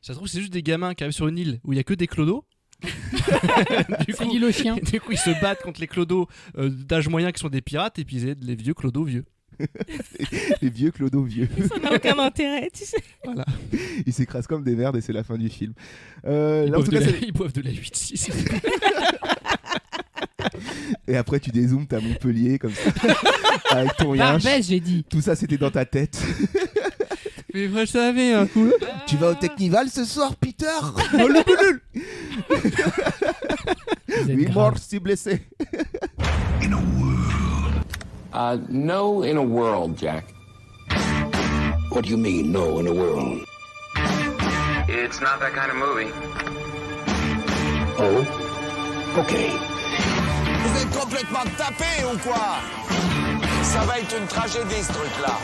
Ça se trouve, c'est juste des gamins qui arrivent sur une île où il y a que des clodos. C'est l'île aux chiens. Du coup, ils se battent contre les clodos d'âge moyen qui sont des pirates et puis ils aident les vieux clodos vieux. Les vieux clodos vieux. Ça n'a aucun intérêt, tu sais. Voilà. Ils s'écrasent comme des merdes et c'est la fin du film. Ils Là, en tout cas, boivent de la 8-6. Et après, tu dézoomes, t'as Montpellier comme ça. Avec ton yinche. Barbès, j'ai dit. Tout ça, c'était dans ta tête. Mais vous savez, un coup. Tu vas au Technival ce soir, Peter? Oh, le boulul. Vous êtes Oui, grave. mort, si blessé. No in a world, Jack. What do you mean, no in a world? It's not that kind of movie. Oh? Okay. Vous êtes complètement tapés ou quoi? Ça va être une tragédie ce truc-là.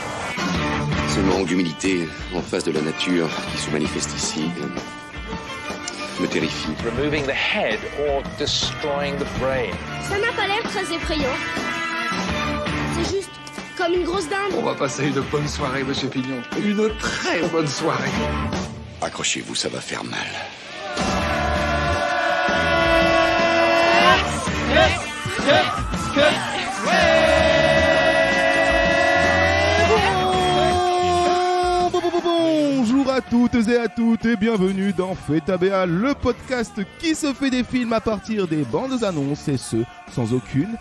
Ce manque d'humilité en face de la nature qui se manifeste ici me terrifie. Removing the head or destroying the brain. Ça n'a pas l'air très effrayant. C'est juste comme une grosse dinde. On va passer une bonne soirée, Monsieur Pignon. Une très bonne soirée. Accrochez-vous, ça va faire mal. Bonjour à toutes et à toutes et bienvenue dans Feta BA, le podcast qui se fait des films à partir des bandes annonces et ce, sans aucune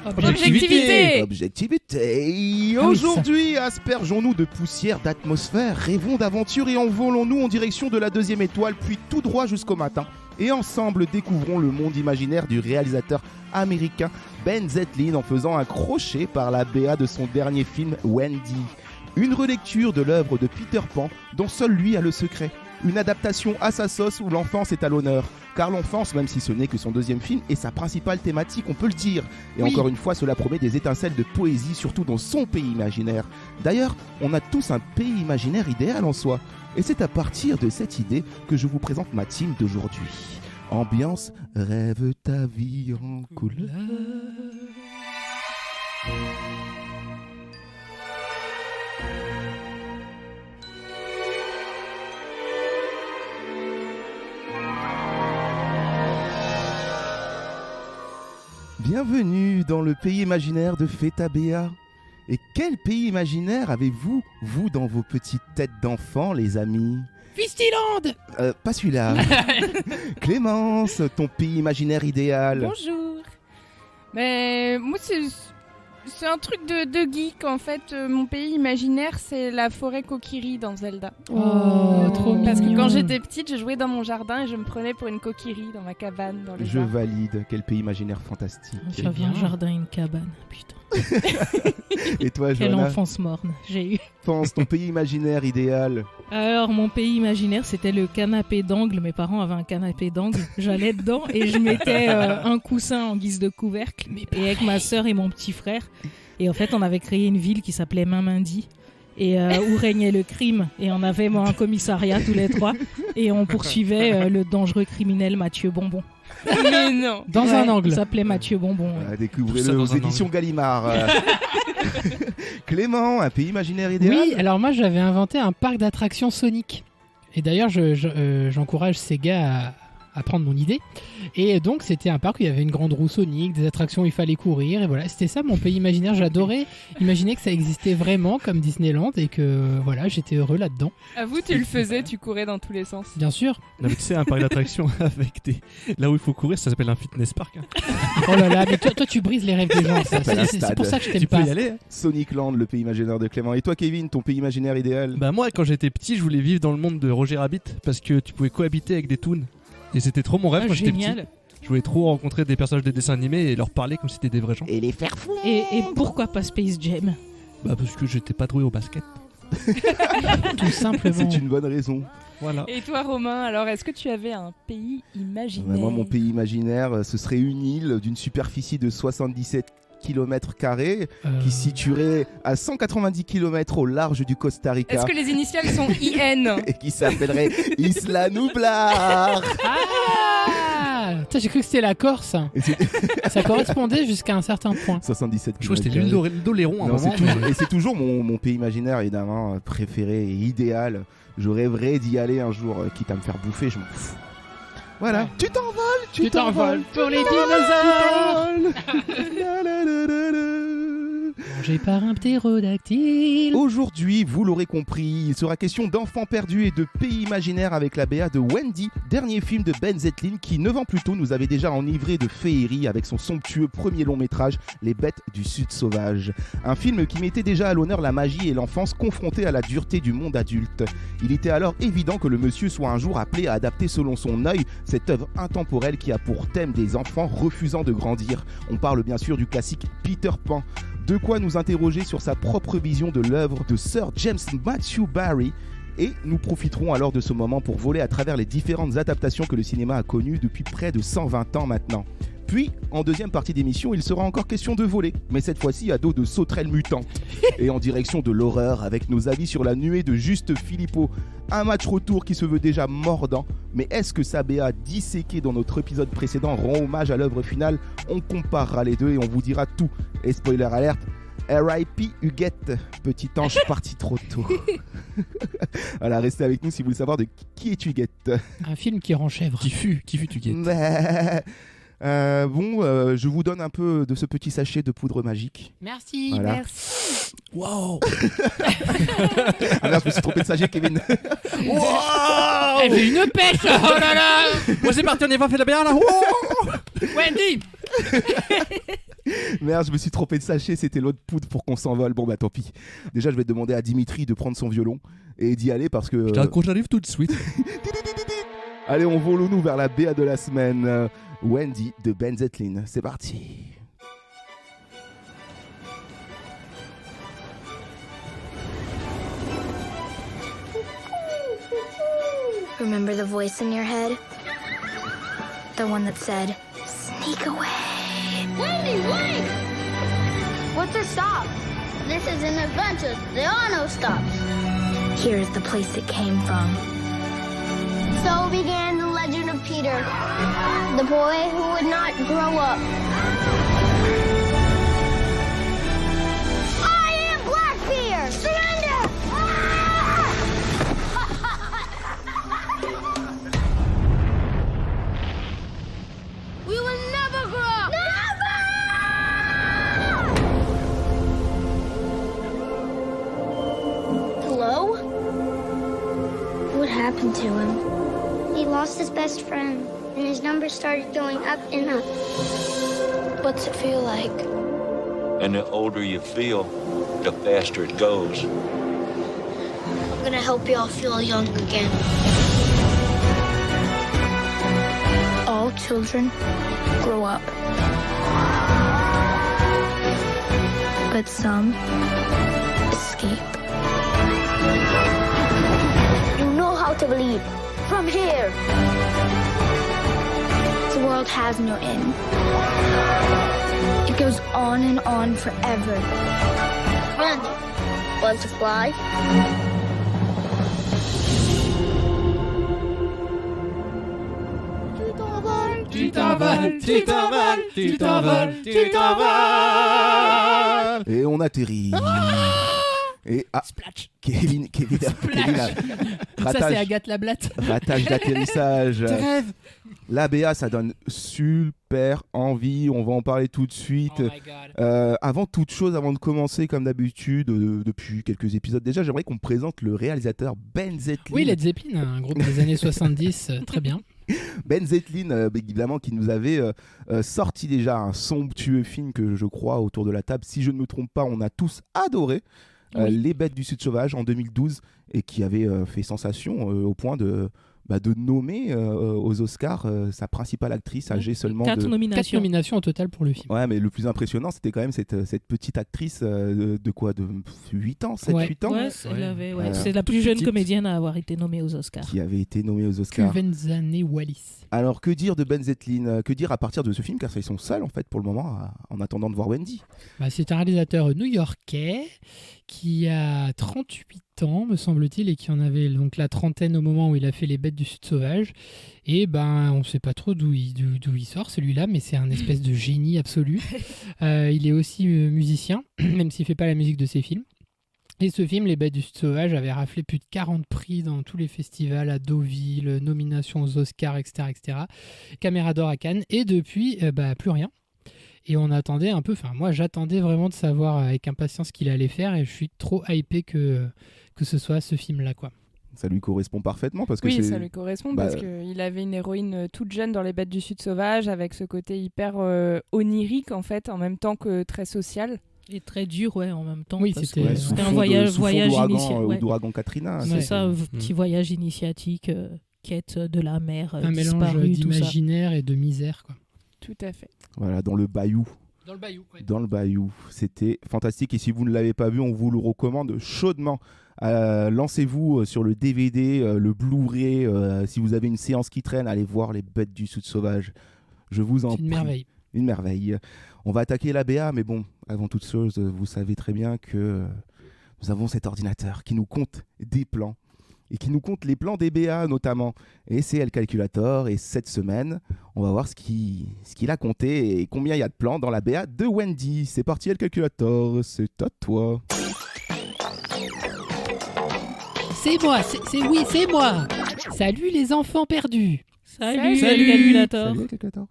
Objectivité. objectivité. Ah oui, Aujourd'hui, aspergeons-nous de poussière, d'atmosphère, rêvons d'aventure et envolons-nous en direction de la deuxième étoile, puis tout droit jusqu'au matin. Et ensemble, découvrons le monde imaginaire du réalisateur américain Ben Zetlin en faisant un crochet par la BA de son dernier film Wendy. Une relecture de l'œuvre de Peter Pan dont seul lui a le secret. Une adaptation à sa sauce où l'enfance est à l'honneur. Car l'enfance, même si ce n'est que son deuxième film, est sa principale thématique, on peut le dire. Et Oui. encore une fois, cela promet des étincelles de poésie, surtout dans son pays imaginaire. D'ailleurs, on a tous un pays imaginaire idéal en soi. Et c'est à partir de cette idée que je vous présente ma team d'aujourd'hui. Ambiance, rêve ta vie en couleur. Bienvenue dans le pays imaginaire de Feta BA. Et quel pays imaginaire avez-vous, vous, dans vos petites têtes d'enfants, les amis? Fistiland. Pas celui-là. Clémence, ton pays imaginaire idéal. Bonjour. Mais moi, c'est un truc de geek en fait. Mon pays imaginaire, c'est la forêt Kokiri dans Zelda. Oh, trop mignon. Parce que quand j'étais petite, je jouais dans mon jardin et je me prenais pour une Kokiri dans ma cabane dans les Je arbres. valide. Quel pays imaginaire fantastique. Ça vient un jardin, une cabane. Putain. Et toi, Quelle Joanna, enfance morne j'ai eu. pense ton pays imaginaire idéal. Alors, mon pays imaginaire, c'était le canapé d'angle. Mes parents avaient un canapé d'angle. J'allais dedans et je mettais un coussin en guise de couvercle. Et avec ma sœur et mon petit frère. Et en fait, on avait créé une ville qui s'appelait Mamindi. Et où régnait le crime. Et on avait un commissariat tous les trois. Et on poursuivait le dangereux criminel Mathieu Bonbon. Mais non. Dans un angle. Il s'appelait Mathieu Bonbon. Ah, Tout ça découvrez-le dans aux un éditions Gallimard. Clément, un pays imaginaire idéal. Oui, alors moi j'avais inventé un parc d'attractions Sonic. Et d'ailleurs, j'encourage Sega à prendre mon idée. Et donc, c'était un parc où il y avait une grande roue Sonic, des attractions où il fallait courir. Et voilà, c'était ça mon pays imaginaire. J'adorais imaginer que ça existait vraiment comme Disneyland et que voilà, j'étais heureux là-dedans. Avoue, tu le faisais, tu courais dans tous les sens. Bien sûr. Non, mais tu sais, un parc d'attractions avec des. Là où il faut courir, ça s'appelle un fitness park. Hein. Oh là là, mais toi tu brises les rêves des gens. ça. s'appelle un C'est stade. pour ça que je t'aime Tu peux pas. y aller. Hein. Sonicland, le pays imaginaire de Clément. Et toi, Kevin, ton pays imaginaire idéal. Bah, moi, quand j'étais petit, je voulais vivre dans le monde de Roger Rabbit parce que tu pouvais cohabiter avec des toons. Et c'était trop mon rêve quand j'étais petit. Génial. Je voulais trop rencontrer des personnages de dessins animés et leur parler comme si c'était des vrais gens. Et les faire fou. Et pourquoi pas Space Jam? Bah, parce que j'étais pas doué au basket. Tout simplement. C'est une bonne raison. Voilà. Et toi, Romain, alors est-ce que tu avais un pays imaginaire? Moi, mon pays imaginaire, ce serait une île d'une superficie de 77 km qui se situerait à 190 km au large du Costa Rica. Est-ce que les initiales sont IN? Et qui s'appellerait Isla Nublar. Ah, putain, j'ai cru que c'était la Corse. Ça correspondait jusqu'à un certain point. 77 Je crois que km. c'était l'île d'Oléron à un Non, moment. et c'est toujours mon pays imaginaire évidemment préféré et idéal. Je rêverais d'y aller un jour, quitte à me faire bouffer, je m'en fous. Voilà, Ouais. tu t'envoles pour les dinosaures. Mangé par un ptérodactyle. Aujourd'hui, vous l'aurez compris, il sera question d'enfants perdus et de pays imaginaires avec la BA de Wendy, dernier film de Ben Zetlin qui, 9 ans plus tôt, nous avait déjà enivré de féerie avec son somptueux premier long métrage, Les Bêtes du Sud Sauvage. Un film qui mettait déjà à l'honneur la magie et l'enfance confrontée à la dureté du monde adulte. Il était alors évident que le monsieur soit un jour appelé à adapter selon son œil cette œuvre intemporelle qui a pour thème des enfants refusant de grandir. On parle bien sûr du classique Peter Pan. De quoi nous interroger sur sa propre vision de l'œuvre de Sir James Matthew Barrie. Et nous profiterons alors de ce moment pour voler à travers les différentes adaptations que le cinéma a connues depuis près de 120 ans maintenant. Puis, en deuxième partie d'émission, il sera encore question de voler, mais cette fois-ci à dos de sauterelles mutantes. Et en direction de l'horreur, avec nos avis sur la nuée de Juste Philippot. Un match retour qui se veut déjà mordant, mais est-ce que sa BA disséquée dans notre épisode précédent rend hommage à l'œuvre finale? On comparera les deux et on vous dira tout. Et spoiler alerte, R.I.P. Huguette, petit ange parti trop tôt. Voilà, restez avec nous si vous voulez savoir de qui est Huguette. Un film qui rend chèvre. Qui fut Huguette? Je vous donne un peu de ce petit sachet de poudre magique. Merci. Voilà. Merci. Waouh. Ah merde, je me suis trompé de sachet, Kevin. Wow. Elle fait une pêche. Oh là là. Bon, c'est parti, on est pas fait la bière là. Wow. Wendy. Merde, je me suis trompé de sachet, c'était l'autre poudre pour qu'on s'envole. Bon bah tant pis. Déjà, je vais demander à Dimitri de prendre son violon et d'y aller parce que... J'arrive tout de suite. Allez, on volons-nous vers la BA de la semaine. Wendy de Ben Zetlin. C'est parti. Remember the voice in your head? The one that said, sneak away. Wendy, wait! What's a stop? This is an adventure. There are no stops. Here's the place it came from. So began the legend of Peter, the boy who would not grow up. I am Blackbeard! Surrender! Ah! We will never grow up! Never! Hello? What happened to him? He lost his best friend, and his numbers started going up and up. What's it feel like? And the older you feel, the faster it goes. I'm gonna help y'all feel young again. All children grow up. But some escape. You know how to believe. From here. The world has no end. It goes on and on forever. Randy, want to fly? Tu t'envoles, tu t'envoles, tu t'envoles, tu t'envoles. Et on atterrit. Et Splatch. Kevin a Ça, c'est Agathe Lablatte. ratage d'atterrissage. Tes rêves. La BA, ça donne super envie. On va en parler tout de suite. Oh my God. Avant toute chose, avant de commencer, comme d'habitude, depuis quelques épisodes déjà, j'aimerais qu'on me présente le réalisateur Ben Zetlin. Oui, Led Zeppelin, un groupe des années 70, très bien. Ben Zetlin, évidemment, qui nous avait sorti déjà un somptueux film que je crois, autour de la table, si je ne me trompe pas, on a tous adoré. Oui. Les Bêtes du Sud Sauvage en 2012 et qui avait fait sensation au point de nommer aux Oscars sa principale actrice âgée seulement 4 de... 4 nominations. nominations au total pour le film. Ouais, mais le plus impressionnant, c'était quand même cette petite actrice de quoi, de 8 ans, 7-8 ans, Ouais, c'est la plus Toute jeune petite. comédienne à avoir été nommée aux Oscars. qui avait été nommée aux Oscars. Cuvenzane Wallis. Alors, que dire de Ben Zetlin? Que dire à partir de ce film, car c'est son seul, en fait, pour le moment, en attendant de voir Wendy. Bah, c'est un réalisateur new-yorkais qui a 38 ans, me semble-t-il, et qui en avait donc la trentaine au moment où il a fait Les Bêtes du Sud Sauvage. Et ben, on ne sait pas trop d'où il sort celui-là, mais c'est un espèce de génie absolu. Il est aussi musicien, même s'il ne fait pas la musique de ses films. Et ce film, Les Bêtes du Sud Sauvage, avait raflé plus de 40 prix dans tous les festivals à Deauville, nomination aux Oscars, etc. Caméra d'or à Cannes. Et depuis, plus rien. Et on attendait un peu, enfin moi j'attendais vraiment de savoir avec impatience ce qu'il allait faire et je suis trop hypé que ce soit ce film-là, quoi. Ça lui correspond parfaitement parce que oui, ça lui correspond parce qu'il avait une héroïne toute jeune dans Les Bêtes du Sud Sauvage avec ce côté hyper onirique en fait, en même temps que très social. Et très dur, ouais, en même temps. Oui, c'était un voyage initiatique. D'ouragan Katrina. C'est ça, petit voyage initiatique, quête de la mer, un mélange d'imaginaire et de misère, quoi. Tout à fait. Voilà, dans le bayou. Dans le bayou. C'était fantastique. Et si vous ne l'avez pas vu, on vous le recommande chaudement. Lancez-vous sur le DVD, le Blu-ray. Si vous avez une séance qui traîne, allez voir Les Bêtes du Sud Sauvage. Je vous en prie. Une merveille. On va attaquer la BA, mais bon, avant toute chose, vous savez très bien que nous avons cet ordinateur qui nous compte des plans. Et qui nous compte les plans des BA notamment. Et c'est El Calculator. Et cette semaine, on va voir ce qu'il a compté et combien il y a de plans dans la BA de Wendy. C'est parti El Calculator, c'est à toi. C'est moi, c'est moi. Salut les enfants perdus. Salut Calculator.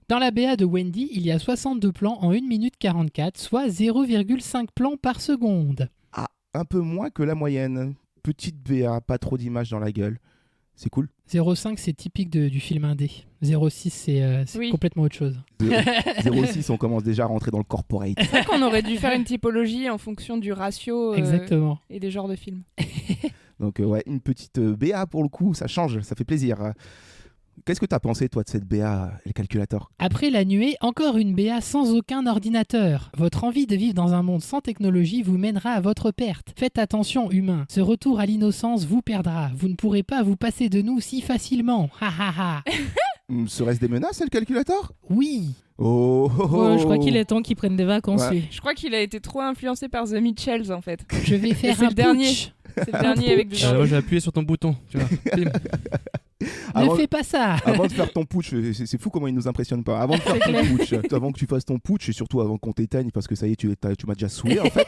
Dans la BA de Wendy, il y a 62 plans en 1 minute 44, soit 0,5 plans par seconde. Ah, un peu moins que la moyenne. Petite BA, pas trop d'images dans la gueule. C'est cool. 0,5 c'est typique du film indé. 0,6 c'est complètement autre chose. 0,6 on commence déjà à rentrer dans le corporate. C'est vrai qu'on aurait dû faire une typologie en fonction du ratio Exactement. Et des genres de films. Donc une petite BA pour le coup, ça change, ça fait plaisir. Qu'est-ce que t'as pensé toi de cette BA, El Calculator ? Après la nuée, encore une BA sans aucun ordinateur. Votre envie de vivre dans un monde sans technologie vous mènera à votre perte. Faites attention humains, ce retour à l'innocence vous perdra. Vous ne pourrez pas vous passer de nous si facilement. Ha ha ha. Serait-ce des menaces, El Calculator ? Oui. Oh. Je crois qu'il est temps qu'il prenne des vacances, lui. Je crois qu'il a été trop influencé par The Mitchells en fait. Je vais faire un putsch. C'est le dernier avec des moi j'ai appuyé sur ton bouton, tu vois. Ne fais pas ça. Avant de faire ton putsch, c'est fou comment il nous impressionne pas. Avant de faire ton putsch, avant que tu fasses ton putsch et surtout avant qu'on t'éteigne parce que ça y est, tu m'as déjà saoulé en fait.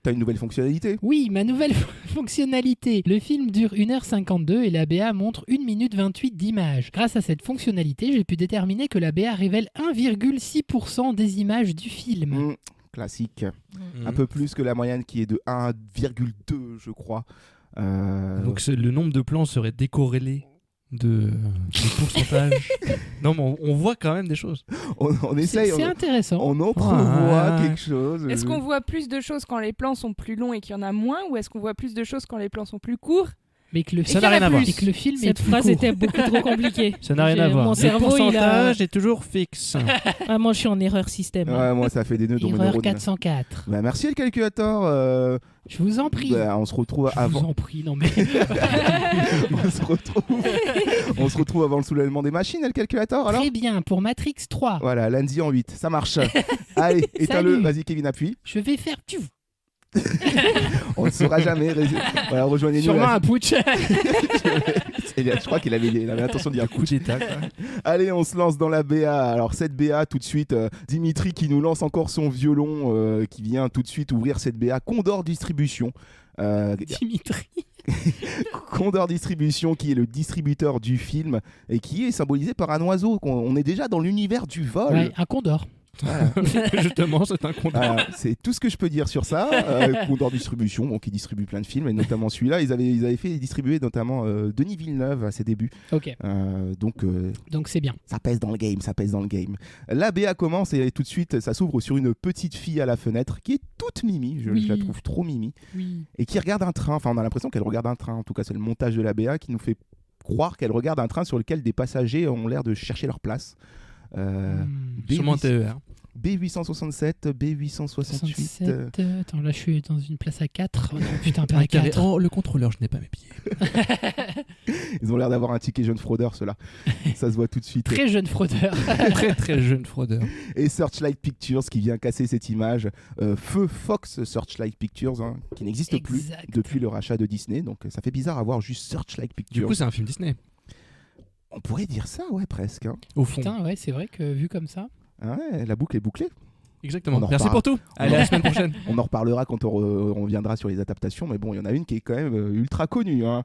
T'as une nouvelle fonctionnalité ? Oui, ma nouvelle fonctionnalité. Le film dure 1h52 et la BA montre 1 minute 28 d'images. Grâce à cette fonctionnalité, j'ai pu déterminer que la BA révèle 1,6% des images du film. Classique. Un peu plus que la moyenne qui est de 1,2 je crois. Donc le nombre de plans serait décorrélé de pourcentage. Non mais on voit quand même des choses. On essaye. C'est intéressant. On entrevoit quelque chose. Est-ce qu'on voit plus de choses quand les plans sont plus longs et qu'il y en a moins, ou est-ce qu'on voit plus de choses quand les plans sont plus courts ? Mais que le ça n'a rien à voir. Et que le film Cette phrase était beaucoup trop compliquée. Ça n'a rien à voir. Mon cerveau, le pourcentage est toujours fixe. Moi, je suis en erreur système. Ouais, moi, ça fait des nœuds dans mes neurones. Erreur 404. Merci le calculateur. Je vous en prie. On se retrouve avant. Je vous en prie, non mais. on se retrouve avant le soulèvement des machines, le calculateur. Alors. Très bien, pour Matrix 3. Voilà, lundi en 8, ça marche. Allez, éteins-le. Vas-y, Kevin, appuie. Je vais faire. On ne saura jamais. Voilà, rejoignez-nous. Sûrement un putsch. Je crois qu'il avait l'intention de dire un coup d'état. Allez, on se lance dans la BA. Alors cette BA, tout de suite, Dimitri qui nous lance encore son violon, qui vient tout de suite ouvrir cette BA. Condor Distribution. Dimitri. Condor Distribution, qui est le distributeur du film et qui est symbolisé par un oiseau. On est déjà dans l'univers du vol. Ouais, un condor. Voilà. Justement, c'est un condor. C'est tout ce que je peux dire sur ça. Condor Distribution, bon, qui distribue plein de films, et notamment celui-là. Ils avaient fait distribuer notamment Denis Villeneuve à ses débuts. Ok. Donc c'est bien. Ça pèse dans le game. La BA commence et tout de suite, ça s'ouvre sur une petite fille à la fenêtre qui est toute mimi. Je la trouve trop mimi. Oui. Et qui regarde un train. Enfin, on a l'impression qu'elle regarde un train. En tout cas, c'est le montage de la BA qui nous fait croire qu'elle regarde un train sur lequel des passagers ont l'air de chercher leur place. Sûrement TER. B867, B868. Attends, là je suis dans une place à 4. Oh, non, putain, pas à 4. Oh, le contrôleur, je n'ai pas mes billets. Ils ont l'air d'avoir un ticket jeune fraudeur, ceux-là. Ça se voit tout de suite. Très jeune fraudeur. Très jeune fraudeur. Et Searchlight Pictures qui vient casser cette image. Feu Fox Searchlight Pictures, qui n'existe plus depuis le rachat de Disney. Donc ça fait bizarre à voir juste Searchlight Pictures. Du coup, c'est un film Disney. On pourrait dire ça, ouais, presque. Au fond. Putain, ouais, c'est vrai que vu comme ça. Ouais, la boucle est bouclée. Exactement. On en Merci pour tout. Allez, à la semaine prochaine. On en reparlera quand on reviendra sur les adaptations, mais bon, il y en a une qui est quand même ultra connue. Hein.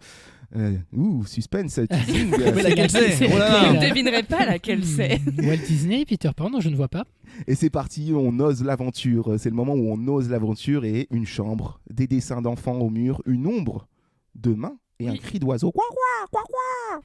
Suspense, teasing. Mais laquelle c'est? Oh là là. Je ne devinerai pas laquelle c'est. Walt Disney, Peter Pan, non, je ne vois pas. Et c'est parti, on ose l'aventure. C'est le moment où on ose l'aventure et une chambre, des dessins d'enfants au mur, une ombre de main et un cri d'oiseau. Quoi, quoi, quoi, quoi.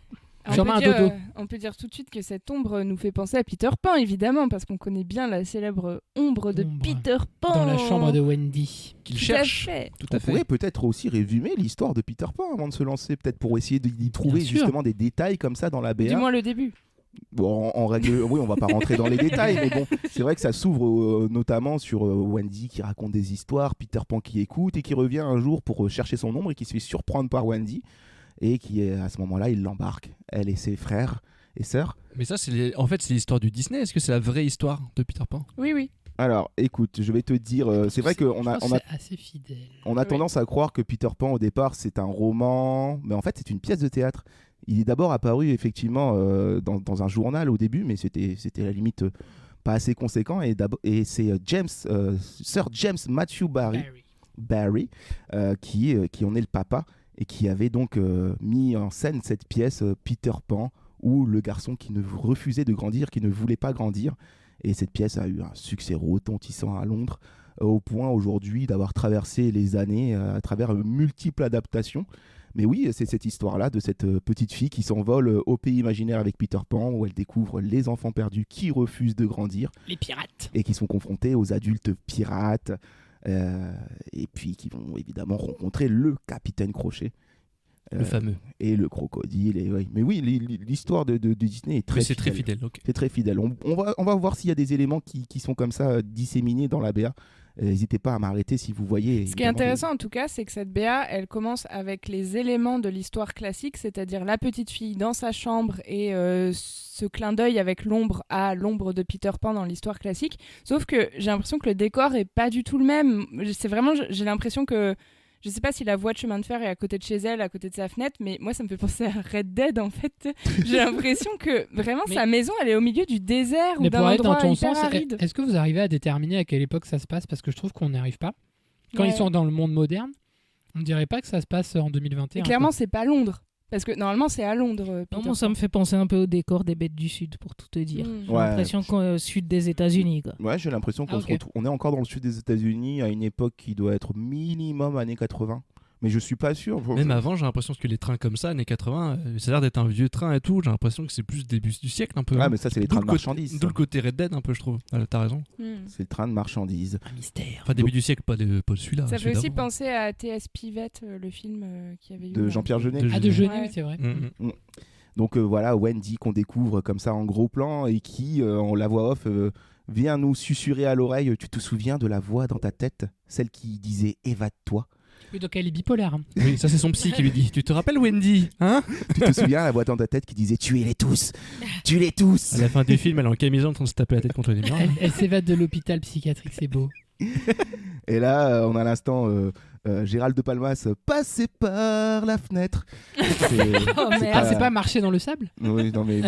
On peut dire tout de suite que cette ombre nous fait penser à Peter Pan, évidemment, parce qu'on connaît bien la célèbre ombre de Peter Pan. Dans la chambre de Wendy. Qu'il cherche. Tout à fait. On pourrait peut-être aussi résumer l'histoire de Peter Pan avant de se lancer, peut-être pour essayer d'y trouver justement des détails comme ça dans la BA. Du moins le début. Bon, en règle, oui, on va pas rentrer dans les détails, mais bon, c'est vrai que ça s'ouvre notamment sur Wendy qui raconte des histoires, Peter Pan qui écoute et qui revient un jour pour chercher son ombre et qui se fait surprendre par Wendy. Et qui, à ce moment-là, il l'embarque, elle et ses frères et sœurs. Mais ça, en fait, c'est l'histoire du Disney. Est-ce que c'est la vraie histoire de Peter Pan? Oui, oui. Alors, écoute, je vais te dire, c'est vrai qu'on a assez fidèle. On a tendance à croire que Peter Pan, au départ, c'est un roman, mais en fait, c'est une pièce de théâtre. Il est d'abord apparu, effectivement, dans un journal au début, mais c'était à la limite pas assez conséquent. Et c'est Sir James Matthew Barry qui en est le papa, et qui avait donc mis en scène cette pièce Peter Pan, où le garçon qui ne refusait de grandir, qui ne voulait pas grandir. Et cette pièce a eu un succès retentissant à Londres, au point aujourd'hui d'avoir traversé les années à travers multiples adaptations. Mais oui, c'est cette histoire-là de cette petite fille qui s'envole au pays imaginaire avec Peter Pan, où elle découvre les enfants perdus qui refusent de grandir. Les pirates. Et qui sont confrontés aux adultes pirates. Et puis qui vont évidemment rencontrer le capitaine Crochet, le fameux, et le crocodile. Et oui. Mais oui, l'histoire de Disney est très fidèle. Très fidèle. Okay. C'est très fidèle. On va voir s'il y a des éléments qui sont comme ça disséminés dans la BA. N'hésitez pas à m'arrêter si vous voyez. Ce qui est intéressant en tout cas, c'est que cette BA, elle commence avec les éléments de l'histoire classique, c'est-à-dire la petite fille dans sa chambre et ce clin d'œil avec l'ombre à l'ombre de Peter Pan dans l'histoire classique. Sauf que j'ai l'impression que le décor est pas du tout le même. C'est vraiment, j'ai l'impression que, je sais pas si la voie de chemin de fer est à côté de chez elle, à côté de sa fenêtre, mais moi ça me fait penser à Red Dead en fait. J'ai l'impression que vraiment sa maison elle est au milieu du désert ou d'un endroit hyper aride. Est-ce que vous arrivez à déterminer à quelle époque ça se passe? Parce que je trouve qu'on n'y arrive pas. Quand ils sont dans le monde moderne, on dirait pas que ça se passe en 2021. Et clairement c'est pas Londres. Parce que normalement c'est à Londres. Non, ça me fait penser un peu au décor des Bêtes du Sud, pour tout te dire. J'ai l'impression qu'on est au sud des États-Unis. Quoi. Ouais, j'ai l'impression qu'on se retrouve. On est encore dans le sud des États-Unis à une époque qui doit être minimum années 80. Mais je suis pas sûr. Même avant, j'ai l'impression que les trains comme ça, années 80, ça a l'air d'être un vieux train et tout. J'ai l'impression que c'est plus début du siècle un peu. Ah, mais ça, c'est les trains de marchandises. D'où le côté Red Dead un peu, je trouve. T'as raison. C'est le train de marchandises. Un mystère. Enfin, début du siècle, pas celui-là. Ça fait aussi penser à T.S. Pivette, le film qui avait eu. De Jean-Pierre Jeunet. De Jeunet, oui, c'est vrai. Donc voilà, Wendy qu'on découvre comme ça en gros plan et qui, en la voix off, vient nous susurrer à l'oreille. Tu te souviens de la voix dans ta tête, celle qui disait évade-toi? Oui, donc elle est bipolaire. Oui, ça c'est son psy qui lui dit. Tu te rappelles Wendy, hein? Tu te souviens la voix dans ta tête qui disait tuez-les tous, tuez-les tous. À la fin du film, elle est en camisole en train de se taper la tête contre les murs. Elle s'évade de l'hôpital psychiatrique, c'est beau. Et là, on a l'instant Gérald de Palmas passer par la fenêtre. C'est pas marcher dans le sable? Oui, non mais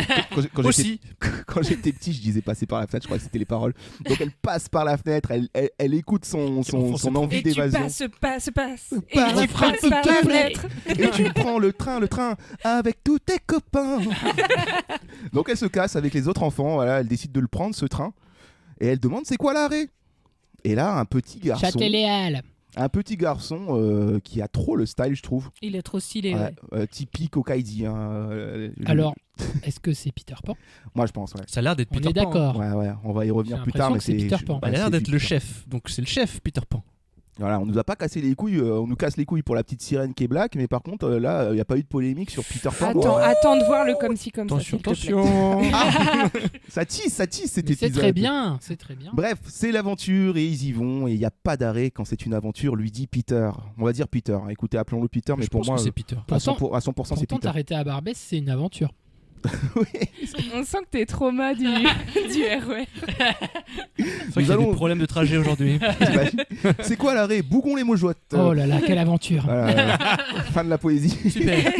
quand j'étais petit, je disais passer par la fenêtre, je crois que c'était les paroles. Donc elle passe par la fenêtre, elle écoute son envie d'évasion. Et tu passes. Et tu passes par la fenêtre. Et tu prends le train avec tous tes copains. Donc elle se casse avec les autres enfants, voilà, elle décide de le prendre ce train et elle demande c'est quoi l'arrêt. Et là, un petit garçon. Châtelet-Léal. Un petit garçon qui a trop le style, je trouve. Il est trop stylé. Typique Hokkaido. Alors, est-ce que c'est Peter Pan? Moi, je pense, ouais. Ça a l'air d'être Peter Pan. On est d'accord. Ouais, on va y revenir plus tard. Mais c'est Peter Pan. Il a l'air d'être le chef. Donc, c'est le chef, Peter Pan. Voilà, on nous a pas cassé les couilles, on nous casse les couilles pour la petite sirène qui est black, mais par contre là, il n'y a pas eu de polémique sur Peter Pan. Attends de voir le comme si comme attention. Ça tease cet épisode. C'est très bien. Bref, c'est l'aventure et ils y vont et il n'y a pas d'arrêt quand c'est une aventure, lui dit Peter. On va dire Peter. Écoutez, appelons-le Peter, mais pour moi, c'est Peter. À 100%, c'est Peter. Pourtant, t'arrêter à Barbès, c'est une aventure. Oui. On sent que t'es trauma du RER. C'est vrai qu'il y a des problèmes de trajet aujourd'hui. C'est quoi l'arrêt? Bougon-les-Mojottes. Oh là là, quelle aventure. Fin de la poésie. Super.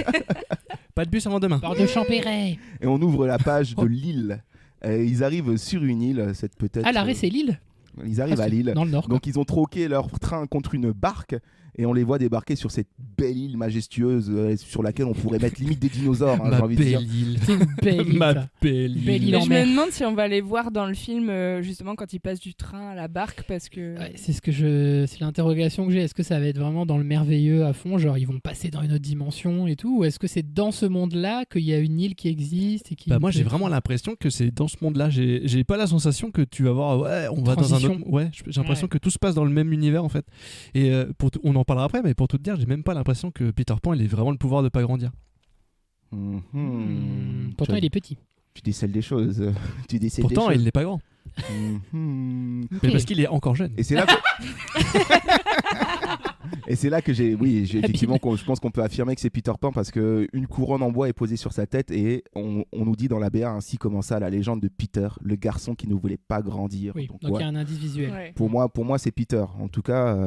Pas de bus avant demain. Port de Champéret. Et on ouvre la page de l'île. Ils arrivent sur une île, cette peut-être. Ah, l'arrêt, c'est l'île? Ils arrivent à Lille. Dans le nord. Donc ils ont troqué leur train contre une barque et on les voit débarquer sur cette belle île majestueuse sur laquelle on pourrait mettre limite des dinosaures. Hein, j'ai envie de dire. île. C'est une belle île. Ma ça. belle île. Belle île Mais en je mer. me demande si on va les voir dans le film justement quand ils passent du train à la barque parce que Ouais, c'est l'interrogation que j'ai. Est-ce que ça va être vraiment dans le merveilleux à fond, genre ils vont passer dans une autre dimension et tout, ou est-ce que c'est dans ce monde-là qu'il y a une île qui existe et qui Moi j'ai vraiment l'impression que c'est dans ce monde-là. J'ai pas la sensation que tu vas voir. Ouais, on va dans un Transition. autre. Ouais, j'ai l'impression que tout se passe dans le même univers en fait. Et on en parlera après, mais pour tout te dire, j'ai même pas l'impression que Peter Pan il ait vraiment le pouvoir de pas grandir. Pourtant il est petit. Tu décèles des choses. Pourtant il n'est pas grand. Mais parce qu'il est encore jeune. Et c'est là que... Et c'est là que effectivement, je pense qu'on peut affirmer que c'est Peter Pan parce qu'une couronne en bois est posée sur sa tête et on nous dit dans la BA ainsi commença la légende de Peter, le garçon qui ne voulait pas grandir. Oui, donc il y a un indice visuel. Ouais. Pour moi, c'est Peter. En tout cas,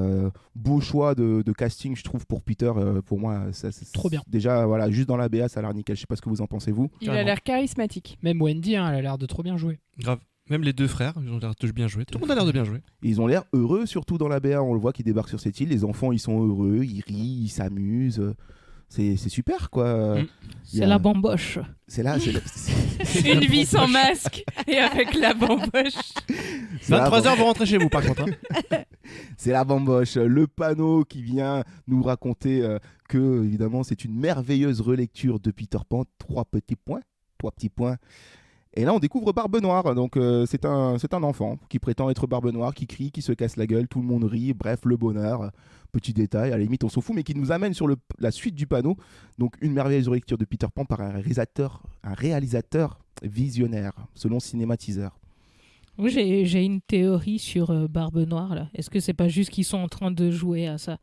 beau choix de casting, je trouve, pour Peter. Pour moi, c'est trop bien. Déjà, voilà, juste dans la BA, ça a l'air nickel. Je sais pas ce que vous en pensez, vous. Il a l'air charismatique. Même Wendy, hein, elle a l'air de trop bien jouer. Grave. Même les deux frères, ils ont l'air de bien jouer. Tout le monde a l'air de bien jouer. Et ils ont l'air heureux, surtout dans la BA. On le voit qu'ils débarquent sur cette île. Les enfants, ils sont heureux, ils rient, ils s'amusent. C'est super, quoi. C'est la bamboche. C'est là. Une vie sans masque et avec la bamboche. 23h, vous rentrez chez vous, par contre. Hein. C'est la bamboche. Le panneau qui vient nous raconter que, évidemment, c'est une merveilleuse relecture de Peter Pan. 3 petits points. Et là, on découvre Barbe Noire. Donc, c'est un enfant qui prétend être Barbe Noire, qui crie, qui se casse la gueule, tout le monde rit. Bref, le bonheur. Petit détail, à la limite, on s'en fout, mais qui nous amène sur la suite du panneau. Donc, une merveilleuse relecture de Peter Pan par un réalisateur visionnaire, selon Cinématiseur. Oui, j'ai une théorie sur Barbe Noire. Là. Est-ce que c'est pas juste qu'ils sont en train de jouer à ça ?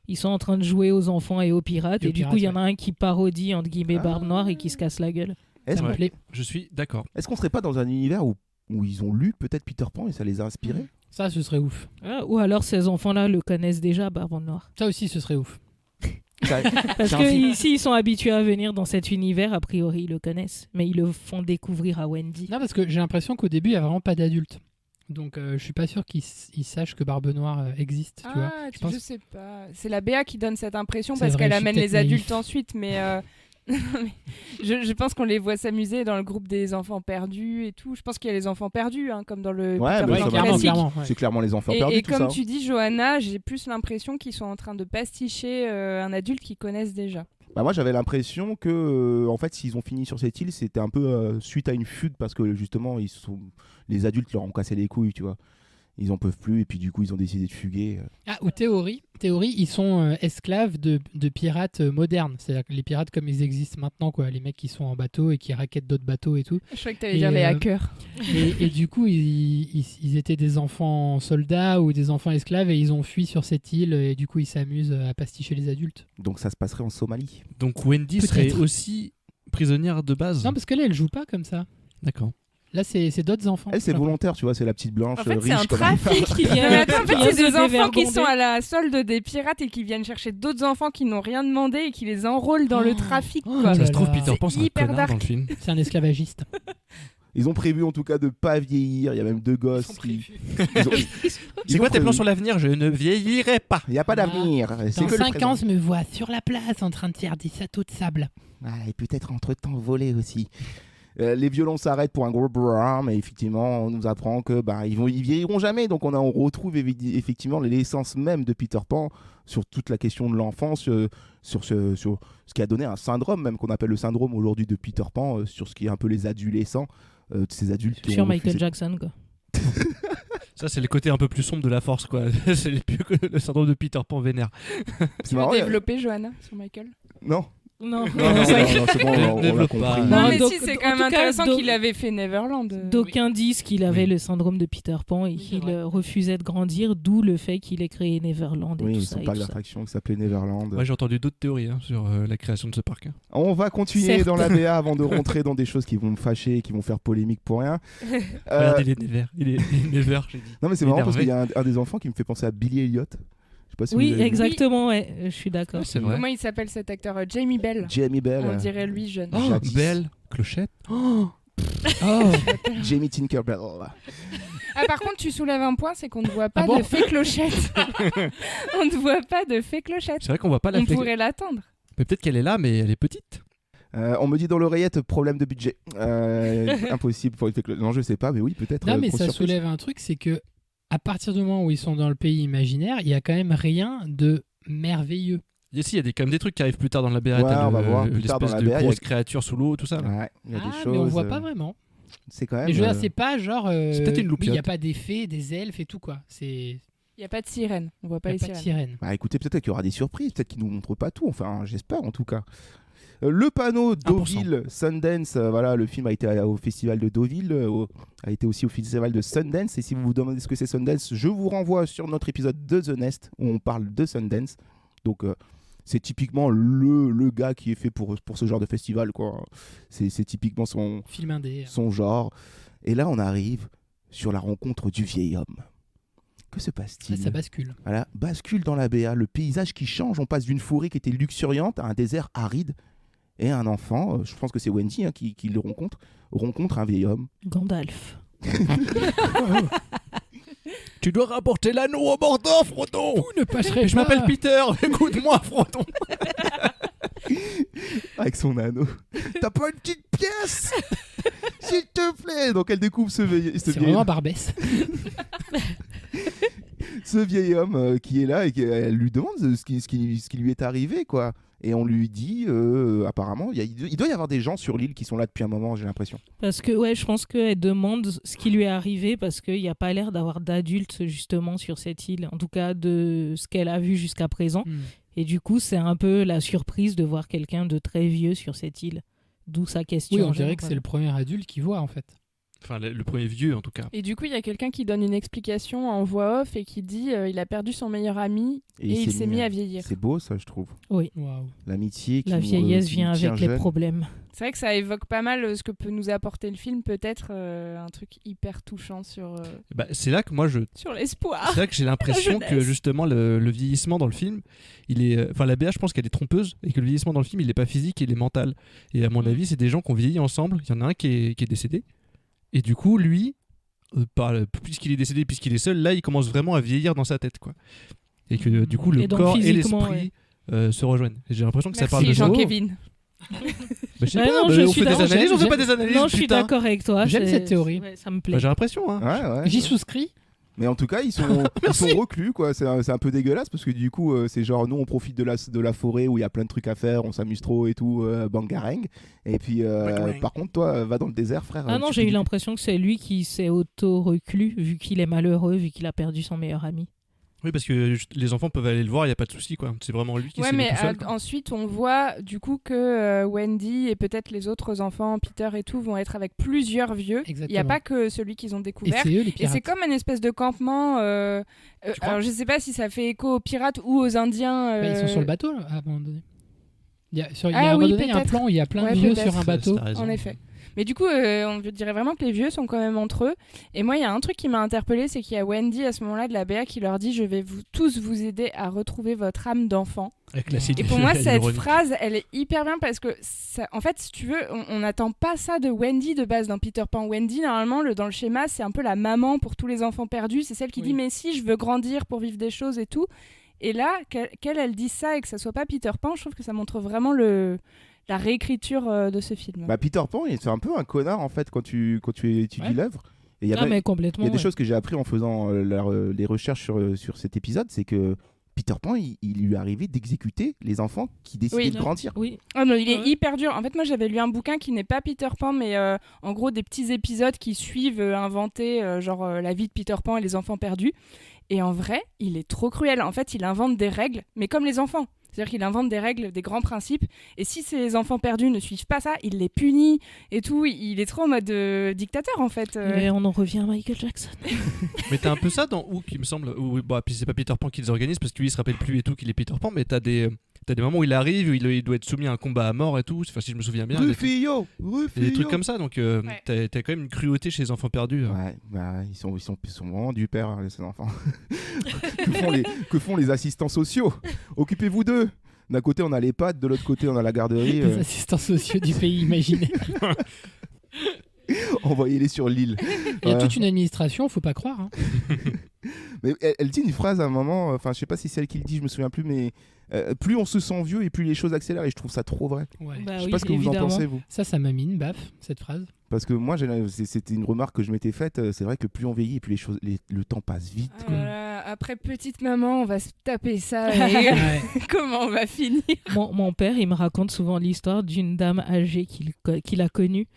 Ils sont en train de jouer aux enfants et aux pirates, et du coup, il y en a un qui parodie, entre guillemets, Barbe Noire et qui se casse la gueule. Je suis d'accord. Est-ce qu'on serait pas dans un univers où ils ont lu peut-être Peter Pan et ça les a inspirés ? Ça, ce serait ouf. Ou alors ces enfants-là le connaissent déjà, Barbe Noire. Ça aussi, ce serait ouf. Parce que ici, ils sont habitués à venir dans cet univers, a priori, ils le connaissent. Mais ils le font découvrir à Wendy. Non, parce que j'ai l'impression qu'au début, il n'y a vraiment pas d'adultes. Donc, je suis pas sûr qu'ils sachent que Barbe Noire existe. Tu vois. Je sais pas. C'est la BA qui donne cette impression C'est parce vrai, qu'elle je suis amène peut-être les adultes naïf. ensuite. Mais je pense qu'on les voit s'amuser dans le groupe des enfants perdus et tout. Je pense qu'il y a les enfants perdus, hein, comme dans le Peter Pan classique. Clairement. C'est clairement les enfants perdus. Et tout comme ça. tu dis, Johanna, j'ai plus l'impression qu'ils sont en train de pasticher un adulte qu'ils connaissent déjà. Bah moi j'avais l'impression que en fait s'ils ont fini sur cette île c'était un peu suite à une fuite parce que justement les adultes leur ont cassé les couilles, tu vois. Ils en peuvent plus et puis du coup ils ont décidé de fuguer. Ou théorie, ils sont esclaves de pirates modernes. C'est-à-dire que les pirates comme ils existent maintenant, quoi. Les mecs qui sont en bateau et qui raquettent d'autres bateaux et tout. Je croyais que tu allais dire les hackers. Et du coup, ils étaient des enfants soldats ou des enfants esclaves et ils ont fui sur cette île et du coup ils s'amusent à pasticher les adultes. Donc ça se passerait en Somalie. Donc Wendy serait aussi prisonnière de base. Non, parce que là, elle joue pas comme ça. D'accord. Là, c'est d'autres enfants. Elle, c'est volontaire, tu vois, c'est la petite blanche En fait, riche. c'est un comme trafic qui vient. vient- En fait, vient c'est des se enfants qui dévergonder. sont à la solde des pirates et qui viennent chercher d'autres enfants qui n'ont rien demandé et qui les enrôlent dans le trafic. Quoi. Ça se trouve, là. Peter Pan, c'est un hyper connard dark. dans le film. C'est un esclavagiste. Ils ont prévu en tout cas de pas vieillir. Il y a même 2 gosses qui. C'est quoi tes plans sur l'avenir ? Je ne vieillirai pas. Il n'y a pas d'avenir. C'est Dans que le 5 présent. ans, je me vois sur la place en train de faire des châteaux de sable. Et peut-être entre-temps voler aussi. Les violons s'arrêtent pour un gros brrr, mais effectivement, on nous apprend que ils vieilliront jamais. Donc on retrouve effectivement l'essence même de Peter Pan sur toute la question de l'enfance, sur ce qui a donné un syndrome même qu'on appelle le syndrome aujourd'hui de Peter Pan, sur ce qui est un peu les adolescents, ces adultes qui Sur ont Michael refusé- Jackson, quoi. Ça, c'est le côté un peu plus sombre de la force, quoi. C'est plus que le syndrome de Peter Pan vénère. C'est Tu veux marrant, développer, Johanna, sur Michael Non. Non, Non, c'est bon, on l'a Développe compris. pas. Non, mais donc- si, c'est en quand même tout cas, intéressant donc- qu'il avait fait Neverland. D'aucuns disent qu'il avait Oui. le syndrome de Peter Pan et qu'il refusait de grandir, d'où le fait qu'il ait créé Neverland et Oui, tout ils ça. sont et pas tout ça. l'attraction qui s'appelait Neverland. Moi, j'ai entendu d'autres théories sur la création de ce parc. Hein. On va continuer Certes. dans la BA avant de rentrer dans des choses qui vont me fâcher et qui vont faire polémique pour rien. Regardez, il est never. Il est never, j'ai dit. Non mais c'est Il est marrant parce énervé. qu'il y a un des enfants qui me fait penser à Billy Elliot. Je sais pas si Oui, vous avez vu. exactement, ouais, je suis d'accord. Ouais, c'est vrai. Comment il s'appelle cet acteur Jamie Bell. Jamie Bell. On dirait lui jeune. Oh, Jadis. belle clochette. Oh, Oh. Jamie Tinkerbell. Ah, par contre, tu soulèves un point, c'est qu'on ne voit pas Ah bon de fée clochette. On ne voit pas de fée clochette. C'est vrai qu'on voit pas la On fée. pourrait l'attendre. Mais peut-être qu'elle est là, mais elle est petite. On me dit dans l'oreillette, problème de budget. Impossible pour une fée clochette. Non, je sais pas, mais oui, peut-être. Non, mais grosse ça surprise. soulève un truc, c'est que à partir du moment où ils sont dans le pays imaginaire, il y a quand même rien de merveilleux. Et si, il y a quand même des trucs qui arrivent plus tard dans la BA. Ouais, on va voir plus tard dans l'espèce la de BA, il y a- grosse créature sous l'eau, tout ça. là. Ouais, il y a des choses. Mais on voit pas vraiment. C'est quand même. Mais je veux dire, c'est pas genre. C'est peut-être une il loupiote. n'y a pas des fées, des elfes et tout quoi. C'est. Il n'y a pas de sirène. On voit pas Il les n'y a pas de sirènes. sirène. Bah écoutez, peut-être qu'il y aura des surprises, peut-être qu'ils nous montrent pas tout, enfin j'espère en tout cas. Le panneau Deauville, Sundance, voilà, le film a été au festival de Deauville, a été aussi au festival de Sundance, et si vous vous demandez ce que c'est Sundance, je vous renvoie sur notre épisode de The Nest, où on parle de Sundance, donc c'est typiquement le gars qui est fait pour ce genre de festival, quoi. C'est typiquement Film indé. son genre, et là on arrive sur la rencontre du vieil homme. Que se passe-t-il ? Ça bascule. Voilà, bascule dans la BA, le paysage qui change, on passe d'une forêt qui était luxuriante à un désert aride, et un enfant, je pense que c'est Wendy qui le rencontre un vieil homme. Gandalf. Tu dois rapporter l'anneau au Mordor, Frodon. Vous ne passerez Je m'appelle Peter, écoute-moi, Frodon. Avec son anneau. T'as pas une petite pièce s'il te plaît. Donc elle découvre ce vieil vraiment Barbès. ce vieil homme qui est là et elle lui demande ce qui lui est arrivé, quoi. Et on lui dit, apparemment, il doit y avoir des gens sur l'île qui sont là depuis un moment, j'ai l'impression. Parce que, ouais, je pense qu'elle demande ce qui lui est arrivé parce qu'il n'y a pas l'air d'avoir d'adultes, justement, sur cette île. En tout cas, de ce qu'elle a vu jusqu'à présent. Et du coup, c'est un peu la surprise de voir quelqu'un de très vieux sur cette île. D'où sa question. Oui, on dirait que c'est le premier adulte qui voit, en fait. Enfin, le premier vieux, en tout cas. Et du coup, il y a quelqu'un qui donne une explication en voix off et qui dit il a perdu son meilleur ami et il s'est mis à vieillir. C'est beau, ça, je trouve. Oui. Wow. L'amitié qui La vieillesse qui vient tient avec les jeune. problèmes. C'est vrai que ça évoque pas mal ce que peut nous apporter le film, peut-être un truc hyper touchant sur, Bah, c'est là que moi sur l'espoir. C'est là que j'ai l'impression La que jeunesse. justement le vieillissement dans le film, il est, enfin la BA, je pense qu'elle est trompeuse et que le vieillissement dans le film, il est pas physique, il est mental. Et à mon avis, c'est des gens qui ont vieilli ensemble. Il y en a un qui est décédé. Et du coup, lui, puisqu'il est décédé, puisqu'il est seul, là, il commence vraiment à vieillir dans sa tête, quoi. Et que du coup, le Et donc, corps et physiquement, l'esprit se rejoignent. Et j'ai l'impression que ça parle de Merci ça. Jean-Kévin. Bah, je sais Ouais, pas, non, bah, je on suis fait des d'accord. analyses, on fait J'aime- pas des analyses. Non, je suis putain. d'accord avec toi. J'aime c'est- cette théorie. ouais, ça me plaît. Bah, j'ai l'impression, hein. Ouais. J'y souscris. Mais en tout cas, ils sont reclus, quoi. C'est un peu dégueulasse parce que du coup, c'est genre nous, on profite de la forêt où il y a plein de trucs à faire, on s'amuse trop et tout, bangarang. Et puis, par contre, toi, va dans le désert, frère. Ah non, tu j'ai eu peux- l'impression que c'est lui qui s'est auto-reclus vu qu'il est malheureux, vu qu'il a perdu son meilleur ami. Oui, parce que les enfants peuvent aller le voir, il y a pas de souci, quoi. C'est vraiment lui qui Ouais, s'est mis mais tout seul, quoi. ensuite, on voit du coup que Wendy et peut-être les autres enfants, Peter et tout, vont être avec plusieurs vieux. Il n'y a Exactement. pas que celui qu'ils ont Et découvert. c'est eux les Et pirates. c'est comme une espèce de campement. crois Alors, je sais pas si ça fait écho aux pirates ou aux Indiens. Bah, ils sont sur le bateau là, à un moment donné. Il y a, il y a Ah un moment oui, donné, il y a un peut-être. plan où il y a plein Ouais, de vieux peut-être. sur un bateau. T'as raison. En effet. Mais du coup, on dirait vraiment que les vieux sont quand même entre eux. Et moi, il y a un truc qui m'a interpellée, c'est qu'il y a Wendy à ce moment-là de la BA qui leur dit « Je vais tous vous aider à retrouver votre âme d'enfant ». Avec la Et pour moi, cette phrase, elle est hyper bien parce que, en fait, si tu veux, on n'attend pas ça de Wendy de base dans Peter Pan. Wendy, normalement, dans le schéma, c'est un peu la maman pour tous les enfants perdus. C'est celle qui dit « Mais si, je veux grandir pour vivre des choses et tout ». Et là, qu'elle dise ça et que ça soit pas Peter Pan, je trouve que ça montre vraiment la réécriture de ce film. Bah, Peter Pan, c'est un peu un connard en fait quand tu étudies l'œuvre. Et il y a Ah, même- mais complètement. il y a des ouais. choses que j'ai appris en faisant les recherches sur cet épisode, c'est que Peter Pan, il lui arrivait d'exécuter les enfants qui décidaient Oui, de grandir. Oui. Oh non, il est Ouais. hyper dur. En fait, moi, j'avais lu un bouquin qui n'est pas Peter Pan, mais en gros des petits épisodes qui suivent inventés, genre la vie de Peter Pan et les enfants perdus. Et en vrai, il est trop cruel. En fait, il invente des règles, mais comme les enfants. C'est-à-dire qu'il invente des règles, des grands principes. Et si ces enfants perdus ne suivent pas ça, il les punit et tout. Il est trop en mode dictateur, en fait. Et on en revient à Michael Jackson. Mais t'as un peu ça dans Hook, il me semble. Où, bah, puis c'est pas Peter Pan qui les organise parce que lui il se rappelle plus et tout qu'il est Peter Pan, mais t'as des moments où il arrive, où il doit être soumis à un combat à mort et tout. Enfin, si je me souviens bien. Il y a des trucs comme ça, donc t'as quand même une cruauté chez les enfants perdus. Ouais, bah, ils sont vraiment du père, hein, ces enfants. que font les assistants sociaux? Occupez-vous d'eux. D'un côté, on a les pattes, de l'autre côté, on a la garderie. Les assistants sociaux du pays imaginaire. Envoyez-les sur l'île. Il y a toute une administration, faut pas croire. Hein. Mais elle dit une phrase à un moment, enfin je sais pas si c'est elle qui le dit, je me souviens plus, mais plus on se sent vieux et plus les choses accélèrent et je trouve ça trop vrai. Ouais. Je sais pas ce que vous en pensez vous. Ça m'a mis une baffe, cette phrase. Parce que moi, c'était une remarque que je m'étais faite. C'est vrai que plus on vieillit, plus le temps passe vite. Après petite maman, on va se taper ça. Et comment on va finir? Mon père, il me raconte souvent l'histoire d'une dame âgée qu'il a connue.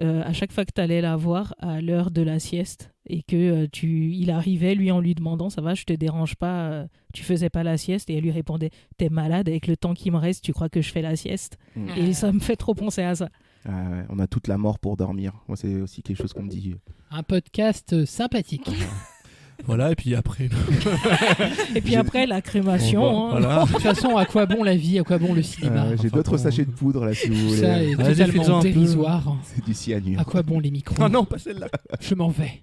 À chaque fois que tu allais la voir à l'heure de la sieste et que il arrivait, lui, en lui demandant « Ça va, je te dérange pas, tu faisais pas la sieste ?» Et elle lui répondait « T'es malade, avec le temps qui me reste, tu crois que je fais la sieste ?» Et ça me fait trop penser à ça. On a toute la mort pour dormir. Moi, c'est aussi quelque chose qu'on me dit. Un podcast sympathique. Voilà, et puis après... Et puis après, la crémation. Voilà. De toute façon, à quoi bon la vie, à quoi bon le cinéma? J'ai d'autres sachets de poudre, là, si vous voulez. Ça est totalement dérisoire. C'est du cyanure. À quoi bon les micros? Ah non, pas celle-là. Je m'en vais.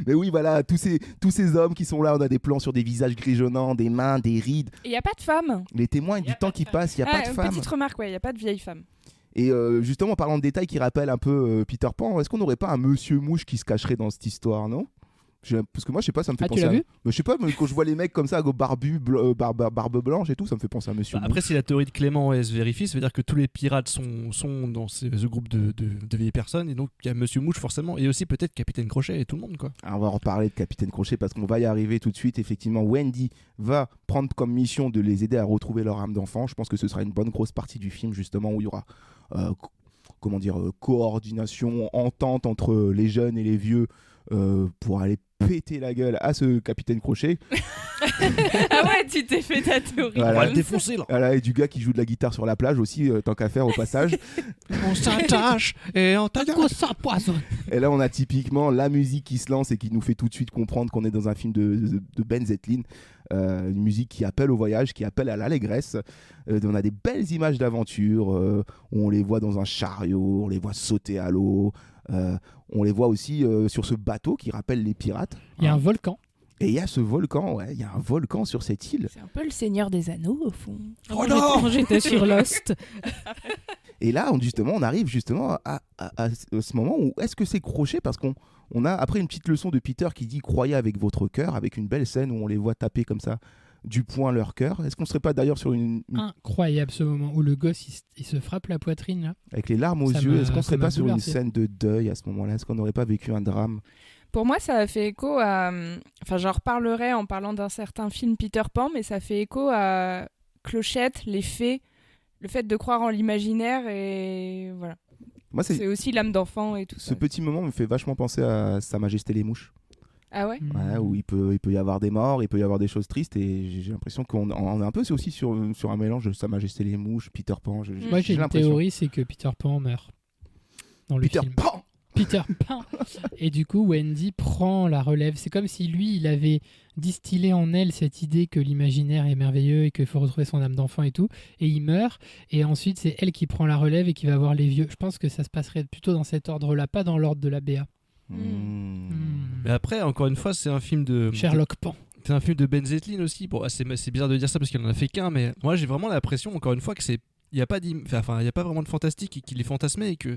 Mais oui, voilà, tous ces hommes qui sont là, on a des plans sur des visages grisonnants, des mains, des rides. Il n'y a pas de femmes. Les témoins du temps qui passe, il n'y a pas de femmes. Petite remarque, il n'y a pas de vieilles femmes. Et justement, en parlant de détails qui rappellent un peu Peter Pan, est-ce qu'on n'aurait pas un monsieur mouche qui se cacherait dans cette histoire, non? Parce que moi, je sais pas, ça me fait penser tu l'as vu? Mais je sais pas, mais quand je vois les mecs comme ça, barbe blanche et tout, ça me fait penser à monsieur mouche. Après, si la théorie de Clément se vérifie, ça veut dire que tous les pirates sont dans ce groupe de vieilles personnes, et donc il y a monsieur Mouche forcément, et aussi peut-être Capitaine Crochet et tout le monde, quoi. Alors, on va reparler de Capitaine Crochet parce qu'on va y arriver tout de suite. Effectivement, Wendy va prendre comme mission de les aider à retrouver leur âme d'enfant. Je pense que ce sera une bonne grosse partie du film, justement, où il y aura coordination, entente entre les jeunes et les vieux pour aller péter la gueule à ce Capitaine Crochet. Ah ouais, tu t'es fait ta théorie. Voilà. On va le défoncer là. Voilà, et du gars qui joue de la guitare sur la plage aussi, tant qu'à faire au passage. On s'attache et on t'attache. Ça poisonne. Et là, on a typiquement la musique qui se lance et qui nous fait tout de suite comprendre qu'on est dans un film de Ben Zetlin. Une musique qui appelle au voyage, qui appelle à l'allégresse. On a des belles images d'aventure où on les voit dans un chariot, on les voit sauter à l'eau. On les voit aussi sur ce bateau qui rappelle les pirates. Il y a un volcan. Et il y a ce volcan, il y a un volcan sur cette île. C'est un peu le Seigneur des Anneaux au fond. Oh non, j'étais sur Lost. Et là, on arrive justement à ce moment où est-ce que c'est Crochet, parce qu'on a après une petite leçon de Peter qui dit croyez avec votre cœur, avec une belle scène où on les voit taper comme ça du poing leur cœur. Est-ce qu'on serait pas d'ailleurs sur une... Incroyable ce moment où le gosse il se frappe la poitrine là. Avec les larmes aux yeux, est-ce qu'on serait pas sur une scène de deuil à ce moment-là? Est-ce qu'on n'aurait pas vécu un drame? Pour moi, ça a fait écho à... Enfin, j'en reparlerai en parlant d'un certain film Peter Pan, mais ça fait écho à Clochette, les fées, le fait de croire en l'imaginaire et voilà. Moi, c'est aussi l'âme d'enfant et tout ça. Ce petit moment me fait vachement penser à Sa Majesté les Mouches. Ah ouais? Ouais, où il peut y avoir des morts, il peut y avoir des choses tristes, et j'ai l'impression qu'on est un peu aussi sur un mélange de Sa Majesté les Mouches, Peter Pan. Moi j'ai une théorie, c'est que Peter Pan meurt dans le film. Peter Pan. Et du coup Wendy prend la relève. C'est comme si lui il avait distillé en elle cette idée que l'imaginaire est merveilleux et qu'il faut retrouver son âme d'enfant et tout, et il meurt, et ensuite c'est elle qui prend la relève et qui va voir les vieux. Je pense que ça se passerait plutôt dans cet ordre là, pas dans l'ordre de la BA. Mais après, encore une fois, c'est un film de Sherlock Pan. C'est un film de Ben Zetlin aussi. Bon, c'est bizarre de dire ça parce qu'il en a fait qu'un, mais moi j'ai vraiment l'impression, encore une fois, que il y a pas vraiment de fantastique et qu'il est fantasmé, et que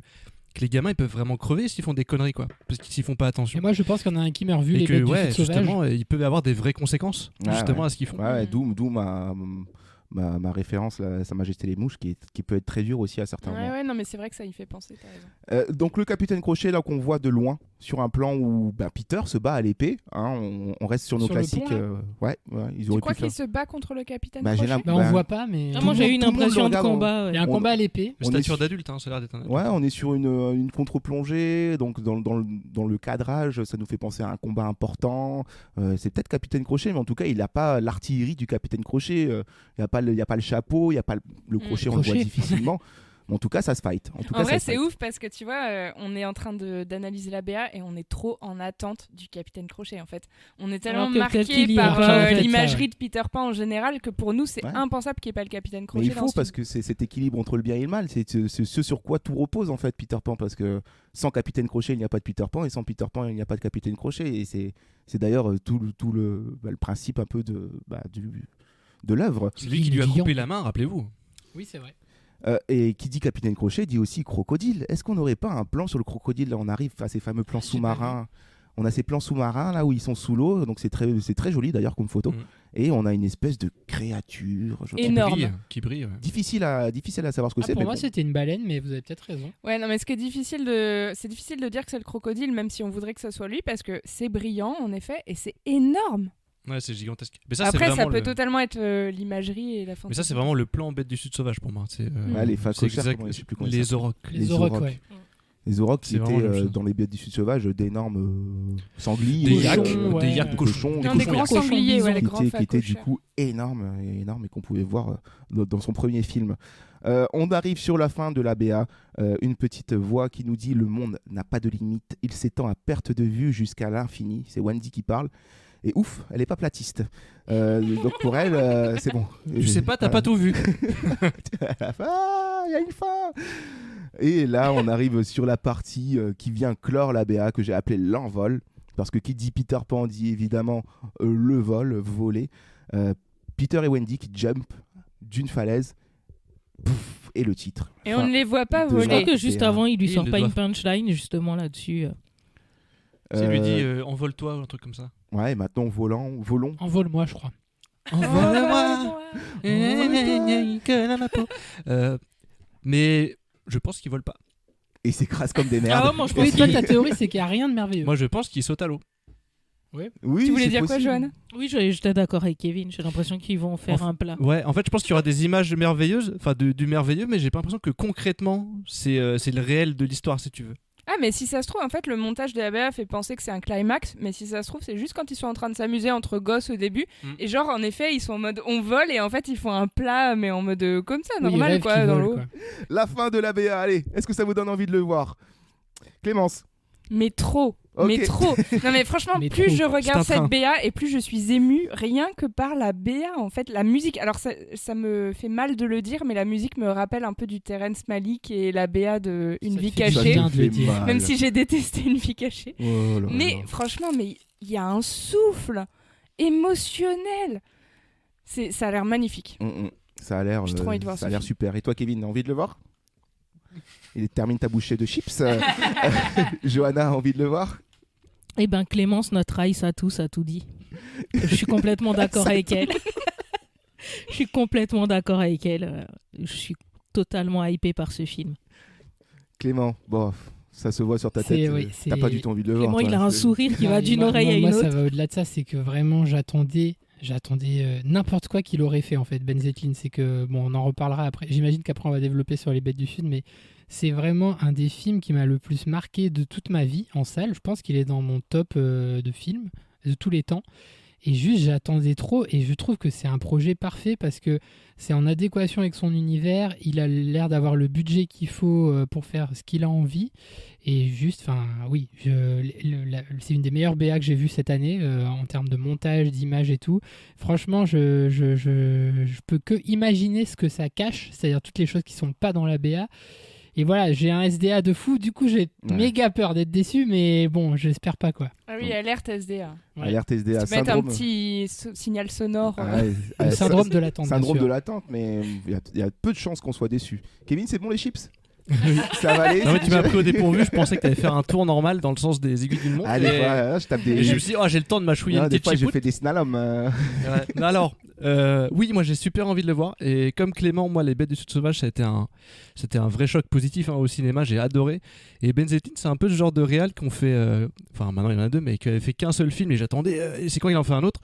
les gamins ils peuvent vraiment crever s'ils font des conneries, quoi, parce qu'ils s'y font pas attention. Et moi je pense qu'il y en a un qui meurt vu et les que, bêtes du Sud sauvage. Justement, ils peuvent avoir des vraies conséquences justement à ce qu'ils font. Ouais, d'où ma référence, Sa Majesté les Mouches, qui peut être très dure aussi à certains moments. Ouais, non, mais c'est vrai que ça y fait penser, t'as raison. Donc le Capitaine Crochet, là, qu'on voit de loin, sur un plan où Peter se bat à l'épée, hein, on reste sur nos classiques. Ils auraient tu crois pu faire... qu'il se bat contre le Capitaine Crochet? On voit pas, mais... moi j'ai eu une impression de combat. Il y a un combat à l'épée. Stature d'adulte, ça a l'air d'être un... Ouais, on est sur une contre-plongée, donc dans le cadrage, ça nous fait penser à un combat important. C'est peut-être Capitaine Crochet, mais en tout cas, il n'a pas l'artillerie du Capitaine Crochet. Il n'y a pas le chapeau, il n'y a pas le crochet, on le voit difficilement. Mais en tout cas, ça se fight. En vrai, c'est ouf parce que tu vois, on est en train d'analyser la BA et on est trop en attente du Capitaine Crochet, en fait. On est tellement marqué par l'imagerie de Peter Pan en général que pour nous, c'est impensable qu'il n'y ait pas le Capitaine Crochet. Mais il faut, parce que c'est cet équilibre entre le bien et le mal. C'est ce sur quoi tout repose, en fait, Peter Pan. Parce que sans Capitaine Crochet, il n'y a pas de Peter Pan, et sans Peter Pan, il n'y a pas de Capitaine Crochet. Et c'est d'ailleurs tout le principe un peu de l'œuvre. C'est lui qui lui a coupé la main, rappelez-vous. Oui, c'est vrai. Et qui dit Capitaine Crochet dit aussi crocodile. Est-ce qu'on n'aurait pas un plan sur le crocodile? Là, on arrive à ces fameux plans sous-marins. On a ces plans sous-marins là où ils sont sous l'eau, donc c'est très joli d'ailleurs comme photo. Et on a une espèce de créature énorme qui brille. Ouais. Difficile à savoir ce que c'est. Pour moi, c'était une baleine, mais vous avez peut-être raison. Ouais, non, mais c'est difficile de dire que c'est le crocodile, même si on voudrait que ce soit lui, parce que c'est brillant en effet et c'est énorme. Ouais, c'est gigantesque. Mais ça, après, ça peut totalement être l'imagerie et la fantaisie. Mais ça, c'est vraiment le plan bête du Sud sauvage pour moi. C'est les phacochères, les aurochs. Les aurochs, ouais. Les aurochs qui étaient dans les bêtes du Sud sauvage d'énormes sangliers, des yaks cochons, des grands sangliers, les grands qui étaient du coup énormes et qu'on pouvait voir dans son premier film. On arrive sur la fin de la BA, une petite voix qui nous dit: le monde n'a pas de limite, il s'étend à perte de vue jusqu'à l'infini. C'est Wendy qui parle. Et ouf, elle est pas platiste. Donc pour elle, c'est bon. Je sais pas, t'as pas tout vu. Il y a une fin. Et là, on arrive sur la partie qui vient clore la BA, que j'ai appelée l'envol. Parce que qui dit Peter Pan dit évidemment le vol, voler. Peter et Wendy qui jump d'une falaise. Pouf, et le titre. Et on ne les voit pas voler. Je crois que juste avant, il lui sort pas une punchline justement là-dessus. Ça lui dit envole-toi ou un truc comme ça. Ouais, et maintenant volons. Envole-moi, je crois. Envole-moi. Mais je pense qu'il vole pas. Et s'écrase comme des merdes. Ah ouais, moi, je pense toi, ta théorie, c'est qu'il n'y a rien de merveilleux. Moi, je pense qu'il saute à l'eau. Oui, tu voulais dire quoi, Joanne? Oui, j'étais d'accord avec Kevin. J'ai l'impression qu'ils vont faire un plat. Ouais, en fait, je pense qu'il y aura des images merveilleuses, enfin du merveilleux, mais j'ai pas l'impression que concrètement, c'est le réel de l'histoire, si tu veux. Ah, mais si ça se trouve, en fait, le montage de la BA fait penser que c'est un climax, mais si ça se trouve, c'est juste quand ils sont en train de s'amuser entre gosses au début. Et genre, en effet, ils sont en mode on vole et en fait, ils font un plat, mais en mode comme ça, normal, quoi, dans l'eau. La fin de la BA, allez, est-ce que ça vous donne envie de le voir? Clémence? Mais trop. Okay. Mais trop. Non mais franchement, plus je regarde cette BA et plus je suis émue, rien que par la BA en fait, la musique. Alors ça me fait mal de le dire, mais la musique me rappelle un peu du Terrence Malick et la BA de Une vie cachée. Même si j'ai détesté Une vie cachée. Oh là mais là. Franchement, mais il y a un souffle émotionnel. Ça a l'air magnifique. Ça a l'air. Ça a l'air super. Et toi, Kevin, t'as envie de le voir? Il termine ta bouchée de chips. Johanna a envie de le voir? Eh ben Clémence, notre Ice a tout dit. Je suis complètement d'accord avec elle. Je suis complètement d'accord avec elle. Je suis totalement hypée par ce film. Clément, bon, ça se voit sur ta tête. T'as pas du tout envie de le voir. Clément, il a un sourire qui va d'une oreille à une autre. Moi, ça va au-delà de ça. C'est que vraiment, j'attendais n'importe quoi qu'il aurait fait en fait, Ben Zetlin. C'est que, bon, on en reparlera après. J'imagine qu'après, on va développer sur les Bêtes du Sud, mais c'est vraiment un des films qui m'a le plus marqué de toute ma vie en salle. Je pense qu'il est dans mon top de films de tous les temps. Et juste, j'attendais trop et je trouve que c'est un projet parfait parce que c'est en adéquation avec son univers. Il a l'air d'avoir le budget qu'il faut pour faire ce qu'il a envie. Et juste, enfin, oui, c'est une des meilleures BA que j'ai vues cette année en termes de montage, d'image et tout. Franchement, je peux que imaginer ce que ça cache, c'est-à-dire toutes les choses qui sont pas dans la BA. Et voilà, j'ai un SDA de fou, du coup j'ai méga peur d'être déçu, mais bon, j'espère pas quoi. Ah oui, alerte SDA. Ouais. Alerte SDA. Tu mets un petit signal sonore. Le syndrome de l'attente. Syndrome de l'attente, mais il y a peu de chances qu'on soit déçu. Kevin, c'est bon les chips? Ça va aller? Non, mais tu m'as pris au dépourvu, je pensais que tu allais faire un tour normal dans le sens des aiguilles d'une montre. Ah, des fois, je tape des. Et je me suis dit, j'ai le temps de mâchouiller une petite des fois, chipoute. j'ai fait des slaloms. Ouais. Alors, oui, moi j'ai super envie de le voir. Et comme Clément, moi, Les Bêtes du Sud sauvage, ça a été un vrai choc positif au cinéma, j'ai adoré. Et Ben Zetlin, c'est un peu ce genre de réal qu'on fait. Enfin, maintenant il y en a deux, mais qui avait fait qu'un seul film et j'attendais. C'est quand il en fait un autre.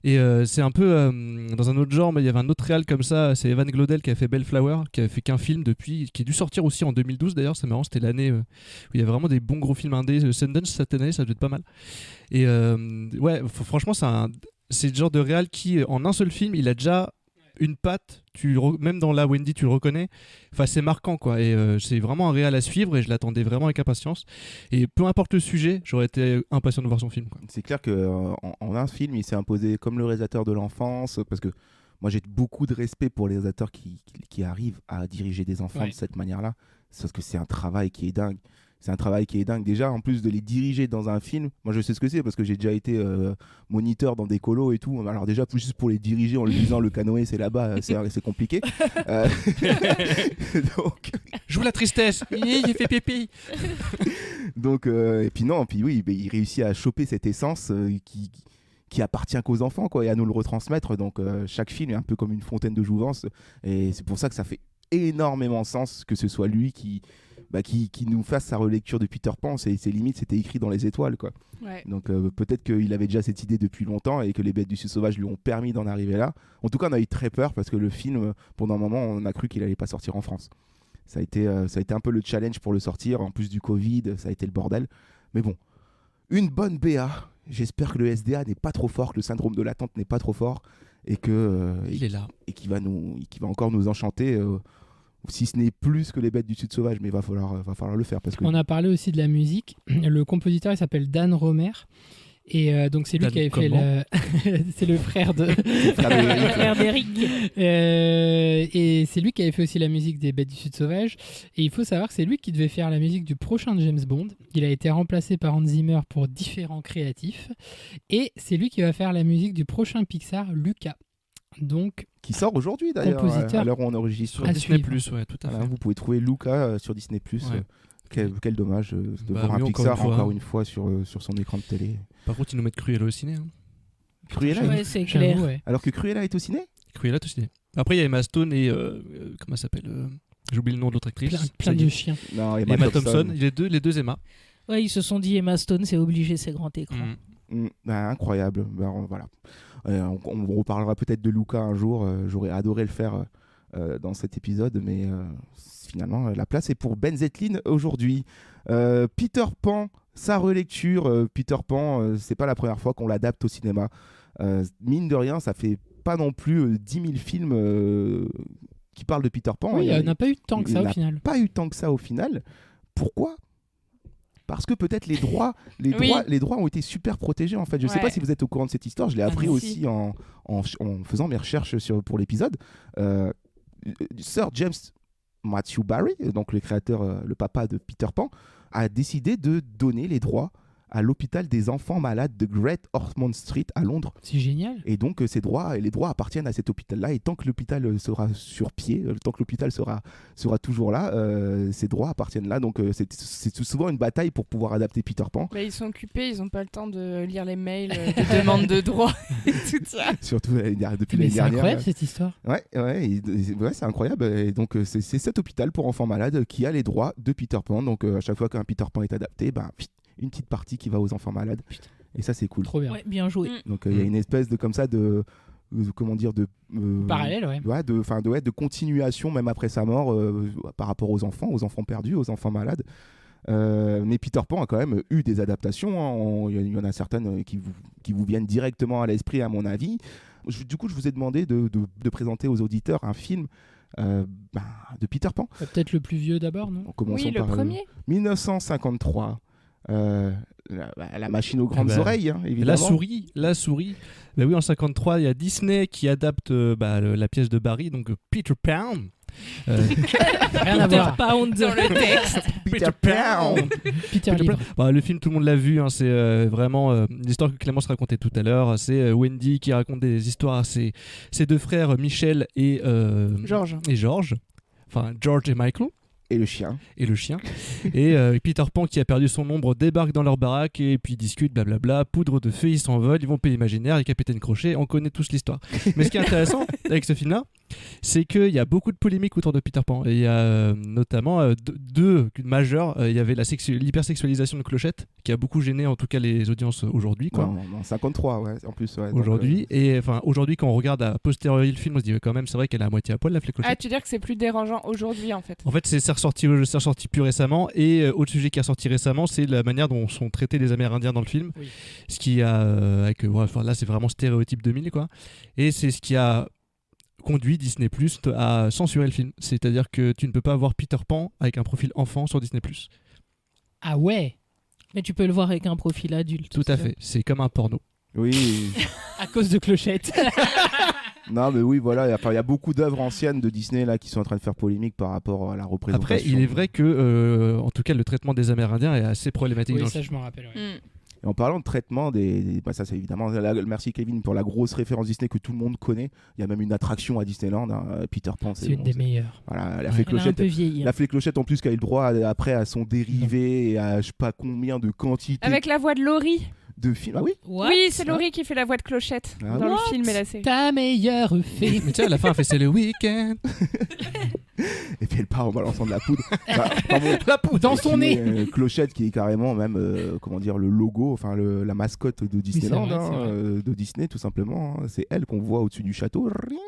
Et c'est un peu dans un autre genre, mais il y avait un autre réal comme ça, c'est Evan Glodel qui a fait Bellflower, qui a fait qu'un film depuis, qui est dû sortir aussi en 2012 d'ailleurs, c'est marrant, c'était l'année où il y a vraiment des bons gros films indés. Sundance cette année, ça doit être pas mal. Et ouais, franchement, c'est le genre de réal qui, en un seul film, il a déjà une patte, même dans la Wendy, tu le reconnais. Enfin, c'est marquant, quoi. Et c'est vraiment un réal à suivre et je l'attendais vraiment avec impatience. Et peu importe le sujet, j'aurais été impatient de voir son film, quoi. C'est clair qu'en un film, il s'est imposé comme le réalisateur de l'enfance, parce que moi j'ai beaucoup de respect pour les réalisateurs qui arrivent à diriger des enfants de cette manière-là, parce que c'est un travail qui est dingue. C'est un travail qui est dingue. Déjà, en plus de les diriger dans un film, moi je sais ce que c'est parce que j'ai déjà été moniteur dans des colos et tout. Alors déjà, juste pour les diriger en leur disant le canoë c'est là-bas, c'est compliqué. Donc... Joue la tristesse, il fait pipi. Donc, et puis non, puis oui, il réussit à choper cette essence qui appartient qu'aux enfants quoi, et à nous le retransmettre. Donc chaque film est un peu comme une fontaine de jouvence. Et c'est pour ça que ça fait énormément sens que ce soit lui qui nous fasse sa relecture de Peter Pan. C'est limite, c'était écrit dans les étoiles quoi. Ouais. Donc peut-être qu'il avait déjà cette idée depuis longtemps et que les Bêtes du Sud Sauvage lui ont permis d'en arriver là. En tout cas, on a eu très peur parce que le film, pendant un moment, on a cru qu'il allait pas sortir en France. Ça a été un peu le challenge pour le sortir. En plus du Covid, ça a été le bordel. Mais bon, une bonne BA. J'espère que le SDA n'est pas trop fort, que le syndrome de l'attente n'est pas trop fort et que il est là et qui va encore nous enchanter. Si ce n'est plus que les Bêtes du Sud Sauvage, mais va falloir le faire parce que On a parlé aussi de la musique. Le compositeur il s'appelle Dan Romer. Et donc c'est lui qui avait fait c'est le frère de le frère d'Eric. Et c'est lui qui avait fait aussi la musique des Bêtes du Sud Sauvage. Et il faut savoir que c'est lui qui devait faire la musique du prochain James Bond. Il a été remplacé par Hans Zimmer pour différents créatifs. Et c'est lui qui va faire la musique du prochain Pixar, Luca. Donc, qui sort aujourd'hui d'ailleurs, à l'heure où on enregistre sur Disney+, ouais, tout à fait. Vous pouvez trouver Luca sur Disney+. Ouais. Quel dommage de voir un Pixar encore une fois sur son écran de télé. Par contre, ils nous mettent Cruella au ciné. Hein. Cruella, ouais, c'est clair. Ouais. Alors que Cruella est au ciné. Cruella est au ciné. Après, il y a Emma Stone et comment elle s'appelle j'oublie le nom de l'autre actrice. Plein de chiens. Non, Emma Thompson. Les deux Emma. Ouais, ils se sont dit Emma Stone, c'est obligé, c'est grand écran. Incroyable. Voilà. On reparlera peut-être de Luca un jour. J'aurais adoré le faire dans cet épisode, mais finalement, la place est pour Ben Zetlin aujourd'hui. Peter Pan, sa relecture. Peter Pan, c'est pas la première fois qu'on l'adapte au cinéma. Mine de rien, ça fait pas non plus 10 000 films qui parlent de Peter Pan. Oui, il n'a pas eu tant que ça au final. Pas eu tant que ça au final. Pourquoi ? Parce que peut-être les droits ont été super protégés en fait. Je sais pas si vous êtes au courant de cette histoire. Je l'ai appris aussi en faisant mes recherches pour l'épisode. Sir James Matthew Barry, donc le créateur, le papa de Peter Pan, a décidé de donner les droits à l'hôpital des enfants malades de Great Ormond Street à Londres. C'est génial. Et donc les droits appartiennent à cet hôpital-là. Et tant que l'hôpital sera sur pied, tant que l'hôpital sera toujours là, ces droits appartiennent là. Donc c'est souvent une bataille pour pouvoir adapter Peter Pan. Bah, ils sont occupés, ils n'ont pas le temps de lire les mails de demande de droits et tout ça. Surtout depuis l'année dernière. C'est incroyable cette histoire. Ouais, c'est incroyable. Et donc c'est cet hôpital pour enfants malades qui a les droits de Peter Pan. Donc à chaque fois qu'un Peter Pan est adapté, une petite partie qui va aux enfants malades. Putain. Et ça c'est cool. Trop bien. Ouais, bien joué. Donc il y a une espèce de parallèle, ouais. De continuation même après sa mort par rapport aux enfants perdus, aux enfants malades. Mais Peter Pan a quand même eu des adaptations. Il y en a certaines qui vous viennent directement à l'esprit à mon avis. Du coup, je vous ai demandé de présenter aux auditeurs un film de Peter Pan. Peut-être le plus vieux d'abord, non ? Oui, le premier. 1953. La machine aux grandes oreilles, hein, évidemment. La souris. Ben oui, en 53, il y a Disney qui adapte la pièce de Barry, donc Peter Pan. Rien à voir. Pound dans le texte. Peter Pan. Peter Livre. Le film, tout le monde l'a vu. Hein, c'est vraiment l'histoire que Clémence racontait tout à l'heure. C'est Wendy qui raconte des histoires à ses deux frères, Michel et George. Enfin, George et Michael. Et le chien. Et Peter Pan qui a perdu son ombre débarque dans leur baraque et puis discute, blablabla, poudre de feu, ils s'envolent, ils vont pays imaginaire, et Capitaine Crochet, on connaît tous l'histoire. Mais ce qui est intéressant avec ce film-là, c'est qu'il y a beaucoup de polémiques autour de Peter Pan. Et il y a notamment deux majeures. Il y avait l'hypersexualisation de Clochette, qui a beaucoup gêné en tout cas les audiences aujourd'hui. En 53, ouais, en plus. Ouais, aujourd'hui, aujourd'hui, quand on regarde à posteriori le film, on se dit quand même, c'est vrai qu'elle est à moitié à poil, la Clochette. Ah, tu veux dire que c'est plus dérangeant aujourd'hui en fait ? En fait, c'est ressorti plus récemment. Et autre sujet qui est ressorti récemment, c'est la manière dont sont traités les Amérindiens dans le film. Oui. Ce qui a. Là, c'est vraiment stéréotype 2000, quoi. Et c'est ce qui a conduit Disney+ à censurer le film. C'est-à-dire que tu ne peux pas voir Peter Pan avec un profil enfant sur Disney+. Ah ouais. Mais tu peux le voir avec un profil adulte. Tout à fait. C'est comme un porno. Oui. À cause de Clochette. Non, mais oui, voilà. Enfin, il y a beaucoup d'œuvres anciennes de Disney là qui sont en train de faire polémique par rapport à la représentation. Après, il est vrai que, en tout cas, le traitement des Amérindiens est assez problématique. Oui, dans ça, le je m'en rappelle. Ouais. Et en parlant de traitement bah ça c'est évidemment merci Kevin pour la grosse référence Disney que tout le monde connaît. Il y a même une attraction à Disneyland, Peter Pan. C'est une des meilleures. Voilà, Elle a un peu vieilli. La fée Clochette en plus qui a eu le droit après à son dérivé et à je sais pas combien de quantités. Avec la voix de Laurie. De films. Ah oui. Oui, c'est Laurie qui fait la voix de Clochette dans le film et la série. Ta meilleure fée. Mais tiens, à la fin, elle fait c'est le week-end. Et puis elle part en balançant de la poudre. La poudre dans son nez. Clochette qui est carrément même comment dire le logo, enfin la mascotte de Disneyland, de Disney tout simplement. C'est elle qu'on voit au-dessus du château. Ring.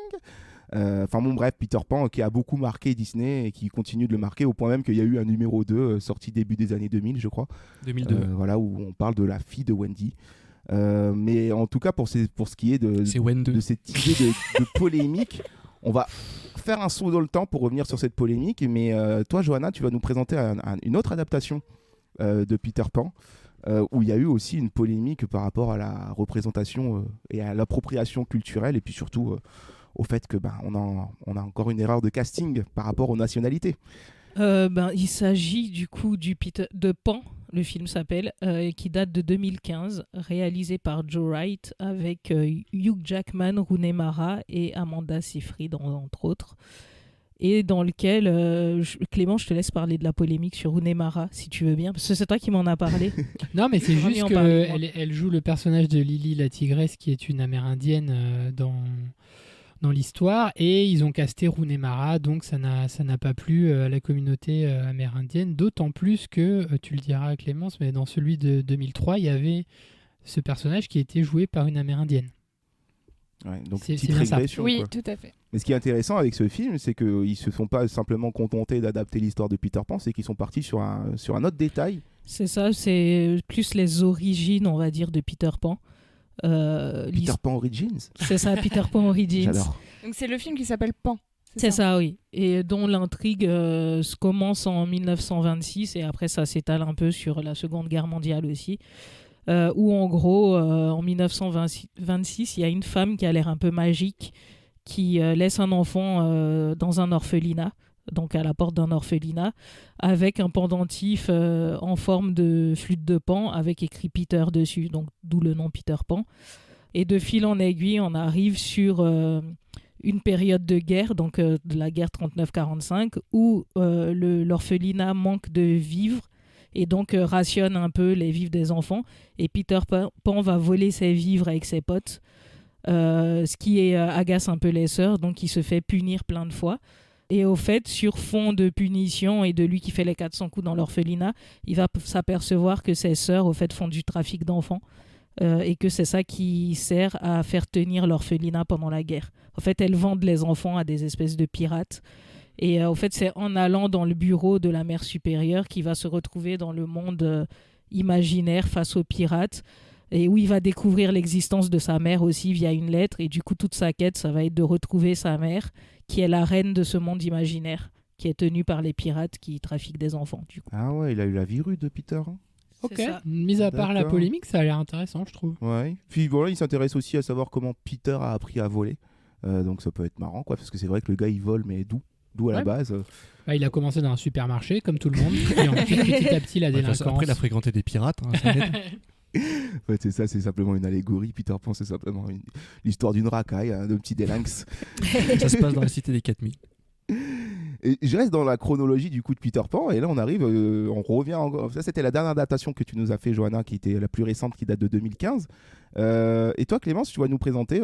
Enfin bon bref, Peter Pan qui a beaucoup marqué Disney et qui continue de le marquer au point même qu'il y a eu un numéro 2 sorti début des années 2000 je crois. 2002. Voilà où on parle de la fille de Wendy. Mais en tout cas pour ce qui est de cette idée de polémique, on va faire un saut dans le temps pour revenir sur cette polémique. Mais toi Johanna, tu vas nous présenter une autre adaptation de Peter Pan. Où il y a eu aussi une polémique par rapport à la représentation et à l'appropriation culturelle et puis surtout au fait que on a encore une erreur de casting par rapport aux nationalités. Il s'agit du coup de Pan, le film s'appelle, qui date de 2015, réalisé par Joe Wright avec Hugh Jackman, Rooney Mara et Amanda Seyfried entre autres. Et dans lequel, Clément, je te laisse parler de la polémique sur Rooney Mara, si tu veux bien, parce que c'est toi qui m'en as parlé. Non, mais c'est juste qu'elle joue le personnage de Lily la tigresse, qui est une Amérindienne dans l'histoire, et ils ont casté Rooney Mara, donc ça n'a pas plu à la communauté amérindienne, d'autant plus que, tu le diras Clémence, mais dans celui de 2003, il y avait ce personnage qui était joué par une Amérindienne. Ouais, donc c'est petite bien ça. régression. Oui, quoi. tout à fait. Mais ce qui est intéressant avec ce film, c'est qu'ils ne se sont pas simplement contentés d'adapter l'histoire de Peter Pan, c'est qu'ils sont partis sur un autre détail. C'est ça, c'est plus les origines, on va dire, de Peter Pan. Peter Pan Origins. C'est ça, Peter Pan Origins. J'adore. Donc c'est le film qui s'appelle Pan. C'est ça, oui. Et dont l'intrigue se commence en 1926 et après ça s'étale un peu sur la Seconde Guerre mondiale aussi. Où en gros, en 1926, il y a une femme qui a l'air un peu magique qui laisse un enfant dans un orphelinat, donc à la porte d'un orphelinat, avec un pendentif en forme de flûte de Pan avec écrit Peter dessus, donc d'où le nom Peter Pan. Et de fil en aiguille, on arrive sur une période de guerre, donc de la guerre 39-45, où l'orphelinat manque de vivres et donc rationne un peu les vivres des enfants. Et Peter Pan va voler ses vivres avec ses potes, ce qui agace un peu les sœurs, donc il se fait punir plein de fois. Et au fait, sur fond de punition et de lui qui fait les 400 coups dans l'orphelinat, il va s'apercevoir que ses sœurs, au fait, font du trafic d'enfants et que c'est ça qui sert à faire tenir l'orphelinat pendant la guerre. En fait, elles vendent les enfants à des espèces de pirates. Et au fait, c'est en allant dans le bureau de la mère supérieure qu'il va se retrouver dans le monde imaginaire face aux pirates et où il va découvrir l'existence de sa mère aussi via une lettre. Et du coup, toute sa quête, ça va être de retrouver sa mère, qui est la reine de ce monde imaginaire, qui est tenue par les pirates qui trafiquent des enfants. Du coup. Ah ouais, il a eu la vie rude de Peter. Ok, mis à part la polémique, ça a l'air intéressant, je trouve. Ouais. Puis voilà, il s'intéresse aussi à savoir comment Peter a appris à voler. Donc ça peut être marrant, quoi, parce que c'est vrai que le gars, il vole, mais d'où à la base Il a commencé dans un supermarché, comme tout le monde, et ensuite, petit à petit, la délinquance. Après, il a fréquenté des pirates. Ouais, c'est ça, c'est simplement une allégorie. Peter Pan, c'est simplement l'histoire d'une racaille, d'un petit délinx. Ça se passe dans la cité des 4000. Et je reste dans la chronologie du coup de Peter Pan, et là on arrive, on revient encore. Ça, c'était la dernière datation que tu nous as fait, Johanna, qui était la plus récente, qui date de 2015. Et toi, Clémence, tu vas nous présenter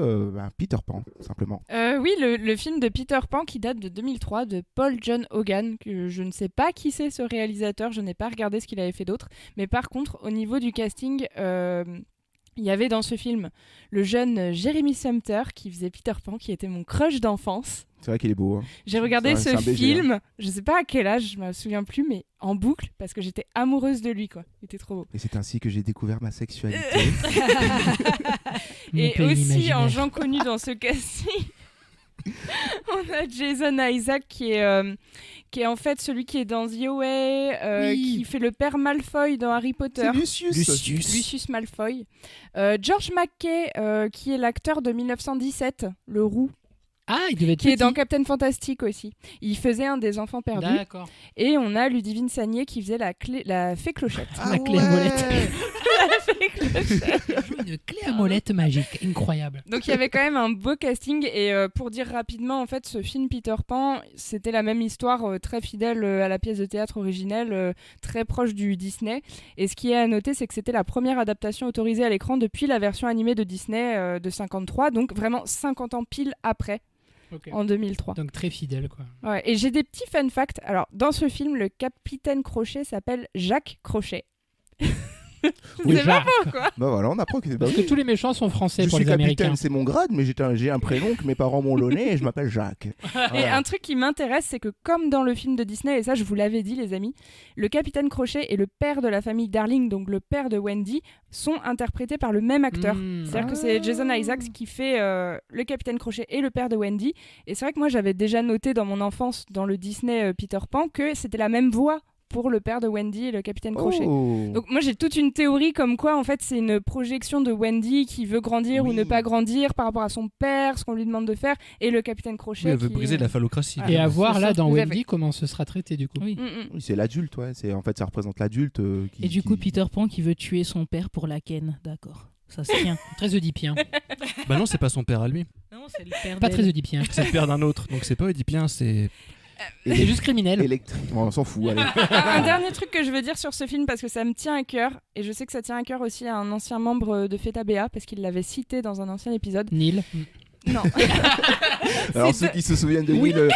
Peter Pan, simplement. Oui, le film de Peter Pan qui date de 2003 de Paul John Hogan, que je ne sais pas qui c'est ce réalisateur, je n'ai pas regardé ce qu'il avait fait d'autre, mais par contre, au niveau du casting, il y avait dans ce film le jeune Jeremy Sumpter qui faisait Peter Pan, qui était mon crush d'enfance. C'est vrai qu'il est beau. Hein. J'ai regardé ce BG, film, hein. Je sais pas à quel âge, je me souviens plus, mais en boucle, parce que j'étais amoureuse de lui, quoi. Il était trop beau. Et c'est ainsi que j'ai découvert ma sexualité. Et aussi, en gens connus dans ce casting, on a Jason Isaac qui est en fait celui qui est dans The Away, qui fait le père Malfoy dans Harry Potter. C'est Lucius Malfoy. George McKay, qui est l'acteur de 1917, le roux Ah, il devait être qui est petit. dans Captain Fantastic aussi. Il faisait un des enfants perdus. D'accord. Et on a Ludivine Sagnier qui faisait la fée Clochette. La clé à molette. La fée Clochette. Une clé à molette magique, incroyable. Donc il y avait quand même un beau casting et pour dire rapidement en fait ce film Peter Pan c'était la même histoire très fidèle à la pièce de théâtre originelle très proche du Disney et ce qui est à noter c'est que c'était la première adaptation autorisée à l'écran depuis la version animée de Disney de 53 donc vraiment 50 ans pile après. Okay. En 2003. Donc très fidèle quoi. Ouais, et j'ai des petits fun facts. Alors dans ce film le capitaine Crochet s'appelle Jacques Crochet. Oui, c'est pas pourquoi. Bah voilà, on apprend que c'est Parce que tous les méchants sont français je pour suis les Américains. capitaine, c'est mon grade, mais j'ai un prénom que mes parents m'ont donné et je m'appelle Jacques. Et Voilà. un truc qui m'intéresse, c'est que comme dans le film de Disney, et ça je vous l'avais dit les amis, le capitaine Crochet et le père de la famille Darling, donc le père de Wendy, sont interprétés par le même acteur. C'est-à-dire que c'est Jason Isaacs qui fait le capitaine Crochet et le père de Wendy. Et c'est vrai que moi j'avais déjà noté dans mon enfance, dans le Disney Peter Pan, que c'était la même voix pour le père de Wendy et le capitaine Crochet. Oh. Donc moi j'ai toute une théorie comme quoi en fait c'est une projection de Wendy qui veut grandir ou ne pas grandir par rapport à son père, ce qu'on lui demande de faire, et le capitaine Crochet Oui, elle veut qui briser la phallocratie. Et à voir C'est là ça, dans tout à Wendy fait. comment ce sera traité du coup. Oui. Oui, c'est l'adulte, ouais. En fait, ça représente l'adulte. Et du coup, Peter Pan qui veut tuer son père pour la ken, d'accord. Ça se tient. Très oedipien. Bah non, c'est pas son père à lui. Non, c'est le père Pas d'elle. très oedipien. C'est le père d'un autre. Donc c'est pas oedipien, c'est. C'est juste criminel. Électrique. Bon, on s'en fout, allez. Un dernier truc que je veux dire sur ce film parce que ça me tient à cœur et je sais que ça tient à cœur aussi à un ancien membre de Feta Béa parce qu'il l'avait cité dans un ancien épisode. Neil. Non. Alors ceux qui se souviennent de Will,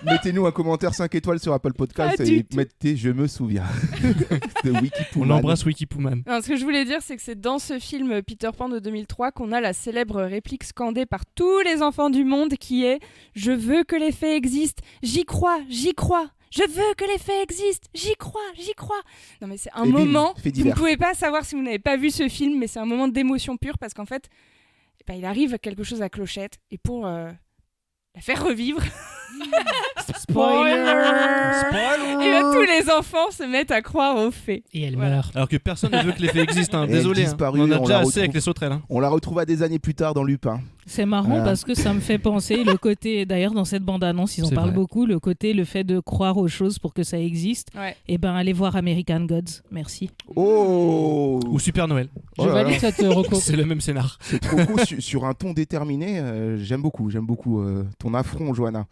mettez-nous un commentaire 5 étoiles sur Apple Podcast Pas et du tout. mettez je me souviens de On Wikipooman. embrasse Wikipooman. Non, ce que je voulais dire, c'est que c'est dans ce film Peter Pan de 2003 qu'on a la célèbre réplique scandée par tous les enfants du monde qui est « Je veux que les fées existent, j'y crois, j'y crois, je veux que les fées existent, j'y crois, j'y crois ». Non mais c'est un Et bim, moment, fait vous ne divers. pouvez pas savoir si vous n'avez pas vu ce film, mais c'est un moment d'émotion pure parce qu'en fait, il arrive quelque chose à Clochette et pour la faire revivre... Spoiler. Et ben, tous les enfants se mettent à croire aux fées. Et elle Voilà. meurt. Alors que personne ne veut que les fées existent. Hein. Elle Désolé. disparue, On en a on déjà la assez retrouve. avec les sauterelles. Hein. On la retrouva des années plus tard dans Lupin. C'est marrant Voilà. parce que ça me fait penser le côté, d'ailleurs dans cette bande-annonce ils en C'est parlent vrai. beaucoup, le fait de croire aux choses pour que ça existe. Ouais. Et ben allez voir American Gods, merci. Oh, Ou Super Noël. Je Oh là valide là. cette reco. C'est le même scénar. C'est trop cool sur un ton déterminé. J'aime beaucoup ton affront, Johanna.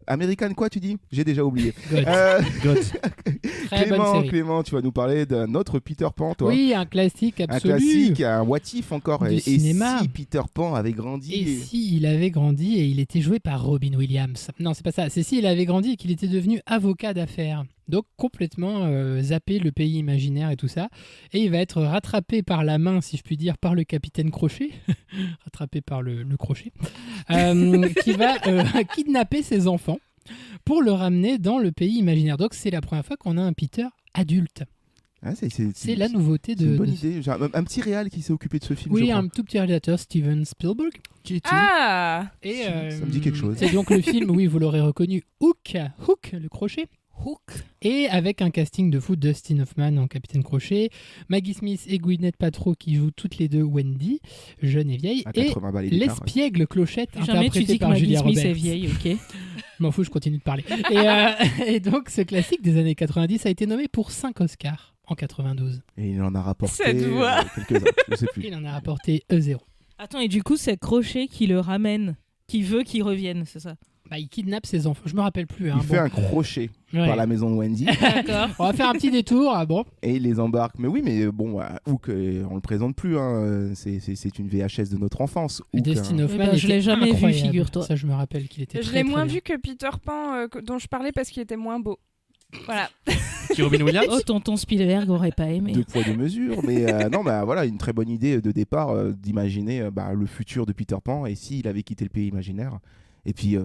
American quoi tu dis? J'ai déjà oublié. God. God. Très bonne série. Clément, tu vas nous parler d'un autre Peter Pan, toi. Oui, un classique Un absolu. classique, un what if encore. Du Et cinéma. si Peter Pan avait grandi Et si il avait grandi et il était joué par Robin Williams. Non, c'est pas ça. C'est si il avait grandi et qu'il était devenu avocat d'affaires. Donc complètement zappé le pays imaginaire et tout ça. Et il va être rattrapé par la main, si je puis dire, par le capitaine Crochet. Rattrapé par le crochet. Qui va kidnapper ses enfants pour le ramener dans le pays imaginaire. Donc c'est la première fois qu'on a un Peter adulte. Ah, C'est la nouveauté c'est de... une bonne de- idée. J'ai un petit réal qui s'est occupé de ce film. Oui, je crois. un tout petit réalisateur, Steven Spielberg. Qui est-il Ah Et, Ça me dit quelque chose. C'est donc le film, oui, vous l'aurez reconnu, Hook, le crochet. Hook. Et avec un casting de fou, Dustin Hoffman en Capitaine Crochet, Maggie Smith et Gwyneth Paltrow qui jouent toutes les deux Wendy, jeune et vieille, À et 80 balles d'écart, ouais. l'espiègle Clochette, Jamais tu interprétée dis que par Maggie Julia Smith Roberts. est vieille, ok. M'en fous, je continue de parler. Et donc ce classique des années 90 a été nommé pour 5 Oscars en 92. Et il en a rapporté Cette voix. quelques-uns. Je sais plus. Il en a rapporté 0. Attends, et du coup c'est Crochet qui le ramène, qui veut qu'il revienne, c'est ça? Bah, il kidnappe ses enfants, je me rappelle plus. Hein, Il fait un crochet Ouais. par la maison de Wendy D'accord. On va faire un petit détour. Ah bon. et il les embarque. Mais oui, mais bon, Hook, on le présente plus. Hein. C'est une VHS de notre enfance. Hook, Dustin hein. Hoffman Eh ben, je était l'ai jamais vu, incroyable. figure-toi. Ça, je me rappelle qu'il était Je très, l'ai très moins bien. vu que Peter Pan dont je parlais parce qu'il était moins beau. Voilà. Qui est Robin Williams Oh, tonton Spielberg aurait pas aimé. Deux poids, deux mesures. Mais non, bah voilà, une très bonne idée de départ d'imaginer le futur de Peter Pan et s'il avait quitté le pays imaginaire. Et puis,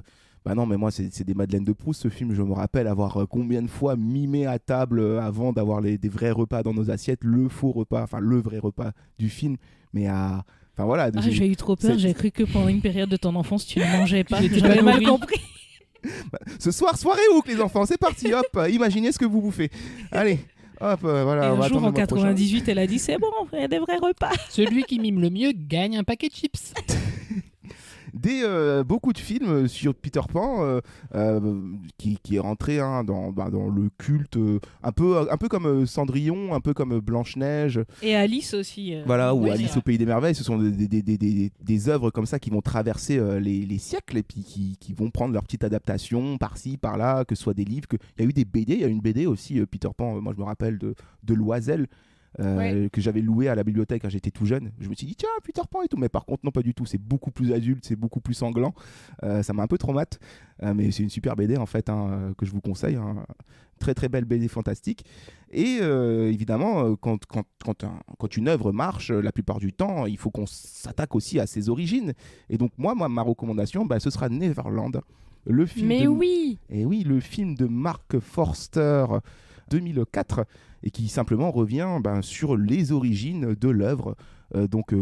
bah non, mais moi, c'est des Madeleines de Proust, ce film. Je me rappelle avoir combien de fois mimé à table avant d'avoir des vrais repas dans nos assiettes, le faux repas, enfin le vrai repas du film. Mais à. Enfin voilà. Ah, j'ai eu trop peur, c'est- j'ai cru que pendant une période de ton enfance tu ne mangeais pas. J'étais J'avais pas mal nourri. compris. Ce soir, soirée Hook, les enfants, c'est parti, hop, imaginez ce que vous bouffez. Allez, hop, voilà. Et on va un jour attendre en le mois prochain. 98, elle a dit c'est bon, il y a des vrais repas. Celui qui mime le mieux gagne un paquet de chips. beaucoup de films sur Peter Pan qui est rentré dans le culte, un peu comme Cendrillon, un peu comme Blanche-Neige. Et Alice aussi. Voilà, ou ouais, Alice au Pays des Merveilles. Ce sont des œuvres comme ça qui vont traverser les siècles et puis qui vont prendre leur petite adaptation par-ci, par-là, que ce soit des livres. Il y a eu des BD, il y a une BD aussi, Peter Pan, moi je me rappelle de Loisel. Que j'avais loué à la bibliothèque quand j'étais tout jeune. Je me suis dit tiens, Peter Pan et tout, mais par contre non, pas du tout, c'est beaucoup plus adulte, c'est beaucoup plus sanglant, ça m'a un peu traumatisé, mais c'est une super BD en fait, que je vous conseille, très très belle BD fantastique. Et évidemment quand une œuvre marche, la plupart du temps il faut qu'on s'attaque aussi à ses origines, et donc moi ma recommandation ce sera Neverland, le film le film de Mark Forster 2004, et qui simplement revient sur les origines de l'œuvre.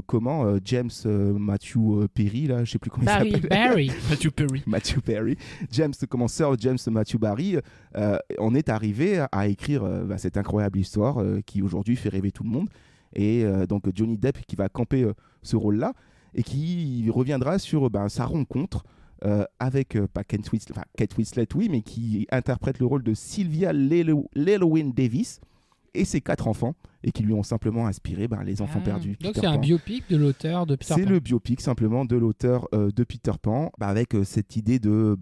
Comment James Matthew Perry, là, je sais plus comment il s'appelle. Matthew Perry. Sir James Matthew Barry on est arrivé à écrire cette incroyable histoire qui aujourd'hui fait rêver tout le monde. Et donc Johnny Depp qui va camper ce rôle-là et qui reviendra sur sa rencontre avec pas Kate Winslet, oui, mais qui interprète le rôle de Sylvia Llewellyn Davis et ses 4 enfants, et qui lui ont simplement inspiré les enfants perdus. Donc c'est un biopic de l'auteur de Peter Pan. C'est le biopic simplement de l'auteur de Peter Pan, avec cette idée de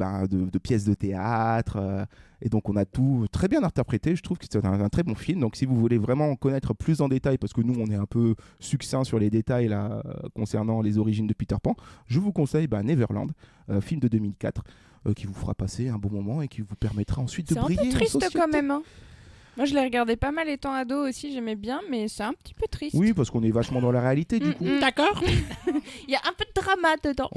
pièces de théâtre, et donc on a tout très bien interprété. Je trouve que c'est un très bon film. Donc si vous voulez vraiment connaître plus en détail, parce que nous on est un peu succinct sur les détails là concernant les origines de Peter Pan, je vous conseille Neverland, film de 2004, qui vous fera passer un bon moment et qui vous permettra ensuite de briller en société. C'est un peu triste quand même, hein. Moi, je l'ai regardé pas mal étant ado aussi, j'aimais bien, mais c'est un petit peu triste. Oui, parce qu'on est vachement dans la réalité, du coup. D'accord. Il y a un peu de drama dedans.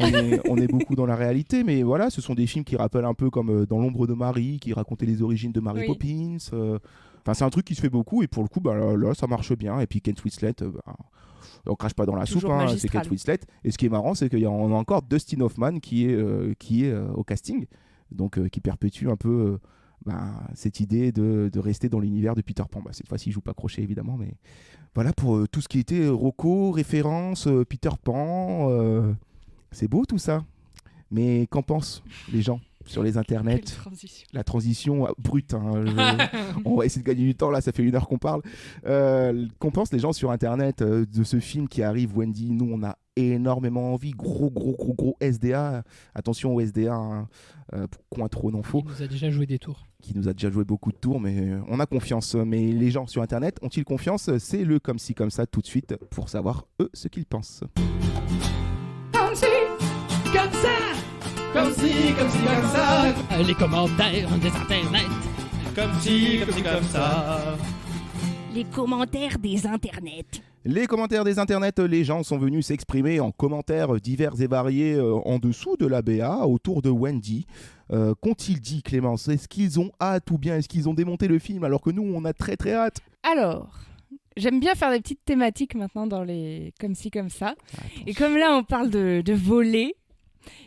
On est beaucoup dans la réalité, mais voilà, ce sont des films qui rappellent un peu comme Dans l'ombre de Marie, qui racontait les origines de Mary Poppins. Enfin, c'est un truc qui se fait beaucoup, et pour le coup, là, ça marche bien. Et puis Kate Winslet, on crache pas dans la soupe, c'est Kate Winslet. Et ce qui est marrant, c'est qu'on a encore Dustin Hoffman qui est au casting, donc qui perpétue un peu... cette idée de rester dans l'univers de Peter Pan. Cette fois-ci, il joue pas Crochet, évidemment, mais voilà pour tout ce qui était Rocco, référence, Peter Pan. C'est beau tout ça. Mais qu'en pensent les gens sur les internets? La transition brute. On va essayer de gagner du temps, là, ça fait 1 heure qu'on parle. Qu'en pensent les gens sur internet de ce film qui arrive, Wendy? Nous, on a énormément envie. Gros SDA. Attention au SDA, coin trop non faux. Qui nous a déjà joué des tours. Qui nous a déjà joué beaucoup de tours, mais on a confiance. Mais les gens sur internet ont-ils confiance? C'est le comme ci comme ça tout de suite pour savoir eux ce qu'ils pensent. Comme ci, comme ça. Comme ci, comme ça. Les commentaires des internets. Comme ci, comme ça. Les commentaires des internets. Les commentaires des internets, les gens sont venus s'exprimer en commentaires divers et variés en dessous de la BA, autour de Wendy. Qu'ont-ils dit, Clémence? Est-ce qu'ils ont hâte ou bien est-ce qu'ils ont démonté le film alors que nous, on a très très hâte? Alors, j'aime bien faire des petites thématiques maintenant dans les comme ci, comme ça. Attention. Et comme là, on parle de voler,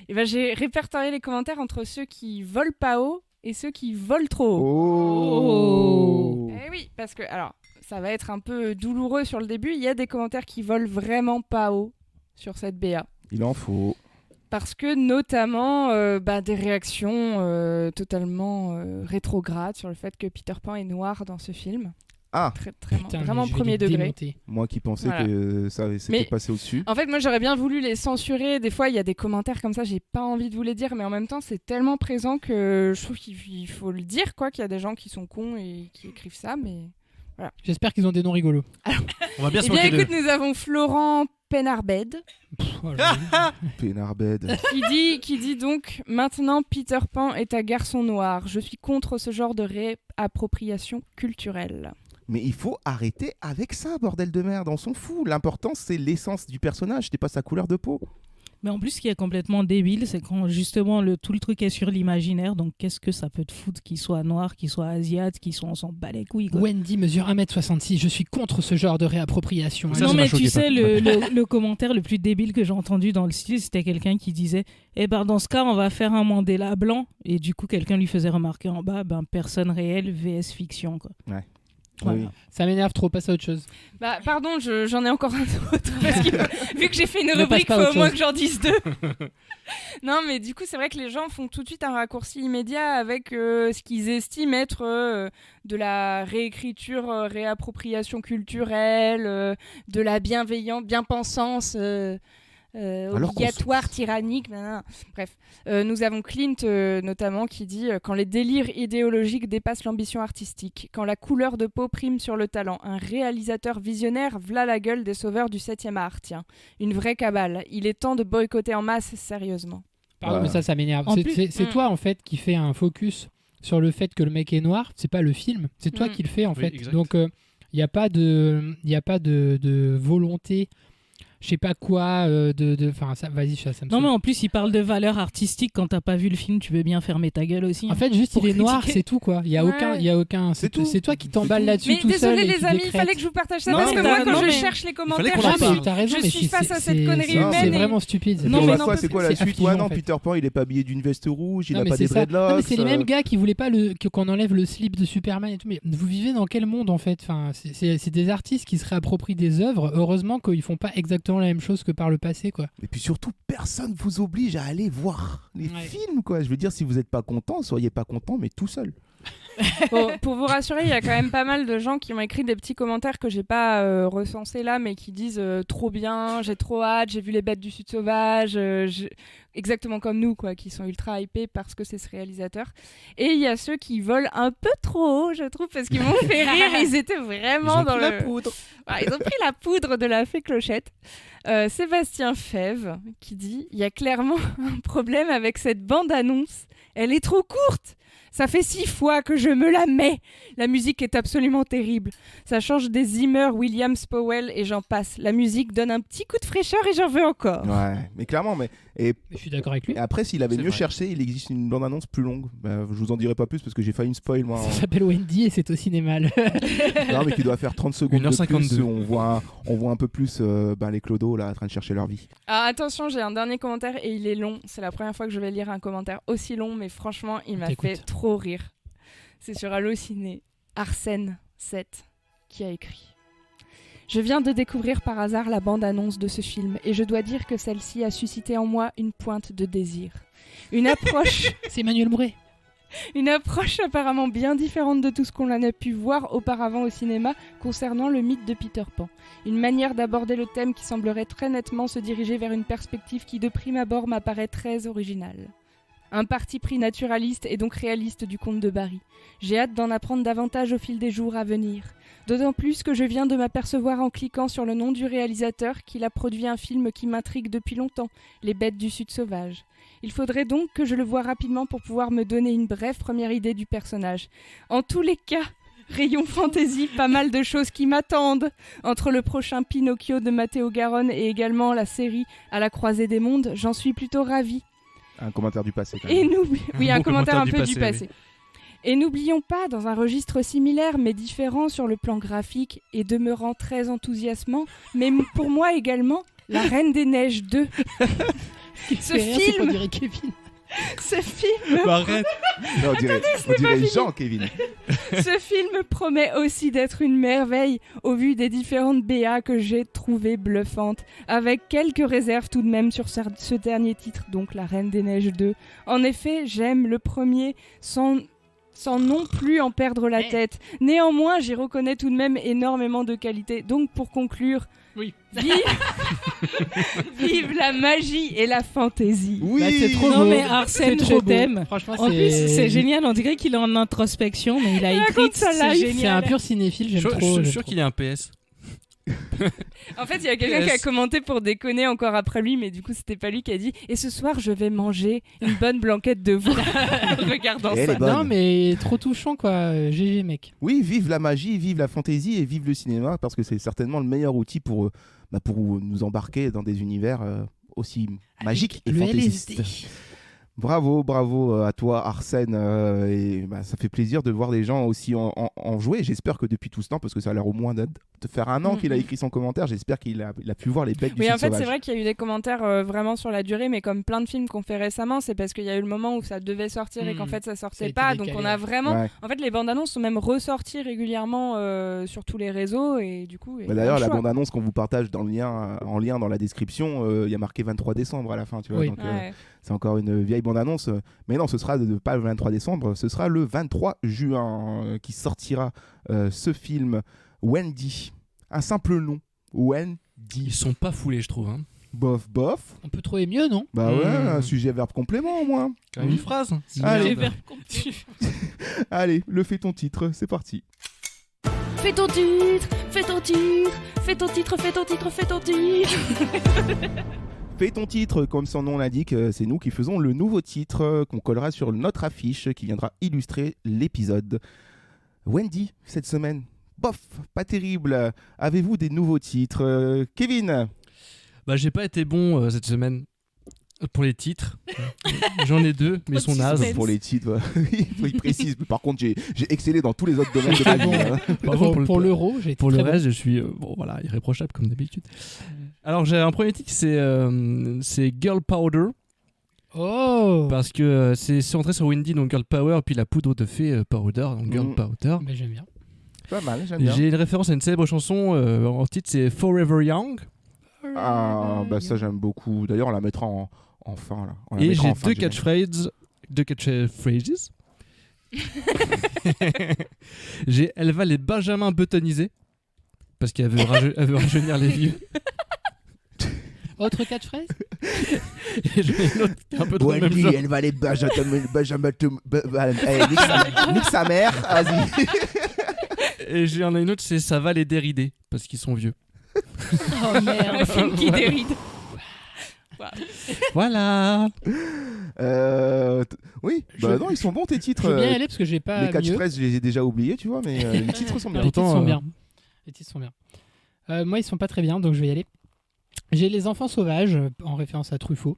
et j'ai répertorié les commentaires entre ceux qui volent pas haut et ceux qui volent trop haut. Eh oui, parce que, alors, ça va être un peu douloureux sur le début. Il y a des commentaires qui volent vraiment pas haut sur cette BA. Il en faut. Parce que notamment des réactions totalement rétrogrades sur le fait que Peter Pan est noir dans ce film. Ah, vraiment premier degré. Démonter. Moi qui pensais que ça s'était passé au-dessus. En fait, moi j'aurais bien voulu les censurer. Des fois, il y a des commentaires comme ça, j'ai pas envie de vous les dire, mais en même temps, c'est tellement présent que je trouve qu'il faut le dire, quoi, qu'il y a des gens qui sont cons et qui écrivent ça, mais voilà. J'espère qu'ils ont des noms rigolos. Alors, on va bien se moquer écoute, nous avons Florent Penarbed. Penarbed. Qui dit donc maintenant Peter Pan est un garçon noir. Je suis contre ce genre de réappropriation culturelle. Mais il faut arrêter avec ça, bordel de merde, on s'en fout. L'important, c'est l'essence du personnage, c'était pas sa couleur de peau. Mais en plus, ce qui est complètement débile, c'est quand justement tout le truc est sur l'imaginaire. Donc, qu'est-ce que ça peut te foutre qu'il soit noir, qu'il soit asiate, qu'il soit on s'en bat les couilles, quoi. Wendy mesure 1m66. Je suis contre ce genre de réappropriation. Non, mais tu sais, le commentaire le plus débile que j'ai entendu dans le style, c'était quelqu'un qui disait dans ce cas, on va faire un Mandela blanc. Et du coup, quelqu'un lui faisait remarquer en bas, personne réelle vs fiction, quoi. Ouais. Voilà. Oui. Ça m'énerve trop, passe à autre chose. Bah, pardon, j'en ai encore un autre. Parce que, vu que j'ai fait une Ne rubrique, passe il pas à faut au autre moins chose. que j'en dise 2. Non, mais du coup, c'est vrai que les gens font tout de suite un raccourci immédiat avec ce qu'ils estiment être de la réécriture, réappropriation culturelle, de la bien-pensance. Obligatoire, tyrannique, nanana. Bref, nous avons Clint notamment qui dit quand les délires idéologiques dépassent l'ambition artistique, quand la couleur de peau prime sur le talent, un réalisateur visionnaire, v'là la gueule des sauveurs du 7e art, tiens. Une vraie cabale. Il est temps de boycotter en masse, sérieusement. Pardon, Ouais. mais ça m'énerve. En C'est- plus- C'est toi en fait qui fait un focus sur le fait que le mec est noir. C'est pas le film, c'est toi qui le fais en Oui, fait. exact. Donc il n'y a pas de volonté. Je sais pas quoi. Enfin, ça, vas-y, ça me Non, mais saoule. en plus, il parle de valeur artistique. Quand t'as pas vu le film, tu veux bien fermer ta gueule aussi. En fait, juste pour il est noir, critiquer. c'est tout quoi. Il y a Ouais. aucun. C'est tout. C'est toi qui t'emballes là-dessus Mais tout seul. désolé et les qui amis, il décrète. fallait que je vous partage ça Non, parce que mais moi t'as- quand non, je mais- cherche les fallait commentaires, qu'on en Non, je mais parle. suis, t'as raison, je mais suis face à cette c'est- connerie Non, humaine. C'est et- vraiment stupide. Et Non, puis, on mais voit non, quoi, mais c'est quoi c'est la suite? Ouais, affligeant, non, en fait. Peter Pan, il est pas habillé d'une veste rouge, il Non, a mais pas c'est des ça. dreadlocks. Non, mais c'est les mêmes gars qui voulaient pas qu'on enlève le slip de Superman et tout. Mais vous vivez dans quel monde en fait? Enfin, c'est des artistes qui se réapproprient des œuvres. Heureusement qu'ils font pas exactement la même chose que par le passé, quoi. Et puis surtout, personne vous oblige à aller voir les Ouais. films, quoi. Je veux dire, si vous n'êtes pas content, soyez pas content, mais tout seul. Pour vous rassurer, il y a quand même pas mal de gens qui m'ont écrit des petits commentaires que j'ai pas recensés là, mais qui disent trop bien, j'ai trop hâte, j'ai vu les bêtes du Sud sauvage, exactement comme nous, quoi, qui sont ultra hypés parce que c'est ce réalisateur. Et il y a ceux qui volent un peu trop haut, je trouve, parce qu'ils m'ont fait rire. Ils étaient vraiment dans le. poudre. Voilà, ils ont pris la poudre de la fée Clochette. Sébastien Fèvre qui dit il y a clairement un problème avec cette bande-annonce. Elle est trop courte. Ça fait 6 fois que je me la mets. La musique est absolument terrible. Ça change des Zimmer, Williams, Powell et j'en passe. La musique donne un petit coup de fraîcheur et j'en veux encore. Ouais, mais clairement, et Je suis d'accord avec lui. après, s'il avait C'est mieux vrai. cherché, il existe une bande-annonce plus longue. Bah, je vous en dirai pas plus parce que j'ai failli me spoil, moi. Ça s'appelle Wendy et c'est au cinéma. Non, mais qui doit faire 30 secondes de 1h52. plus. On voit un peu plus les clodos là, en train de chercher leur vie. Ah, attention, j'ai un dernier commentaire et il est long. C'est la première fois que je vais lire un commentaire aussi long, mais franchement, il m'a T'écoute. fait trop rire. C'est sur Allociné, Arsène7 qui a écrit. Je viens de découvrir par hasard la bande-annonce de ce film et je dois dire que celle-ci a suscité en moi une pointe de désir. Une approche, C'est Emmanuel Mouret. une approche apparemment bien différente de tout ce qu'on a pu voir auparavant au cinéma concernant le mythe de Peter Pan. Une manière d'aborder le thème qui semblerait très nettement se diriger vers une perspective qui de prime abord m'apparaît très originale. Un parti pris naturaliste et donc réaliste du conte de Barry. J'ai hâte d'en apprendre davantage au fil des jours à venir. D'autant plus que je viens de m'apercevoir en cliquant sur le nom du réalisateur qu'il a produit un film qui m'intrigue depuis longtemps, Les Bêtes du Sud sauvage. Il faudrait donc que je le voie rapidement pour pouvoir me donner une brève première idée du personnage. En tous les cas, rayon fantasy, pas mal de choses qui m'attendent. Entre le prochain Pinocchio de Matteo Garonne et également la série À la croisée des mondes, j'en suis plutôt ravie. Un commentaire du passé, quand Et même. oui, un Bon commentaire un commentaire peu du du passé, passé. Et n'oublions pas, dans un registre similaire mais différent sur le plan graphique et demeurant très enthousiasmant, mais pour moi également, La Reine des Neiges 2. Ce film, ce film, Non, on dirait Jean, Kevin. ce film promet aussi d'être une merveille au vu des différentes BA que j'ai trouvées bluffantes, avec quelques réserves tout de même sur ce dernier titre, donc La Reine des Neiges 2. En effet, j'aime le premier sans non plus en perdre la tête. Néanmoins, j'y reconnais tout de même énormément de qualités. Donc pour conclure, Oui. vive la magie et la fantaisie. Oui, Bah, c'est trop Non, beau. mais Arsène, C'est je trop beau. t'aime. Franchement, En plus, c'est génial. On dirait qu'il est en introspection, mais il a écrit. raconte sa C'est life. C'est un génial. pur cinéphile, j'aime Je trop. suis j'aime sûr trop. qu'il y a un PS. En fait, il y a quelqu'un qui a commenté pour déconner encore après lui, mais du coup, c'était pas lui qui a dit « Et ce soir, je vais manger une bonne blanquette de veau. » Regardant Et elle ça. est bonne. Non, mais trop touchant, quoi. GG, mec. Oui, vive la magie, vive la fantaisie et vive le cinéma parce que c'est certainement le meilleur outil pour nous embarquer dans des univers aussi magiques et Le fantaisistes. LSD. Bravo à toi Arsène ça fait plaisir de voir des gens aussi en jouer. J'espère que depuis tout ce temps, parce que ça a l'air au moins de faire un an qu'il a écrit son commentaire. J'espère qu'il a pu voir les bêtes du Oui, sud en fait, sauvage. c'est vrai qu'il y a eu des commentaires vraiment sur la durée, mais comme plein de films qu'on fait récemment, c'est parce qu'il y a eu le moment où ça devait sortir et qu'en fait ça sortait pas. Donc on a vraiment. Ouais. En fait, les bandes annonces sont même ressorties régulièrement sur tous les réseaux et du coup. D'ailleurs, la bande annonce qu'on vous partage en lien dans la description, il y a marqué 23 décembre à la fin, tu vois. Oui. Donc, c'est encore une vieille bande annonce. Mais non, ce sera pas le 23 décembre, ce sera le 23 juin qui sortira ce film Wendy. Un simple nom, Wendy. Ils sont pas foulés, je trouve. Hein. Bof. On peut trouver mieux, non? Bah ouais, un sujet verbe complément au moins. Une phrase. Allez. Merde. Allez, le fais ton titre, c'est parti. Fais ton titre, fais ton titre, fais ton titre, fais ton titre, fais ton titre. Fais ton titre, comme son nom l'indique, c'est nous qui faisons le nouveau titre qu'on collera sur notre affiche qui viendra illustrer l'épisode. Wendy, cette semaine, bof, pas terrible. Avez-vous des nouveaux titres Kevin? Bah, j'ai pas été bon cette semaine pour les titres. J'en ai 2, mais ils sont nazes. Pour les titres, il précise. Par contre, j'ai excellé dans tous les autres domaines de ma vie. Hein. Par contre, Pour l'euro, j'ai été pour le très bon. reste, je suis voilà, irréprochable comme d'habitude. Alors, j'ai un premier titre, c'est Girl Powder. Oh! Parce que c'est centré sur Wendy, donc Girl Power, puis la poudre de fée Powder, donc Girl Powder. Mais j'aime bien. Pas mal, j'aime bien. J'ai une référence à une célèbre chanson, en titre c'est Forever Young. Ah, bah ça j'aime beaucoup. D'ailleurs, on la mettra en fin. Là. On la Et mettra j'ai en fin deux du catchphrases. Elle va les Benjamin buttoniser. Parce qu'elle veut, elle veut rajeunir les vieux. Autre catchphrase? Et j'en ai une autre qui est un peu dans le même Wendy, genre. elle va les Benjamin. Nique sa mère, vas-y. Et j'en ai une autre, c'est ça va les dérider. Parce qu'ils sont vieux. Oh merde, un film qui déride. Voilà. Oui, bah non, ils sont bons tes titres. Je veux bien y aller parce que j'ai pas Les mieux. catchphrases, je les ai déjà oubliés, tu vois, mais les titres sont bien. Les titres Pourtant, sont bien. Les titres sont bien. Moi, ils sont pas très bien, donc je vais y aller. J'ai Les Enfants Sauvages, en référence à Truffaut.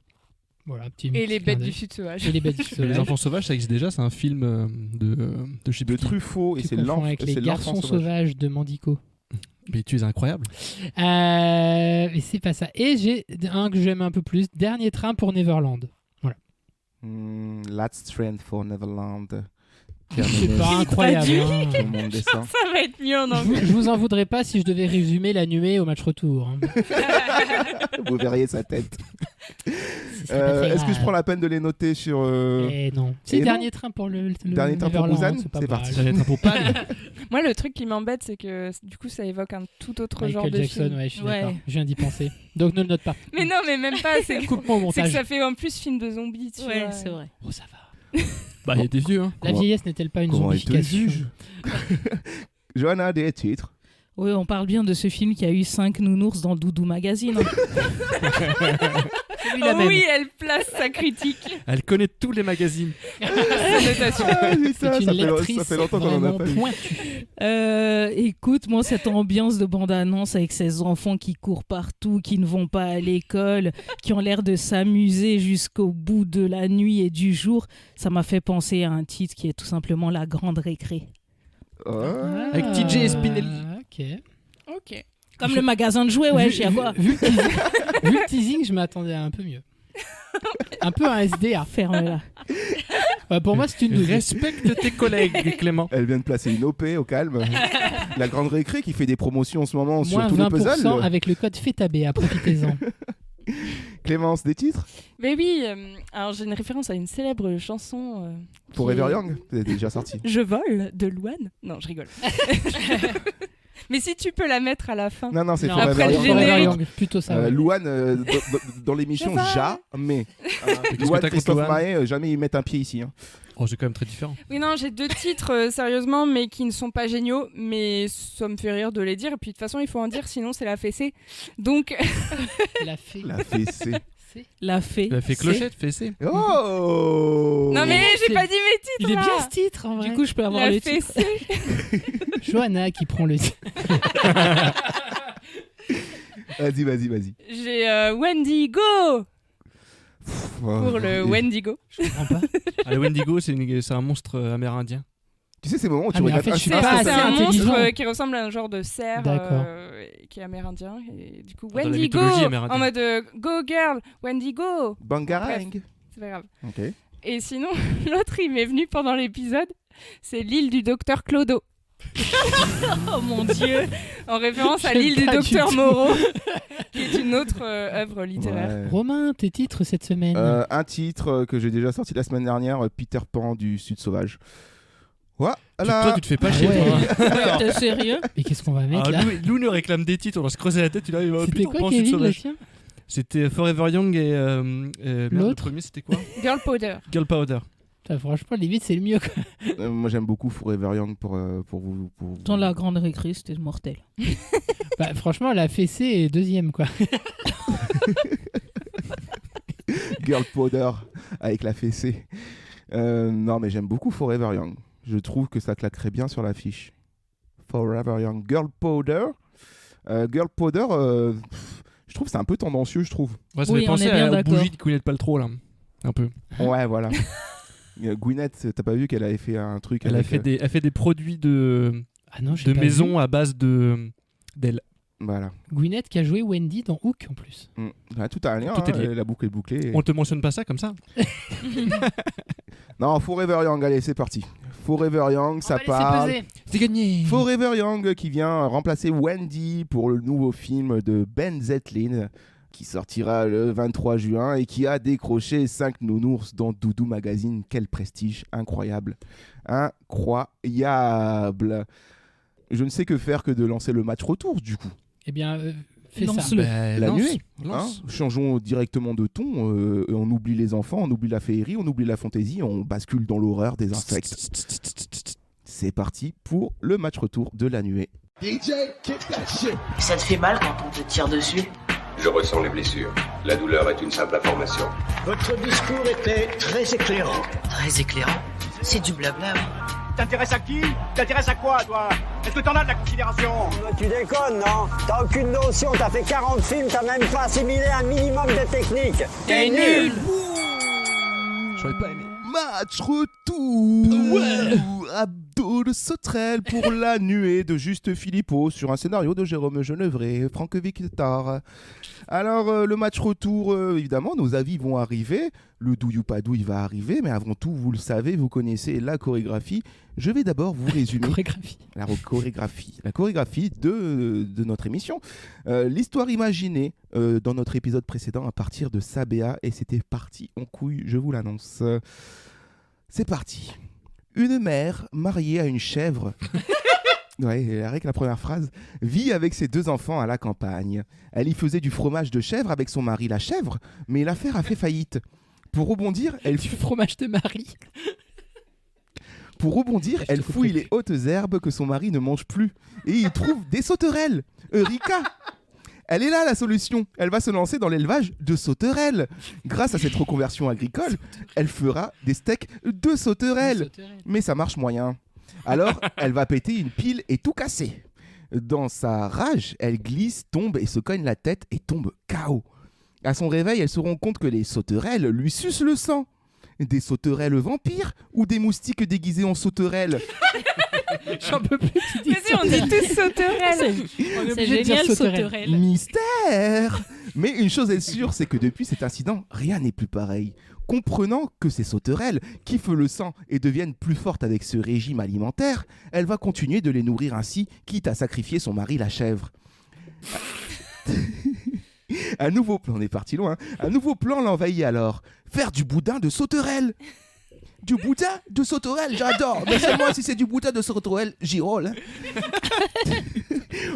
Voilà, petit Et Les clin Bêtes d'œil. du Sud Sauvage. Et Les Bêtes du Sud Sauvage. Les enfants sauvages, ça existe déjà, c'est un film de je sais plus De qui. Truffaut, et Tu c'est confonds l'enfant avec Les Garçons Sauvages de Mandico. Mais tu es incroyable. Et c'est pas ça. Et j'ai un que j'aime un peu plus, Dernier train pour Neverland. Voilà. Last Train for Neverland. C'est pas incroyable. Hein. Tout le monde descend. Ça va être mieux en anglais. Je vous en voudrais pas si je devais résumer l'animé au match retour. Hein. Vous verriez sa tête. C'est pas très Est-ce que je grave. prends la peine de les noter sur... Eh non. C'est non. Dernier train pour le Dernier train pour Neverland, Busan, pas c'est mal. parti. Dernier train pour Pan. Moi, le truc qui m'embête, c'est que du coup, ça évoque un tout autre genre Michael de Jackson, film. ouais, je suis Ouais. d'accord. Je viens d'y penser. Donc ne le note pas. Mais non, mais même pas. C'est Coupe-moi au c'est que montage. ça fait en plus film de zombies, tu Ouais, vois. c'est vrai. Oh, ça va. Bah, il était vieux. Hein. La vieillesse n'est-elle pas une Comment elle te zombification? juge Johanna, des titres. Oui, on parle bien de ce film qui a eu 5 nounours dans Doudou Magazine. Celui-là Oh même. oui, elle place sa critique. Elle connaît tous les magazines. Sa notation. Ah, putain, C'est une lectrice ça fait longtemps qu'on en a vraiment pas eu. pointue. Écoute, moi, cette ambiance de bande-annonce avec ces enfants qui courent partout, qui ne vont pas à l'école, qui ont l'air de s'amuser jusqu'au bout de la nuit et du jour, ça m'a fait penser à un titre qui est tout simplement La Grande Récré. Avec TJ et Spinelli. Ok. Ok. Comme le magasin de jouets, ouais, je sais à quoi. Vu le teasing, je m'attendais à un peu mieux. Un peu un SDA. Ferme-la. Pour moi, c'est une de Respecte tes collègues, Clément. Elle vient de placer une OP au calme. La Grande Récré qui fait des promotions en ce moment sur moins tous les 20% puzzles. avec le code FETAB, profitez-en. Clémence, des titres Mais oui, alors j'ai une référence à une célèbre chanson. Forever qui est- Young, vous êtes déjà sorti. Je vole de Louane. Non, je rigole. Mais si tu peux la mettre à la fin. Non, c'est Non, Forever après le Young. générique. Young, plutôt ça. ouais. Louane, dans l'émission, Je vole. jamais. Qu'est-ce que Louane, t'as contre Christophe Louane Maé, jamais ils mettent un pied ici. Hein. Oh, c'est quand même très différent. Oui, non, j'ai 2 titres, sérieusement, mais qui ne sont pas géniaux. Mais ça me fait rire de les dire. Et puis de toute façon, il faut en dire, sinon c'est la fessée. Donc, La fée. La fessée. La fée. Il a fait clochette, fessée. Oh non, mais j'ai c'est- pas dit mes titres. Il est là. bien ce titre, en vrai. Du coup, je peux avoir La le titre. fessée. Johanna qui prend le titre. Vas-y. J'ai Wendigo pour le Wendigo. Je comprends pas. Ah, le Wendigo, c'est un monstre amérindien. Tu sais ces moments où tu Ah, mais en regardes fait, un je suis super pas film, assez C'est un intelligent. monstre qui ressemble à un genre de cerf D'accord. qui est amérindien. Et du coup, Dans la Wendy go mythologie amérindienne. en mode go girl, Wendy go. Bangarang. C'est pas grave. Ok. Et sinon, l'autre, il m'est venu pendant l'épisode. C'est l'île du docteur Clodo. Oh mon dieu. En référence à J'aime l'île du pas du docteur tout. Moreau, qui est une autre œuvre littéraire. Ouais. Romain, tes titres cette semaine. Un titre que j'ai déjà sorti la semaine dernière, Peter Pan du Sud Sauvage. Toi, Voilà. tu te fais pas Ah chier, ouais. toi. Ouais, t'es sérieux? Et qu'est-ce qu'on va mettre là Lou nous réclame des titres, on va se creuser la tête, tu l'as C'était quoi Kevin le tien? C'était Forever Young et merde, le L'autre premier c'était quoi? Girl Powder. Girl Powder. Putain, franchement, limite, c'est le mieux quoi. Moi j'aime beaucoup Forever Young pour vous. Dans la grande récré, c'était mortel. Bah, franchement, la fessée est deuxième quoi. Girl Powder avec la fessée. Non mais j'aime beaucoup Forever Young. Je trouve que ça claquerait bien sur l'affiche. Forever Young. Girl Powder. Girl Powder, je trouve que c'est un peu tendancieux, je trouve. Ouais, ça Oui, fait on penser est bien à d'accord. Bougie de Gwyneth Paltrow là. Un peu. Ouais, voilà. Gwyneth, t'as pas vu qu'elle avait fait un truc Elle a avec, fait des produits de Ah non, j'ai pas maison vu. à base d'elle. Voilà. Gwyneth qui a joué Wendy dans Hook en plus. Ouais, tout a un lien, Tout est lié. la boucle est bouclée. On te mentionne pas ça comme ça? Non, Forever Young, allez, c'est parti. Forever Young, ça parle. C'est gagné. Forever Young qui vient remplacer Wendy pour le nouveau film de Ben Zetlin qui sortira le 23 juin et qui a décroché 5 nounours dans Doudou Magazine. Quel prestige, incroyable. Incroyable. Je ne sais que faire que de lancer le match retour du coup. Eh bien, fais ça. Lance-le. La lance, nuée. lance. Changeons directement de ton. On oublie les enfants, on oublie la féerie, on oublie la fantaisie, on bascule dans l'horreur des insectes. C'est parti pour le match retour de la nuée. Ça te fait mal quand on te tire dessus? Je ressens les blessures. La douleur est une simple information. Votre discours était très éclairant. Très éclairant? C'est du blabla, oui. T'intéresses à qui? T'intéresses à quoi, toi? Est-ce que t'en as de la considération? Tu déconnes, non? T'as aucune notion, t'as fait 40 films, t'as même pas assimilé un minimum de technique. T'es nul. J'aurais pas aimé. Match retour. Abdo de sauterelle pour la nuée de Juste Philippot sur un scénario de Jérôme Genevray, Franck Victor. Alors le match retour, évidemment, nos avis vont arriver. Le douille ou pas douille va arriver, mais avant tout, vous le savez, vous connaissez la chorégraphie. Je vais d'abord vous résumer la chorégraphie de notre émission. L'histoire imaginée dans notre épisode précédent à partir de Sabéa, et c'était parti en couille, je vous l'annonce. C'est parti. Une mère mariée à une chèvre, ouais, avec la première phrase, vit avec ses 2 enfants à la campagne. Elle y faisait du fromage de chèvre avec son mari la chèvre, mais l'affaire a fait faillite. Pour rebondir, elle Du fromage de Marie. Pour rebondir, elle fouille les hautes herbes que son mari ne mange plus et il trouve des sauterelles. Eureka! Elle est là la solution. Elle va se lancer dans l'élevage de sauterelles. Grâce à cette reconversion agricole, elle fera des steaks de sauterelles. Mais ça marche moyen. Alors, elle va péter une pile et tout casser. Dans sa rage, elle glisse, tombe et se cogne la tête et tombe KO. À son réveil, elle se rend compte que les sauterelles lui sucent le sang. Des sauterelles vampires ou des moustiques déguisés en sauterelles? J'en peux plus, tu dis Mais si, on dit tous sauterelles. C'est génial, sauterelle. Mystère. Mais une chose est sûre, c'est que depuis cet incident, rien n'est plus pareil. Comprenant que ces sauterelles kiffent le sang et deviennent plus fortes avec ce régime alimentaire, elle va continuer de les nourrir ainsi, quitte à sacrifier son mari la chèvre. Un nouveau plan, on est parti loin. Un nouveau plan l'envahit alors. Faire du boudin de sauterelle. Du boudin de sauterelle, j'adore. Mais seulement si c'est du boudin de sauterelle, j'y roule.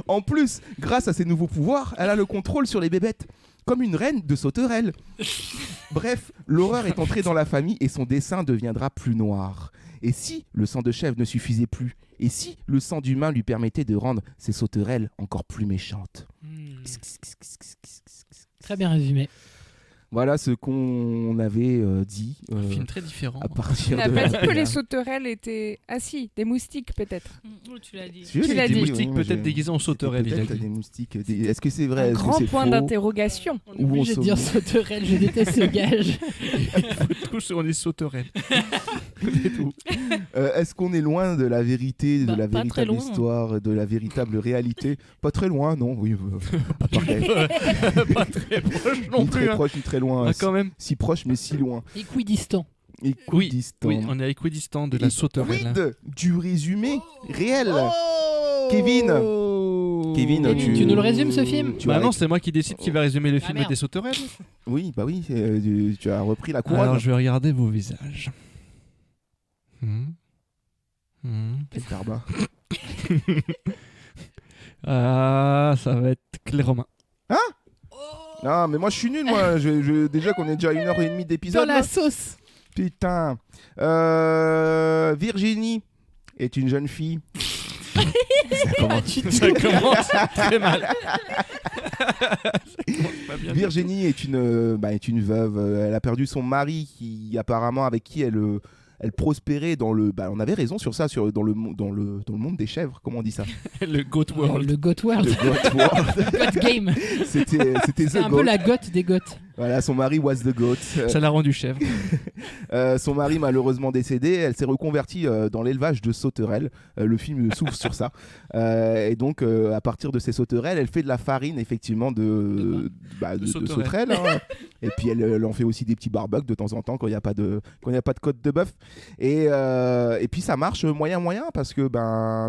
En plus, grâce à ses nouveaux pouvoirs, elle a le contrôle sur les bébêtes. Comme une reine de sauterelle. Bref, l'horreur est entrée dans la famille et son dessin deviendra plus noir. Et si le sang de chèvre ne suffisait plus? Et si le sang d'humain lui permettait de rendre ces sauterelles encore plus méchantes? Très bien résumé. Voilà ce qu'on avait dit. Un film très différent. À partir On n'a de pas la dit que les première. sauterelles étaient... Ah si, des moustiques peut-être. Tu l'as dit. Si, Tu l'as Des dit. moustiques moi, peut-être j'ai- déguisés en sauterelles, il a Peut-être dit. des moustiques. Est-ce que c'est vrai? Un Est-ce que grand c'est point faux? d'interrogation. On est Où obligé en de dire sommes-nous sauterelle, je déteste ce gage. Tous on est sauterelles. C'est tout. Est-ce qu'on est loin de la vérité, de la pas très véritable loin. histoire, de la véritable réalité? Pas très loin, non. Oui. Pas très proche non Ni plus. très hein. proche, ni très loin. Ah, quand même. Si proche, mais si loin. Équidistant. Équidistant. Oui, on est à équidistant de la sauterelle. hein. Quid du résumé réel. Oh Kevin, Tu nous le résumes ce film? Bah non, c'est moi qui décide qui va résumer le film merde. des sauterelles. Oui, bah oui, tu as repris la couronne. Alors je vais regarder vos visages. Quel tarbat. Ah, ça va être clairement. Hein? Non, mais moi je suis nul, moi. Déjà qu'on est déjà à 1h30 d'épisode. Dans la là. sauce. Putain. Virginie est une jeune fille. Ça commence très mal. Virginie est une veuve. Elle a perdu son mari qui apparemment avec qui elle prospérait dans le. On avait raison sur ça, dans le monde des chèvres. Comment on dit ça? Le Goat World. Le Goat World. Le Goat World. Goat Game. C'était C'est The un Goat. peu la goth des goths. Voilà, son mari was the goat. Ça l'a rendu chèvre. Son mari malheureusement décédé, elle s'est reconvertie dans l'élevage de sauterelles. Le film s'ouvre sur ça. Et donc, à partir de ces sauterelles, elle fait de la farine, effectivement, de sauterelles. Hein. Et puis, elle en fait aussi des petits barbecues de temps en temps quand il n'y a pas de côte de bœuf. Et puis, ça marche moyen, parce que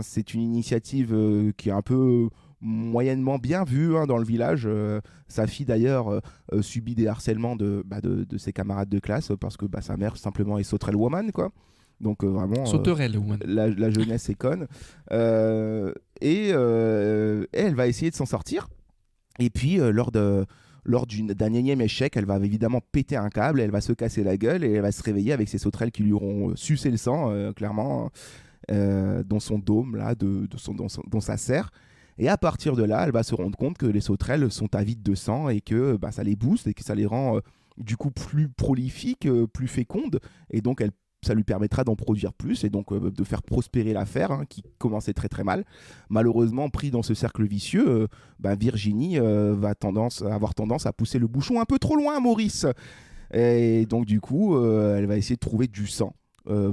c'est une initiative qui est un peu moyennement bien vue dans le village. Sa fille d'ailleurs subit des harcèlements de ses camarades de classe parce que sa mère simplement est sauterelle woman, quoi. Donc vraiment Sauterelle woman. La jeunesse est conne. Et elle va essayer de s'en sortir. Et puis lors d'un énième échec, elle va évidemment péter un câble, elle va se casser la gueule et elle va se réveiller avec ces sauterelles qui lui auront sucé le sang clairement dans son dôme là, dans sa serre. Et à partir de là, elle va se rendre compte que les sauterelles sont avides de sang et que ça les booste et que ça les rend du coup plus prolifiques, plus fécondes. Et donc, ça lui permettra d'en produire plus et donc de faire prospérer l'affaire qui commençait très très mal. Malheureusement, pris dans ce cercle vicieux, Virginie va avoir tendance à pousser le bouchon un peu trop loin, Maurice. Et donc, du coup, elle va essayer de trouver du sang.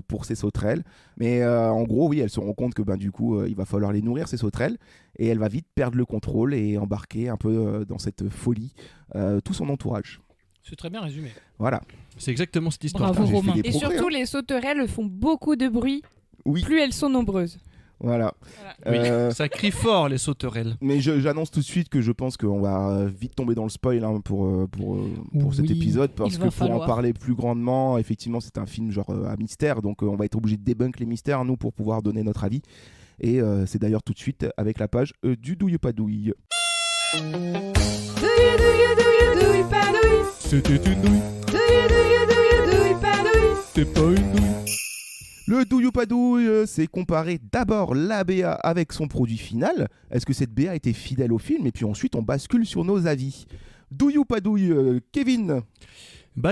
Pour ces sauterelles, mais en gros oui, elle se rend compte que du coup il va falloir les nourrir, ces sauterelles, et elle va vite perdre le contrôle et embarquer un peu dans cette folie tout son entourage. C'est très bien résumé. Voilà, c'est exactement cette histoire. Bravo Romain. Et surtout les sauterelles font beaucoup de bruit, plus elles sont nombreuses. Voilà. Oui, ça crie fort les sauterelles. Mais j'annonce tout de suite que je pense qu'on va vite tomber dans le spoil pour cet épisode, parce que pour en parler plus grandement, effectivement c'est un film genre à mystère, donc on va être obligé de débunk les mystères nous pour pouvoir donner notre avis. Et c'est d'ailleurs tout de suite avec la page du douille pas douille. Douille pas douille. C'était une douille. Douille pas douille. C'est pas une douille. Le douille ou pas douille, c'est comparer d'abord la BA avec son produit final. Est-ce que cette BA était fidèle au film? Et puis ensuite, on bascule sur nos avis. Douille ou pas douille, Kevin?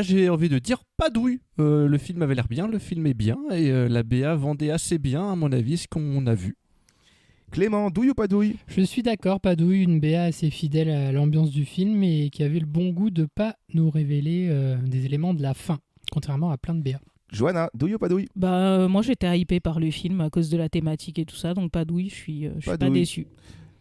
J'ai envie de dire pas douille. Le film avait l'air bien, le film est bien. Et la BA vendait assez bien, à mon avis, ce qu'on a vu. Clément, douille ou pas douille? Je suis d'accord, pas douille, une BA assez fidèle à l'ambiance du film et qui avait le bon goût de pas nous révéler des éléments de la fin, contrairement à plein de BA. Johanna, douille ou pas douille? Moi j'étais hypée par le film à cause de la thématique et tout ça, donc pas douille, je suis pas déçue.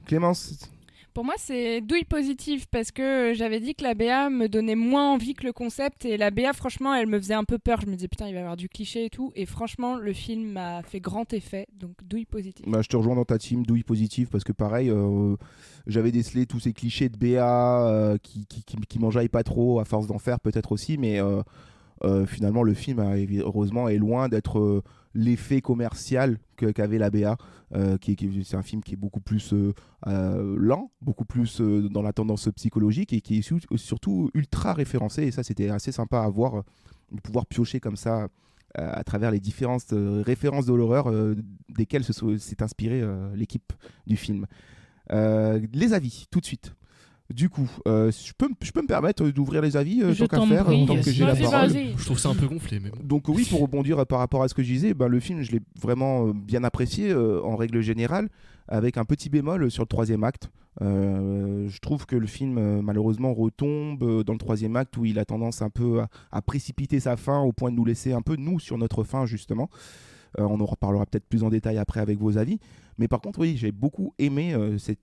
Clémence? Pour moi, c'est douille positive parce que j'avais dit que la BA me donnait moins envie que le concept, et la BA, franchement, elle me faisait un peu peur. Je me disais, putain, il va y avoir du cliché et tout. Et franchement, le film m'a fait grand effet, donc douille positive. Je te rejoins dans ta team, douille positive, parce que pareil, j'avais décelé tous ces clichés de BA qui m'enjaillent pas trop, à force d'en faire peut-être aussi, mais finalement, le film, heureusement, est loin d'être l'effet commercial qu'avait la BA. C'est un film qui est beaucoup plus lent, beaucoup plus dans la tendance psychologique et qui est surtout ultra référencé. Et ça, c'était assez sympa à voir, de pouvoir piocher comme ça à travers les différentes références de l'horreur desquelles s'est inspirée l'équipe du film. Les avis, tout de suite. Du coup, je peux me permettre d'ouvrir les avis tant qu'à faire, tant que j'ai la parole. Je trouve ça un peu gonflé. Mais bon. Donc oui, pour rebondir par rapport à ce que je disais, le film, je l'ai vraiment bien apprécié en règle générale. avec un petit bémol sur le 3e acte. Je trouve que le film malheureusement retombe dans le 3e acte où il a tendance un peu à précipiter sa fin au point de nous laisser un peu nous sur notre fin justement. On en reparlera peut-être plus en détail après avec vos avis. Mais par contre, oui, j'ai beaucoup aimé cet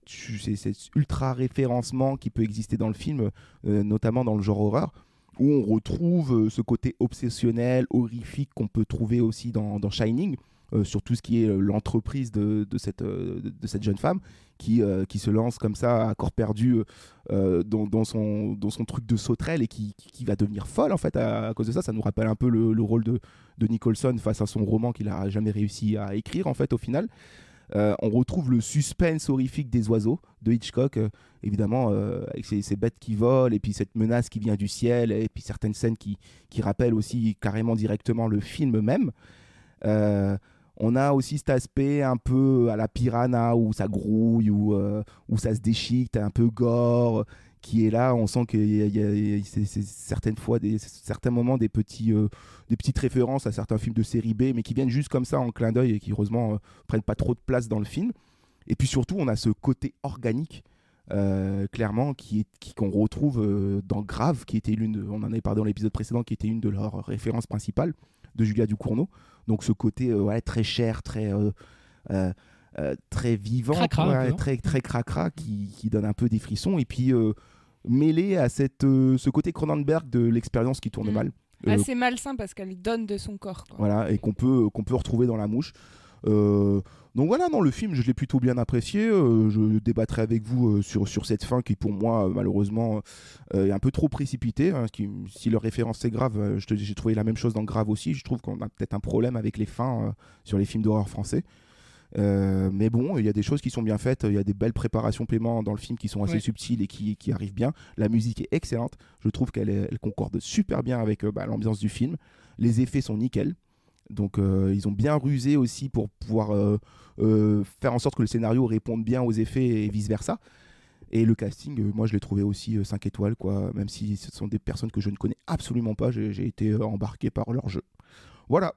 ultra référencement qui peut exister dans le film, notamment dans le genre horreur, où on retrouve ce côté obsessionnel, horrifique qu'on peut trouver aussi dans Shining, sur tout ce qui est l'entreprise de cette jeune femme qui se lance comme ça à corps perdu dans son truc de sauterelle et qui va devenir folle en fait à cause de ça. Ça nous rappelle un peu le rôle de Nicholson face à son roman qu'il n'a jamais réussi à écrire en fait au final. On retrouve le suspense horrifique des oiseaux de Hitchcock, évidemment, avec ces bêtes qui volent et puis cette menace qui vient du ciel et puis certaines scènes qui rappellent aussi carrément directement le film même. On a aussi cet aspect un peu à la Piranha où ça grouille, où ça se déchiquette, un peu gore, qui est là. On sent qu'il y a certaines fois, certains moments, des petites références à certains films de série B, mais qui viennent juste comme ça en clin d'œil et qui heureusement prennent pas trop de place dans le film. Et puis surtout, on a ce côté organique, clairement, qu'on retrouve dans Grave, qui était on en avait parlé dans l'épisode précédent, qui était une de leurs références principales de Julia Ducournau. Donc ce côté très cher, très vivant, cracra, très cracra, qui donne un peu des frissons. Et puis mêlé à ce côté Cronenberg de l'expérience qui tourne mal. Assez malsain parce qu'elle donne de son corps. Quoi. Voilà, et qu'on peut retrouver dans La Mouche. Donc voilà, le film, je l'ai plutôt bien apprécié. Je débattrai avec vous sur cette fin qui, pour moi, malheureusement, est un peu trop précipitée. Hein, si leur référence c'est Grave, j'ai trouvé la même chose dans Grave aussi. Je trouve qu'on a peut-être un problème avec les fins sur les films d'horreur français. Mais bon, il y a des choses qui sont bien faites. Il y a des belles préparations paiement dans le film qui sont assez subtiles et qui arrivent bien. La musique est excellente. Je trouve qu'elle concorde super bien avec l'ambiance du film. Les effets sont nickel. Donc ils ont bien rusé aussi pour pouvoir faire en sorte que le scénario réponde bien aux effets et vice versa. Et le casting, moi je l'ai trouvé aussi 5 étoiles quoi. Même si ce sont des personnes que je ne connais absolument pas, j'ai été embarqué par leur jeu. Voilà.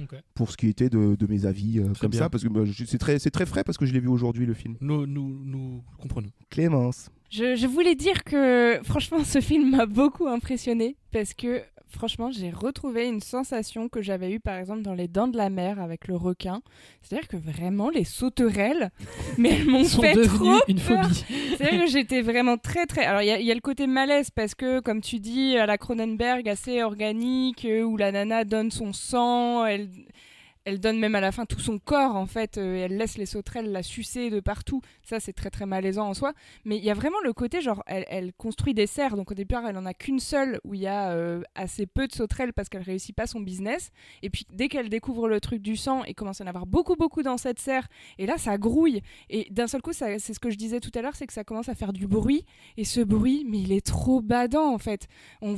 Okay. Pour ce qui était de mes avis comme bien. Ça, parce que c'est très frais parce que je l'ai vu aujourd'hui le film. Nous comprenons. Clémence. Je voulais dire que franchement ce film m'a beaucoup impressionné parce que franchement j'ai retrouvé une sensation que j'avais eue par exemple dans Les Dents de la Mer avec le requin. C'est-à-dire que vraiment les sauterelles, mais elles m'ont fait trop une phobie. C'est-à-dire que j'étais vraiment très très... Alors il y a le côté malaise parce que comme tu dis à la Cronenberg assez organique où la nana donne son sang, elle donne même à la fin tout son corps en fait, et elle laisse les sauterelles la sucer de partout. Ça c'est très très malaisant en soi. Mais il y a vraiment le côté genre elle construit des serres, donc au départ elle en a qu'une seule où il y a assez peu de sauterelles parce qu'elle réussit pas son business. Et puis dès qu'elle découvre le truc du sang, il commence à en avoir beaucoup dans cette serre. Et là ça grouille. Et d'un seul coup c'est ce que je disais tout à l'heure, c'est que ça commence à faire du bruit. Et ce bruit, mais il est trop badant en fait. On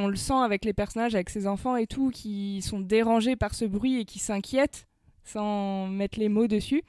le sent avec les personnages, avec ses enfants et tout, qui sont dérangés par ce bruit et qui s'inquiètent sans mettre les mots dessus.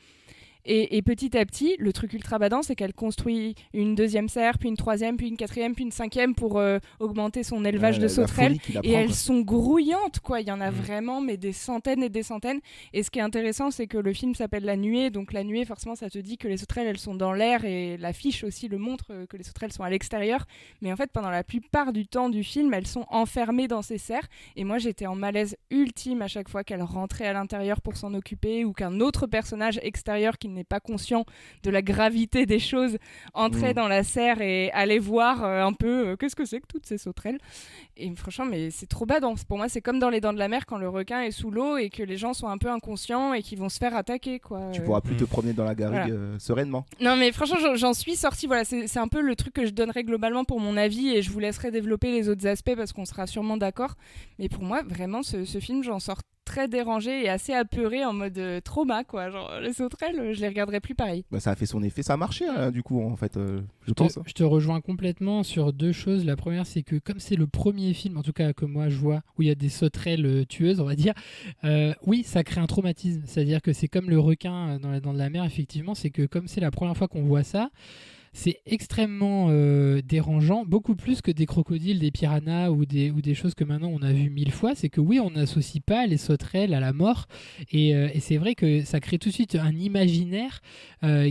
Et petit à petit, le truc ultra badant, c'est qu'elle construit une deuxième serre, puis une troisième, puis une quatrième, puis une cinquième pour augmenter son élevage de sauterelles. Et elles sont grouillantes, quoi. Il y en a vraiment, mais des centaines et des centaines. Et ce qui est intéressant, c'est que le film s'appelle La Nuée. Donc la nuée, forcément, ça te dit que les sauterelles, elles sont dans l'air. Et l'affiche aussi le montre que les sauterelles sont à l'extérieur. Mais en fait, pendant la plupart du temps du film, elles sont enfermées dans ces serres. Et moi, j'étais en malaise ultime à chaque fois qu'elles rentraient à l'intérieur pour s'en occuper ou qu'un autre personnage extérieur qui n'est pas conscient de la gravité des choses entrait dans la serre et allait voir un peu qu'est-ce que c'est que toutes ces sauterelles. Et franchement, mais c'est trop badant. Pour moi, c'est comme dans Les Dents de la Mer quand le requin est sous l'eau et que les gens sont un peu inconscients et qu'ils vont se faire attaquer, quoi. Tu pourras plus te promener dans la garrigue sereinement. Non, mais franchement, j'en suis sortie. Voilà, c'est un peu le truc que je donnerais globalement pour mon avis et je vous laisserai développer les autres aspects parce qu'on sera sûrement d'accord. Mais pour moi, vraiment, ce film, j'en sors très dérangé et assez apeuré en mode trauma, quoi. Genre les sauterelles, je les regarderai plus pareil. Ça a fait son effet, ça a marché du coup en fait, je pense. Je te rejoins complètement sur deux choses. La première, c'est que comme c'est le premier film, en tout cas que moi je vois, où il y a des sauterelles tueuses, on va dire, oui, ça crée un traumatisme. C'est-à-dire que c'est comme le requin dans Les Dents de la Mer, effectivement, c'est que comme c'est la première fois qu'on voit ça, c'est extrêmement dérangeant, beaucoup plus que des crocodiles, des piranhas ou des choses que maintenant on a vu 1000 fois. C'est que oui, on n'associe pas les sauterelles à la mort, et c'est vrai que ça crée tout de suite un imaginaire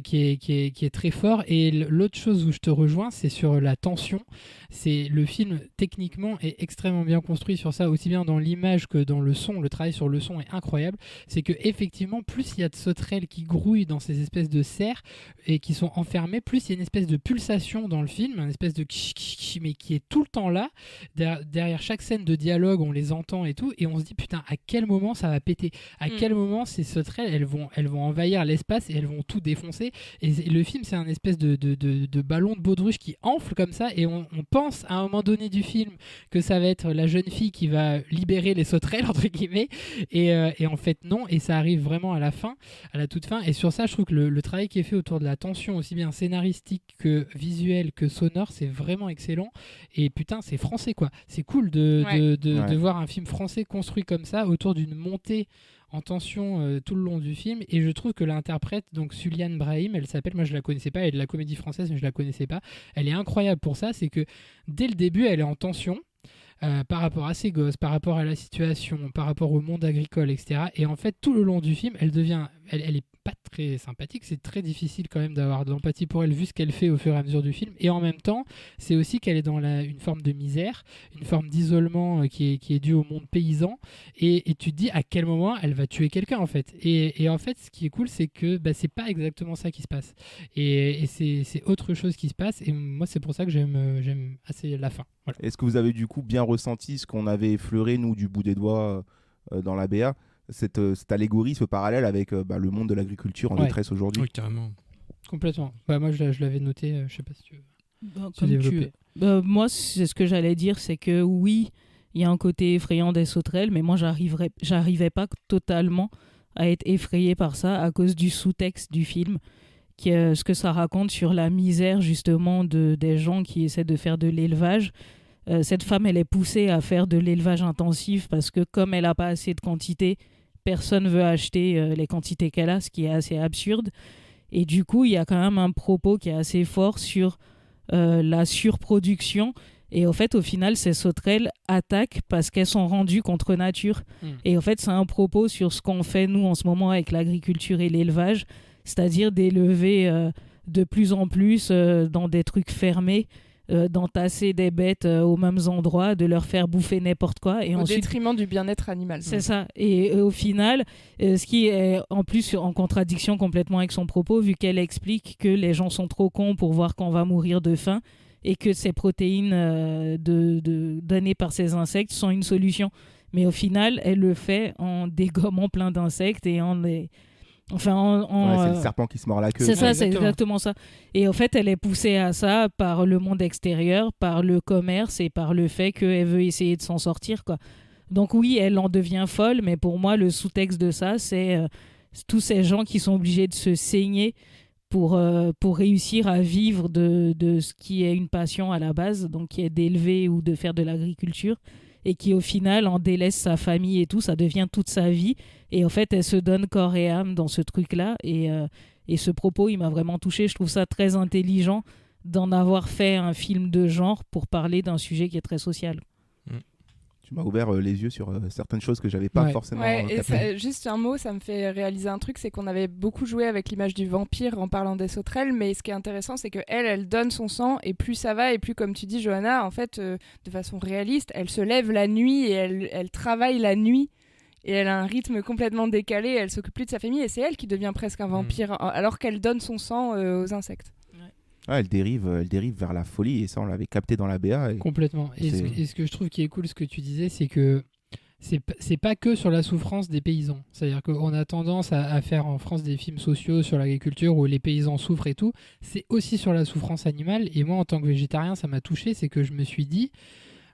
qui est très fort. Et l'autre chose où je te rejoins, c'est sur la tension. Le film techniquement est extrêmement bien construit sur ça, aussi bien dans l'image que dans le son. Le travail sur le son est incroyable. C'est que effectivement, plus il y a de sauterelles qui grouillent dans ces espèces de serres et qui sont enfermées, plus il y a une espèce de pulsation dans le film, une espèce de mais qui est tout le temps là. Derrière chaque scène de dialogue, on les entend et tout, et on se dit putain, à quel moment ça va péter, à quel moment ces sauterelles elles vont envahir l'espace et elles vont tout défoncer. Et le film, c'est un espèce de ballon de baudruche qui enfle comme ça, et on pense à un moment donné du film que ça va être la jeune fille qui va libérer les sauterelles entre guillemets, et en fait non, et ça arrive vraiment à la fin, à la toute fin. Et sur ça, je trouve que le travail qui est fait autour de la tension, aussi bien scénaristique que visuel que sonore, c'est vraiment excellent. Et putain, c'est français quoi, c'est cool de voir un film français construit comme ça autour d'une montée en tension tout le long du film. Et je trouve que l'interprète, donc Suliane Brahim, elle s'appelle, moi je la connaissais pas, elle est de la comédie française mais je la connaissais pas, elle est incroyable pour ça. C'est que dès le début elle est en tension par rapport à ses gosses, par rapport à la situation, par rapport au monde agricole, etc. Et en fait tout le long du film elle est pas très sympathique, c'est très difficile quand même d'avoir de l'empathie pour elle vu ce qu'elle fait au fur et à mesure du film. Et en même temps c'est aussi qu'elle est dans une forme de misère, une forme d'isolement qui est due au monde paysan, et tu te dis à quel moment elle va tuer quelqu'un en fait. Et en fait ce qui est cool, c'est que c'est pas exactement ça qui se passe, et c'est autre chose qui se passe, et moi c'est pour ça que j'aime assez la fin. Voilà. Est-ce que vous avez du coup bien ressenti ce qu'on avait effleuré nous du bout des doigts dans la BA, cette allégorie, ce parallèle avec le monde de l'agriculture en détresse aujourd'hui? Oui, carrément. Complètement. Moi, je l'avais noté, je sais pas si tu veux développer. Moi, c'est ce que j'allais dire, c'est que oui, il y a un côté effrayant des sauterelles, mais moi, j'arrivais pas totalement à être effrayé par ça à cause du sous-texte du film, ce que ça raconte sur la misère, justement, des gens qui essaient de faire de l'élevage. Cette femme, elle est poussée à faire de l'élevage intensif parce que comme elle n'a pas assez de quantité, personne ne veut acheter les quantités qu'elle a, ce qui est assez absurde. Et du coup, il y a quand même un propos qui est assez fort sur la surproduction. Et au fait, au final, ces sauterelles attaquent parce qu'elles sont rendues contre nature. Et en fait, c'est un propos sur ce qu'on fait, nous, en ce moment, avec l'agriculture et l'élevage, c'est-à-dire d'élever de plus en plus dans des trucs fermés, d'entasser des bêtes aux mêmes endroits, de leur faire bouffer n'importe quoi. Et au ensuite, détriment du bien-être animal. C'est ça. Et au final, ce qui est en plus en contradiction complètement avec son propos, vu qu'elle explique que les gens sont trop cons pour voir qu'on va mourir de faim et que ces protéines données par ces insectes sont une solution. Mais au final, elle le fait en dégommant plein d'insectes et c'est le serpent qui se mord la queue. C'est ça, c'est exactement ça. Et en fait, elle est poussée à ça par le monde extérieur, par le commerce et par le fait qu'elle veut essayer de s'en sortir, quoi. Donc oui, elle en devient folle, mais pour moi, le sous-texte de ça, c'est tous ces gens qui sont obligés de se saigner pour réussir à vivre de ce qui est une passion à la base, donc qui est d'élever ou de faire de l'agriculture, et qui au final en délaisse sa famille et tout, ça devient toute sa vie, et en fait elle se donne corps et âme dans ce truc-là, et ce propos il m'a vraiment touché. Je trouve ça très intelligent d'en avoir fait un film de genre pour parler d'un sujet qui est très social. Tu m'as ouvert les yeux sur certaines choses que j'avais pas forcément captées. Juste un mot, ça me fait réaliser un truc, c'est qu'on avait beaucoup joué avec l'image du vampire en parlant des sauterelles, mais ce qui est intéressant, c'est qu'elle donne son sang, et plus ça va, et plus, comme tu dis, Johanna, en fait, de façon réaliste, elle se lève la nuit et elle travaille la nuit, et elle a un rythme complètement décalé, elle s'occupe plus de sa famille, et c'est elle qui devient presque un vampire, alors qu'elle donne son sang aux insectes. Elle dérive vers la folie, et ça on l'avait capté dans la BA. Complètement. Et ce que je trouve qui est cool, ce que tu disais, c'est que c'est pas que sur la souffrance des paysans. C'est-à-dire qu'on a tendance à faire en France des films sociaux sur l'agriculture où les paysans souffrent et tout. C'est aussi sur la souffrance animale. Et moi, en tant que végétarien, ça m'a touché. C'est que je me suis dit,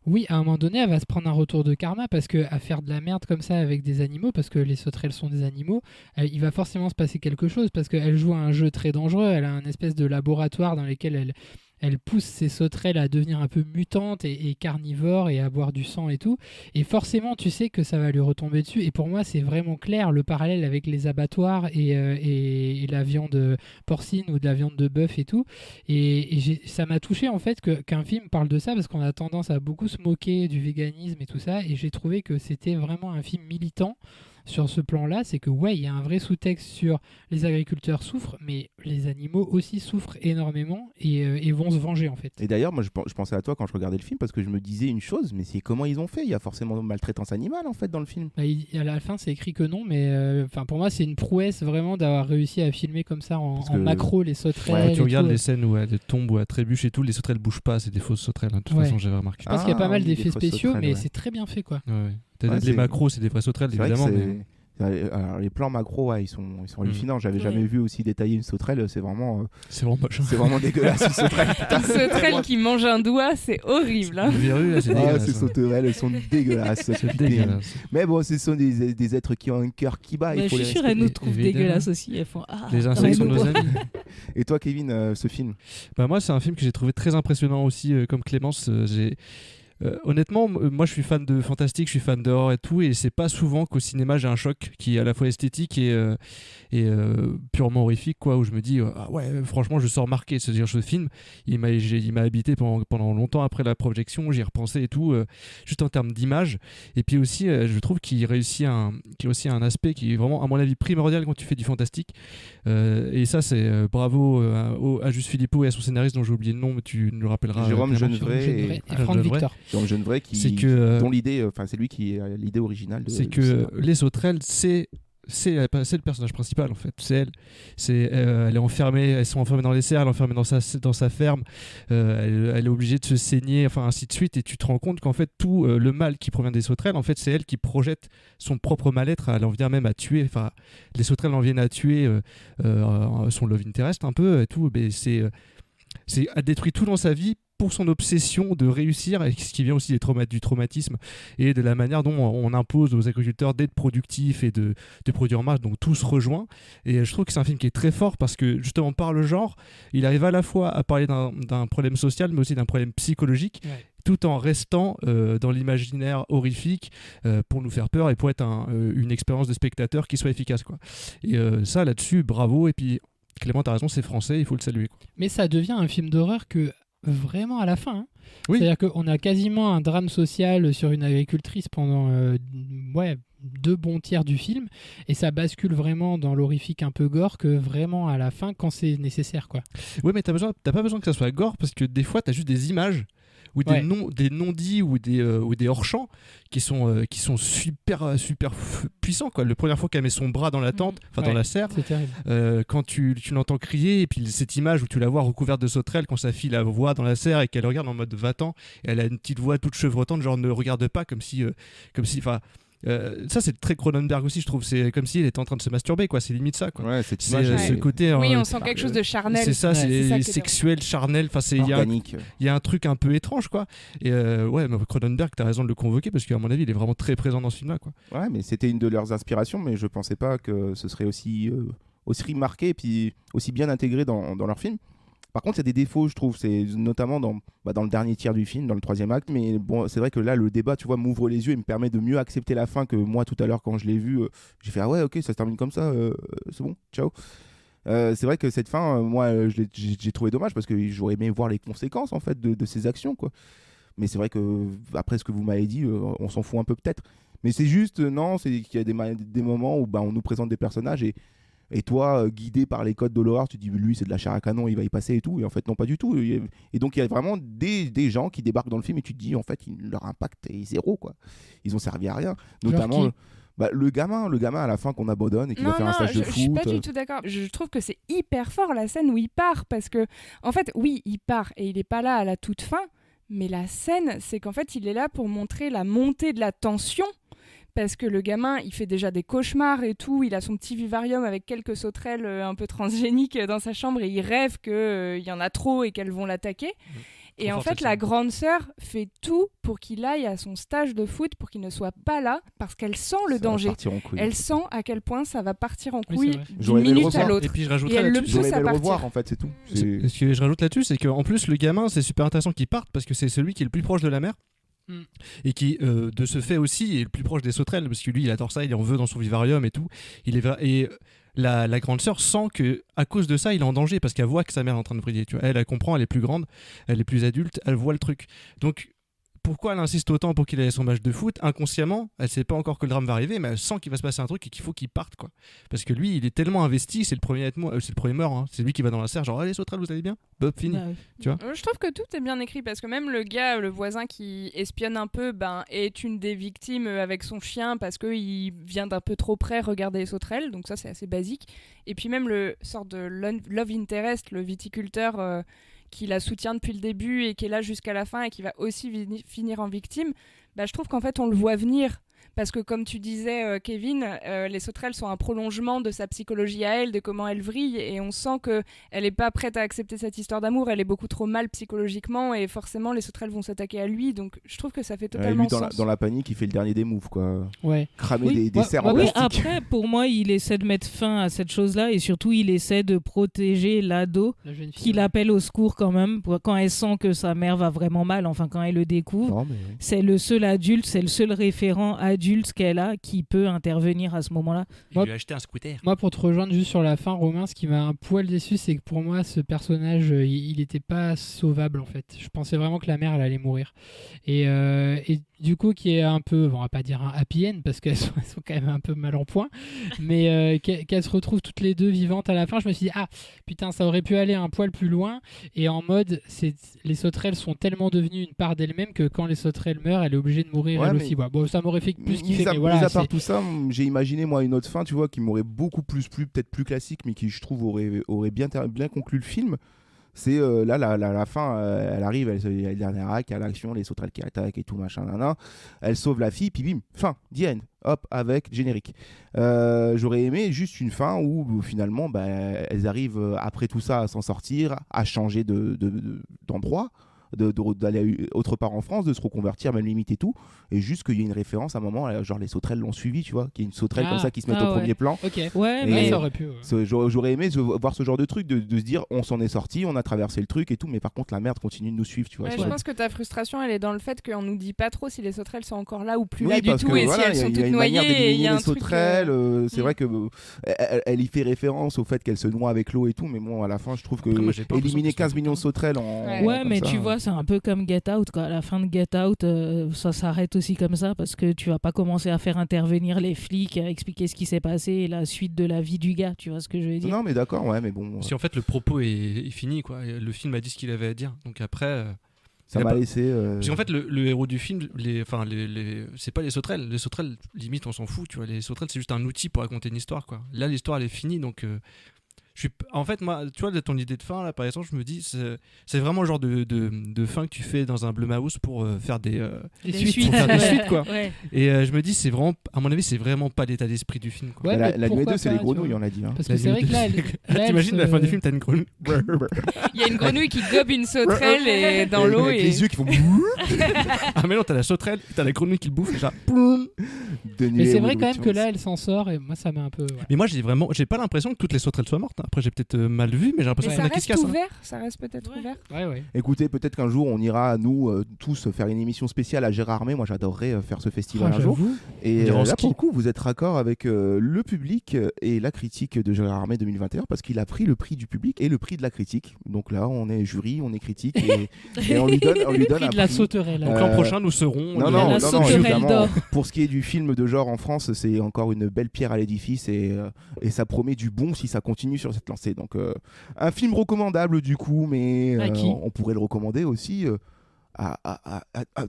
oui, à un moment donné, elle va se prendre un retour de karma, parce qu'à faire de la merde comme ça avec des animaux, parce que les sauterelles sont des animaux, il va forcément se passer quelque chose, parce qu'elle joue à un jeu très dangereux. Elle a un espèce de laboratoire dans lequel elle pousse ses sauterelles à devenir un peu mutantes et carnivores et à boire du sang et tout. Et forcément, tu sais que ça va lui retomber dessus. Et pour moi, c'est vraiment clair le parallèle avec les abattoirs et la viande porcine ou de la viande de bœuf et tout. Et ça m'a touché en fait qu'un film parle de ça parce qu'on a tendance à beaucoup se moquer du véganisme et tout ça. Et j'ai trouvé que c'était vraiment un film militant sur ce plan-là. C'est que ouais, il y a un vrai sous-texte sur les agriculteurs souffrent, mais les animaux aussi souffrent énormément et vont se venger en fait. Et d'ailleurs, moi je pensais à toi quand je regardais le film parce que je me disais une chose, mais c'est comment ils ont fait ? Il y a forcément maltraitance animale en fait dans le film. Bah, à la fin, c'est écrit que non, mais pour moi, c'est une prouesse vraiment d'avoir réussi à filmer comme ça en macro les sauterelles. Ouais, tu regardes les scènes où elle tombe, où elle trébuche et tout, les sauterelles bougent pas, c'est des fausses sauterelles. De toute façon, j'avais remarqué. Je pense qu'il y a pas mal d'effets spéciaux, mais c'est très bien fait quoi. Les macros, c'est des vraies sauterelles évidemment. Alors, les plans macro, ils sont hallucinants. J'avais jamais vu aussi détailler une sauterelle. C'est vraiment moche. C'est vraiment dégueulasse une sauterelle. Une sauterelle qui mange un doigt, c'est horrible. Hein. C'est dégueulasse. Ces sauterelles, elles sont dégueulasses. Mais bon, ce sont des êtres qui ont un cœur qui bat. Je suis sûre, elles nous trouvent dégueulasses aussi. Elles font les insectes sont nos amis. Et toi, Kevin, ce film ? Moi, c'est un film que j'ai trouvé très impressionnant aussi, comme Clémence. Honnêtement, moi je suis fan de fantastique, je suis fan d'horreur et tout, et c'est pas souvent qu'au cinéma j'ai un choc qui est à la fois esthétique et purement horrifique, quoi, où je me dis franchement je sors marqué. C'est-à-dire ce film, il m'a habité pendant longtemps après la projection, j'y ai repensé et tout, juste en termes d'image. Et puis aussi, je trouve qu'il réussit qu'il y a aussi un aspect qui est vraiment à mon avis primordial quand tu fais du fantastique. Et ça c'est bravo à Juste Philippot et à son scénariste dont j'ai oublié le nom, mais tu nous le rappelleras. Jérôme Genevray et Franck Victor. Jérôme Genevray dont l'idée, c'est lui qui a l'idée originale. C'est que les sauterelles, c'est le personnage principal en fait. C'est elle. Elle est enfermée, elles sont enfermées dans les serres, elle est enfermée dans sa ferme. Elle est obligée de se saigner, enfin ainsi de suite. Et tu te rends compte qu'en fait tout le mal qui provient des sauterelles, en fait c'est elle qui projette son propre mal-être. Elle en vient même à tuer. Enfin, les sauterelles en viennent à tuer son love interest un peu et tout. Mais elle détruit tout dans sa vie pour son obsession de réussir, et ce qui vient aussi du traumatisme et de la manière dont on impose aux agriculteurs d'être productifs et de produire en masse, donc tout se rejoint. Et je trouve que c'est un film qui est très fort parce que justement par le genre, il arrive à la fois à parler d'un problème social mais aussi d'un problème psychologique, tout en restant dans l'imaginaire horrifique pour nous faire peur et pour être une expérience de spectateur qui soit efficace, quoi. Et ça là-dessus, bravo. Et puis Clément, t'as raison, c'est français, il faut le saluer, quoi. Mais ça devient un film d'horreur que vraiment à la fin. Oui. C'est-à-dire qu'on a quasiment un drame social sur une agricultrice pendant 2 bons tiers du film, et ça bascule vraiment dans l'horrifique un peu gore que vraiment à la fin quand c'est nécessaire, quoi. Oui, mais t'as pas besoin que ça soit gore parce que des fois t'as juste des images ou des non-dits ou des hors-champs qui sont super puissants, quoi. La première fois qu'elle met son bras dans la tente, dans la serre, c'est terrible. quand tu l'entends crier, et puis cette image où tu la vois recouverte de sauterelles quand sa fille la voit dans la serre et qu'elle regarde en mode va-t'en, et elle a une petite voix toute chevrotante, genre ne regarde pas, comme si ça c'est très Cronenberg aussi, je trouve. C'est comme s'il était en train de se masturber, quoi. C'est limite ça, quoi. Ouais, c'est ce côté. Oui, on sent quelque chose de charnel. C'est ça, c'est sexuel, charnel. Enfin, organique. Il y a un truc un peu étrange, quoi. Et mais Cronenberg, t'as raison de le convoquer parce qu'à mon avis, il est vraiment très présent dans ce film-là, quoi. Ouais, mais c'était une de leurs inspirations, mais je pensais pas que ce serait aussi marqué et puis aussi bien intégré dans leur film. Par contre, il y a des défauts, je trouve, c'est notamment dans le dernier tiers du film, dans le 3e acte, mais bon, c'est vrai que là, le débat, tu vois, m'ouvre les yeux et me permet de mieux accepter la fin que moi, tout à l'heure, quand je l'ai vu, j'ai fait « Ah ouais, ok, ça se termine comme ça, c'est bon, ciao ». C'est vrai que cette fin, moi, j'ai trouvé dommage parce que j'aurais aimé voir les conséquences, en fait, de ces actions, quoi. Mais c'est vrai que, après ce que vous m'avez dit, on s'en fout un peu peut-être. Mais c'est juste, c'est qu'il y a des moments où on nous présente des personnages et toi, guidé par les codes de l'horreur, tu te dis lui c'est de la chair à canon, il va y passer et tout. Et en fait, non, pas du tout. Et donc, il y a vraiment des gens qui débarquent dans le film et tu te dis, en fait, leur impact est zéro, quoi. Ils ont servi à rien. Notamment le gamin à la fin qu'on abandonne et qui va faire un stage de foot. Je suis pas du tout d'accord. Je trouve que c'est hyper fort la scène où il part parce que, en fait, oui, il part et il est pas là à la toute fin. Mais la scène, c'est qu'en fait, il est là pour montrer la montée de la tension. Parce que le gamin, il fait déjà des cauchemars et tout. Il a son petit vivarium avec quelques sauterelles un peu transgéniques dans sa chambre et il rêve qu'il y en a trop et qu'elles vont l'attaquer. Et en fait, la grande sœur fait tout pour qu'il aille à son stage de foot, pour qu'il ne soit pas là, parce qu'elle sent le danger. Elle sent à quel point ça va partir en couille d'une minute à l'autre. Et puis je rajouterais elle le là-dessus, pousse J'aurais à aimé le partir. revoir en fait, c'est tout. Ce que je rajoute là-dessus, c'est qu'en plus le gamin, c'est super intéressant qu'il parte parce que c'est celui qui est le plus proche de la mère. Et qui de ce fait aussi est le plus proche des sauterelles, parce que lui il adore ça, il en veut dans son vivarium et tout. La grande sœur sent que à cause de ça il est en danger, parce qu'elle voit que sa mère est en train de briller, tu vois. Elle comprend, elle est plus grande, elle est plus adulte, elle voit le truc. Donc pourquoi elle insiste autant pour qu'il aille à son match de foot? Inconsciemment, elle sait pas encore que le drame va arriver, mais elle sent qu'il va se passer un truc et qu'il faut qu'il parte, quoi. Parce que lui, il est tellement investi, c'est le premier à être mort, c'est le premier mort, hein. C'est lui qui va dans la serre, genre allez sauterelles, vous allez bien? Bob, fini. Bah oui. Tu vois. Je trouve que tout est bien écrit, parce que même le gars, le voisin qui espionne un peu, est une des victimes avec son chien, parce qu'il vient d'un peu trop près regarder les sauterelles, donc ça c'est assez basique. Et puis même le sort de love interest, le viticulteur qui la soutient depuis le début et qui est là jusqu'à la fin et qui va aussi finir en victime, je trouve qu'en fait on le voit venir. Parce que comme tu disais, Kevin, les sauterelles sont un prolongement de sa psychologie à elle, de comment elle vrille, et on sent qu'elle n'est pas prête à accepter cette histoire d'amour, elle est beaucoup trop mal psychologiquement, et forcément les sauterelles vont s'attaquer à lui, donc je trouve que ça fait totalement lui, sens. dans la panique, il fait le dernier des moves, quoi. Ouais. Cramer des serres en Oui, plastique. après, pour moi, il essaie de mettre fin à cette chose-là, et surtout, il essaie de protéger l'ado, qu'il appelle au secours quand même, quand elle sent que sa mère va vraiment mal, enfin quand elle le découvre. Non, mais... C'est le seul adulte, c'est le seul référent adulte qu'elle a qui peut intervenir à ce moment-là. Il lui a acheté un scooter. Moi, pour te rejoindre juste sur la fin, Romain, ce qui m'a un poil déçu, c'est que pour moi, ce personnage, il n'était pas sauvable en fait. Je pensais vraiment que la mère, elle allait mourir. Et du coup, qui est un peu, bon, on va pas dire un happy end parce qu'elles sont quand même un peu mal en point, mais qu'elles se retrouvent toutes les deux vivantes à la fin, je me suis dit, ah putain, ça aurait pu aller un poil plus loin. Et en mode, les sauterelles sont tellement devenues une part d'elles-mêmes que quand les sauterelles meurent, elle est obligée de mourir elle aussi. Bon, ça m'aurait fait plus kiffer. Mais voilà, mis à part tout ça, j'ai imaginé moi une autre fin, tu vois, qui m'aurait beaucoup plus plu, peut-être plus classique, mais qui je trouve aurait bien conclu le film. C'est là la fin, elle arrive, il y a le dernier acte, il y a l'action, les sauterelles qui attaquent et tout machin, elle sauve la fille, puis bim, fin, the end, hop, avec générique. J'aurais aimé juste une fin où finalement elles arrivent après tout ça à s'en sortir, à changer d'endroit, d'aller autre part en France, de se reconvertir même limite et tout, et juste qu'il y ait une référence à un moment, genre les sauterelles l'ont suivi, tu vois, qu'il y ait une sauterelle comme ça qui se mette au premier plan. Ok. Ouais, mais ça aurait pu. J'aurais aimé voir ce genre de truc, de se dire on s'en est sorti, on a traversé le truc et tout, mais par contre la merde continue de nous suivre, tu vois. Je pense que ta frustration elle est dans le fait qu'on nous dit pas trop si les sauterelles sont encore là ou plus oui, là du tout, et si elles sont toutes noyées, il y a un les sauterelles, c'est vrai que elle y fait référence au fait qu'elles se noient avec l'eau et tout, mais bon à la fin je trouve que éliminer 15 millions de sauterelles ouais, mais tu vois, c'est un peu comme Get Out, quoi. À la fin de Get Out, ça s'arrête aussi comme ça, parce que tu vas pas commencer à faire intervenir les flics, à expliquer ce qui s'est passé et la suite de la vie du gars, tu vois ce que je veux dire? Non mais d'accord, ouais, mais bon. Si en fait le propos est fini, quoi. Le film a dit ce qu'il avait à dire, donc après. Ça m'a laissé. Parce qu'en fait, le héros du film, c'est pas les sauterelles. Les sauterelles, limite, on s'en fout, tu vois. Les sauterelles, c'est juste un outil pour raconter une histoire, quoi. Là, l'histoire, elle est finie, donc. En fait, moi, tu vois, de ton idée de fin, là, par exemple, je me dis, c'est vraiment le genre de fin que tu fais dans un Blumhouse pour faire des suites. Pour faire des suites, quoi. Ouais. Et je me dis, c'est vraiment, à mon avis, c'est vraiment pas l'état d'esprit du film, quoi. Ouais, la nuée 2, c'est les grenouilles, on l'a dit. Hein. Parce que c'est vrai que là t'imagines, à la fin du film, t'as une grenouille. Il y a une grenouille qui gobe une sauterelle et dans l'eau. Avec les yeux qui font. Ah, mais non, t'as la sauterelle, t'as la grenouille qui le bouffe, déjà. Mais c'est vrai quand même que là, elle s'en sort, et moi, ça m'a un peu. Mais moi, j'ai pas l'impression que toutes les sauterelles soient mortes. Après, j'ai peut-être mal vu, mais j'ai l'impression qu'on a qui se casse. Ça reste peut-être ouvert. Ouais. Écoutez, peut-être qu'un jour on ira nous tous faire une émission spéciale à Gérardmer. Moi, j'adorerais faire ce festival un jour. Et là, pour le coup, vous êtes raccord avec le public et la critique de Gérardmer 2021 parce qu'il a pris le prix du public et le prix de la critique. Donc là, on est jury, on est critique et on lui donne un prix de la sauterelle. Donc l'an prochain, nous serons non, évidemment. Pour ce qui est du film de genre en France, c'est encore une belle pierre à l'édifice et ça promet du bon si ça continue sur cette lancée. Donc un film recommandable du coup, mais on pourrait le recommander aussi à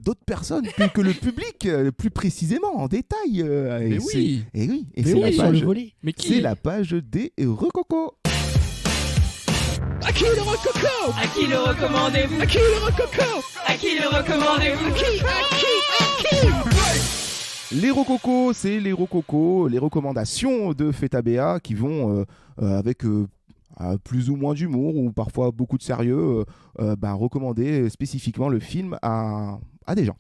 d'autres personnes que le public, plus précisément en détail. Et oui, c'est la page, sur le volet. Mais c'est la page des Recocos. À qui le rococo? À qui le recommandez-vous? À qui le rococo? À qui le recommandez-vous? À qui? Les Recocos, c'est les Recocos, les recommandations de Feta BA qui vont avec plus ou moins d'humour ou parfois beaucoup de sérieux, recommander spécifiquement le film à des gens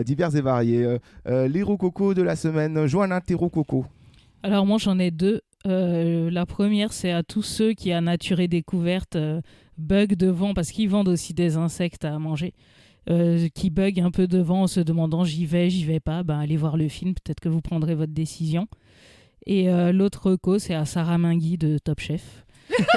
divers et variés. Les rococo de la semaine. Johanna, tes rococo. Alors moi j'en ai 2. La première, c'est à tous ceux qui à Nature et Découverte bug devant, parce qu'ils vendent aussi des insectes à manger, qui bug un peu devant en se demandant j'y vais pas, allez voir le film, peut-être que vous prendrez votre décision. Et l'autre reco, c'est à Sarah Mingui de Top Chef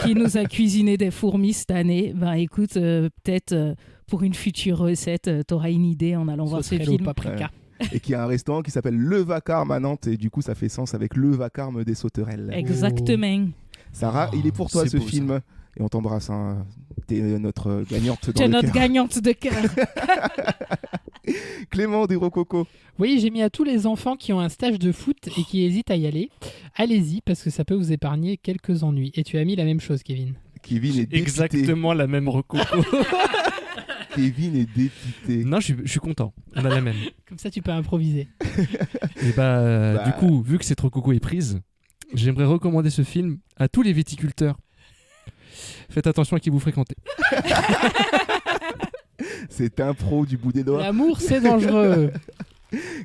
qui nous a cuisiné des fourmis cette année. Écoute, peut-être pour une future recette, t'auras une idée en allant voir ce film. Paprika. Et qui a un restaurant qui s'appelle Le Vacarme à Nantes, et du coup ça fait sens avec le Vacarme des sauterelles. Exactement. Sarah, il est pour toi ce beau, film. ça. Et on t'embrasse, hein. T'es notre gagnante dans T'es le notre cœur. gagnante de cœur. Clément des rococo. Oui, j'ai mis à tous les enfants qui ont un stage de foot et qui hésitent à y aller. Allez-y, parce que ça peut vous épargner quelques ennuis. Et tu as mis la même chose, Kevin. Kevin est dépité. Exactement la même reco. Kevin est dépité. Non, je suis content. On a la même. Comme ça, tu peux improviser. Et du coup, vu que cette reco est prise, j'aimerais recommander ce film à tous les viticulteurs. Faites attention à qui vous fréquentez. C'est un pro du bout des doigts. L'amour, c'est dangereux.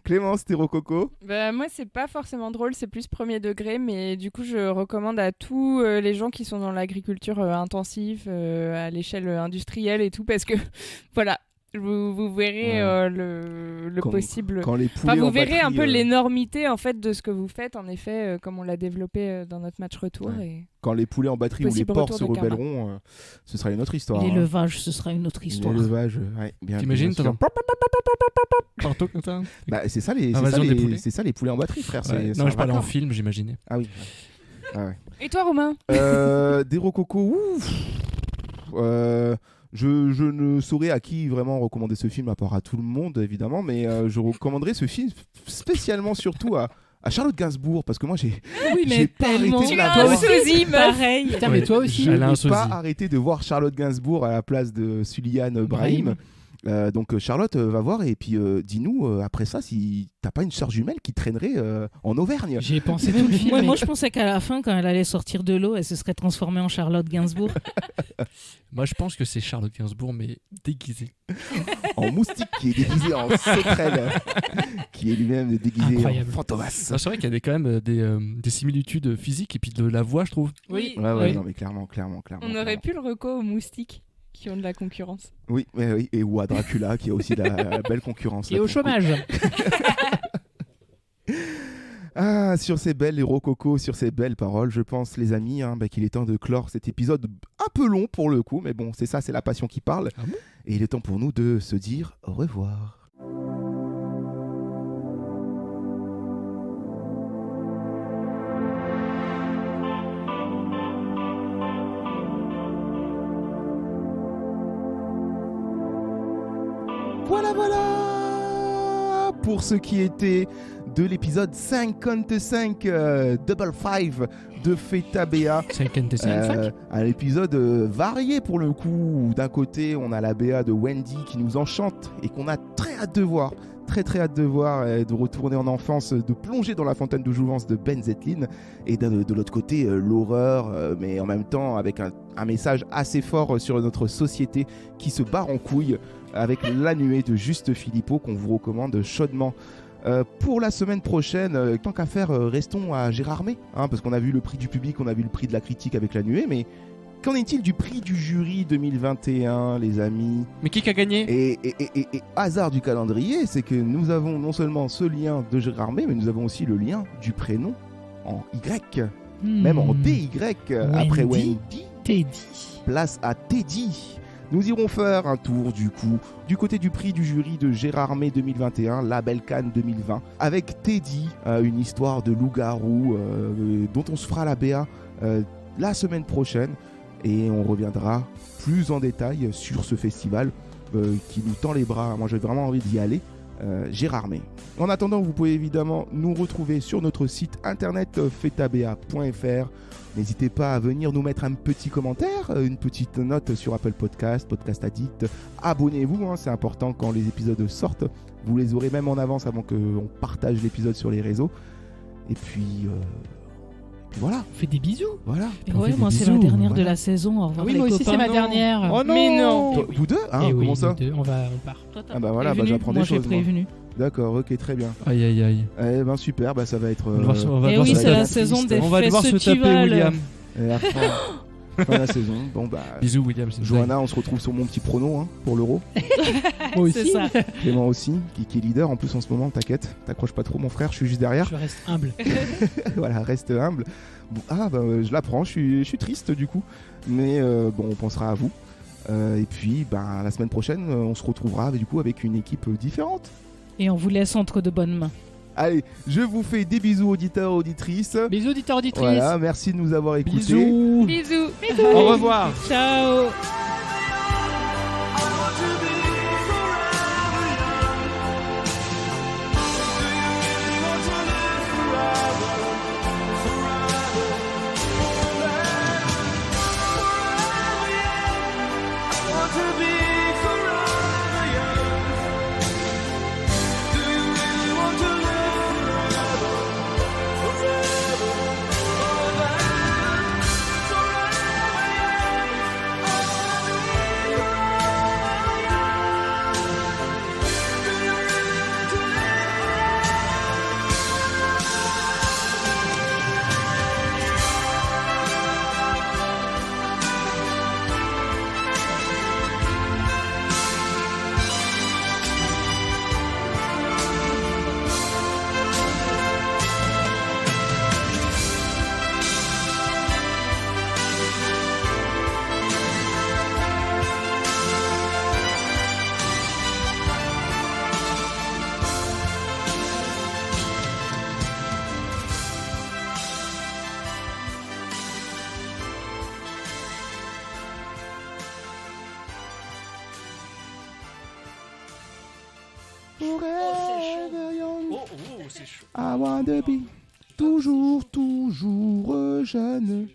Clémence, tes rococo. Moi, c'est pas forcément drôle, c'est plus premier degré, mais du coup, je recommande à tous les gens qui sont dans l'agriculture intensive, à l'échelle industrielle et tout, parce que voilà. Vous verrez le possible. Quand les poulets vous en verrez batterie, un peu l'énormité en fait de ce que vous faites, en effet, comme on l'a développé dans notre match retour. Ouais. Et... Quand les poulets en batterie ou les Possible porcs retour se de karma. rebelleront, ce sera une autre histoire. L'élevage, ce sera une autre histoire. L'élevage, bien. T'imagines, bien sûr. t'entends partout comme ça. C'est ça les poulets en batterie, frère. Ouais. C'est Non, un je parlais en vacarme. film, j'imaginais. Ah oui. Ah ouais. Et toi, Romain? Des rococo, je ne saurais à qui vraiment recommander ce film, à part à tout le monde évidemment, mais je recommanderais ce film spécialement surtout à Charlotte Gainsbourg, parce que moi j'ai pas arrêté de la voir. Pareil. Putain, mais toi aussi. Je Elle a un n'ai sosie. pas arrêté de voir Charlotte Gainsbourg à la place de Suliane Brahim. Donc Charlotte va voir, et puis dis-nous après ça si t'as pas une sœur jumelle qui traînerait en Auvergne. J'ai pensé tout le film. Moi, je pensais qu'à la fin, quand elle allait sortir de l'eau, elle se serait transformée en Charlotte Gainsbourg. Moi, je pense que c'est Charlotte Gainsbourg, mais déguisée. En moustique, qui est déguisé en sauterelle, qui est lui-même déguisé Incroyable. en fantomas. Non, c'est vrai qu'il y a quand même des similitudes physiques et puis de la voix, je trouve. Oui. Ouais, non mais clairement. On aurait pu le reco aux moustiques qui ont de la concurrence. Oui, et ou à Dracula qui a aussi de la belle concurrence. Et là, au pour le coup. chômage. Sur ces belles les rococo, sur ces belles paroles, je pense les amis qu'il est temps de clore cet épisode un peu long pour le coup, mais bon, c'est ça, c'est la passion qui parle. Ah bon ? Et il est temps pour nous de se dire au revoir. Voilà pour ce qui était de l'épisode 55 Double Five de Feta BA. 55. Un épisode varié pour le coup. D'un côté, on a la BA de Wendy qui nous enchante et qu'on a très hâte de voir. Très hâte de voir, de retourner en enfance, de plonger dans la fontaine de jouvence de Ben Zetlin. Et de l'autre côté, l'horreur, mais en même temps avec un message assez fort sur notre société qui se barre en couille, avec La Nuée de Juste Philippot qu'on vous recommande chaudement. Pour la semaine prochaine, tant qu'à faire, restons à Gérardmer, parce qu'on a vu le prix du public, on a vu le prix de la critique avec La Nuée, mais qu'en est-il du prix du jury 2021, les amis? Mais qui a gagné? Et hasard du calendrier, c'est que nous avons non seulement ce lien de Gérardmer, mais nous avons aussi le lien du prénom en Y, même en DY, après Wendy. Teddy. Place à Teddy. Nous irons faire un tour du coup du côté du prix du jury de Gérardmer 2021, Label Cannes 2020, avec Teddy, une histoire de loup-garou dont on se fera la BA la semaine prochaine, et on reviendra plus en détail sur ce festival qui nous tend les bras. Moi j'ai vraiment envie d'y aller, Gérardmer. En attendant, vous pouvez évidemment nous retrouver sur notre site internet fetabea.fr. N'hésitez pas à venir nous mettre un petit commentaire, une petite note sur Apple Podcast, Podcast Addict. Abonnez-vous, c'est important quand les épisodes sortent. Vous les aurez même en avance avant qu'on partage l'épisode sur les réseaux. Et puis Puis voilà. On fait des bisous. Voilà. Et On ouais, fait moi des c'est la bisous, dernière de voilà. la saison. Au revoir Oui, les moi aussi copains. c'est ma dernière. Oh non. Mais non. Toi, vous deux Eh oui, Comment ça nous deux, on part. Toi, t'as Ah bah voilà, prévenu. j'apprends des Moi j'ai choses. Moi. prévenu. D'accord, ok, très bien. Aïe aïe aïe. Eh ben super, bah ça va être. On va Et devoir oui, se c'est la taper- saison des On va devoir se taper festivals. William. Et la fin de la saison. Bon bah. Bisous William. c'est une Johanna, on se retrouve sur mon petit prono hein, pour l'Euro. Moi C'est aussi. ça. Clément aussi, qui est leader en plus en ce moment, t'inquiète. T'accroches pas trop mon frère, je suis juste derrière. Je reste humble. Voilà, reste humble. Bon, je l'apprends, je suis triste du coup. Mais bon, on pensera à vous. Et puis, la semaine prochaine, on se retrouvera du coup avec une équipe différente. Et on vous laisse entre de bonnes mains. Allez, je vous fais des bisous auditeurs, auditrices. Bisous auditeurs, auditrices. Voilà, merci de nous avoir écoutés. Bisous. Bisous. Au revoir. Ciao. I want to be toujours jeune.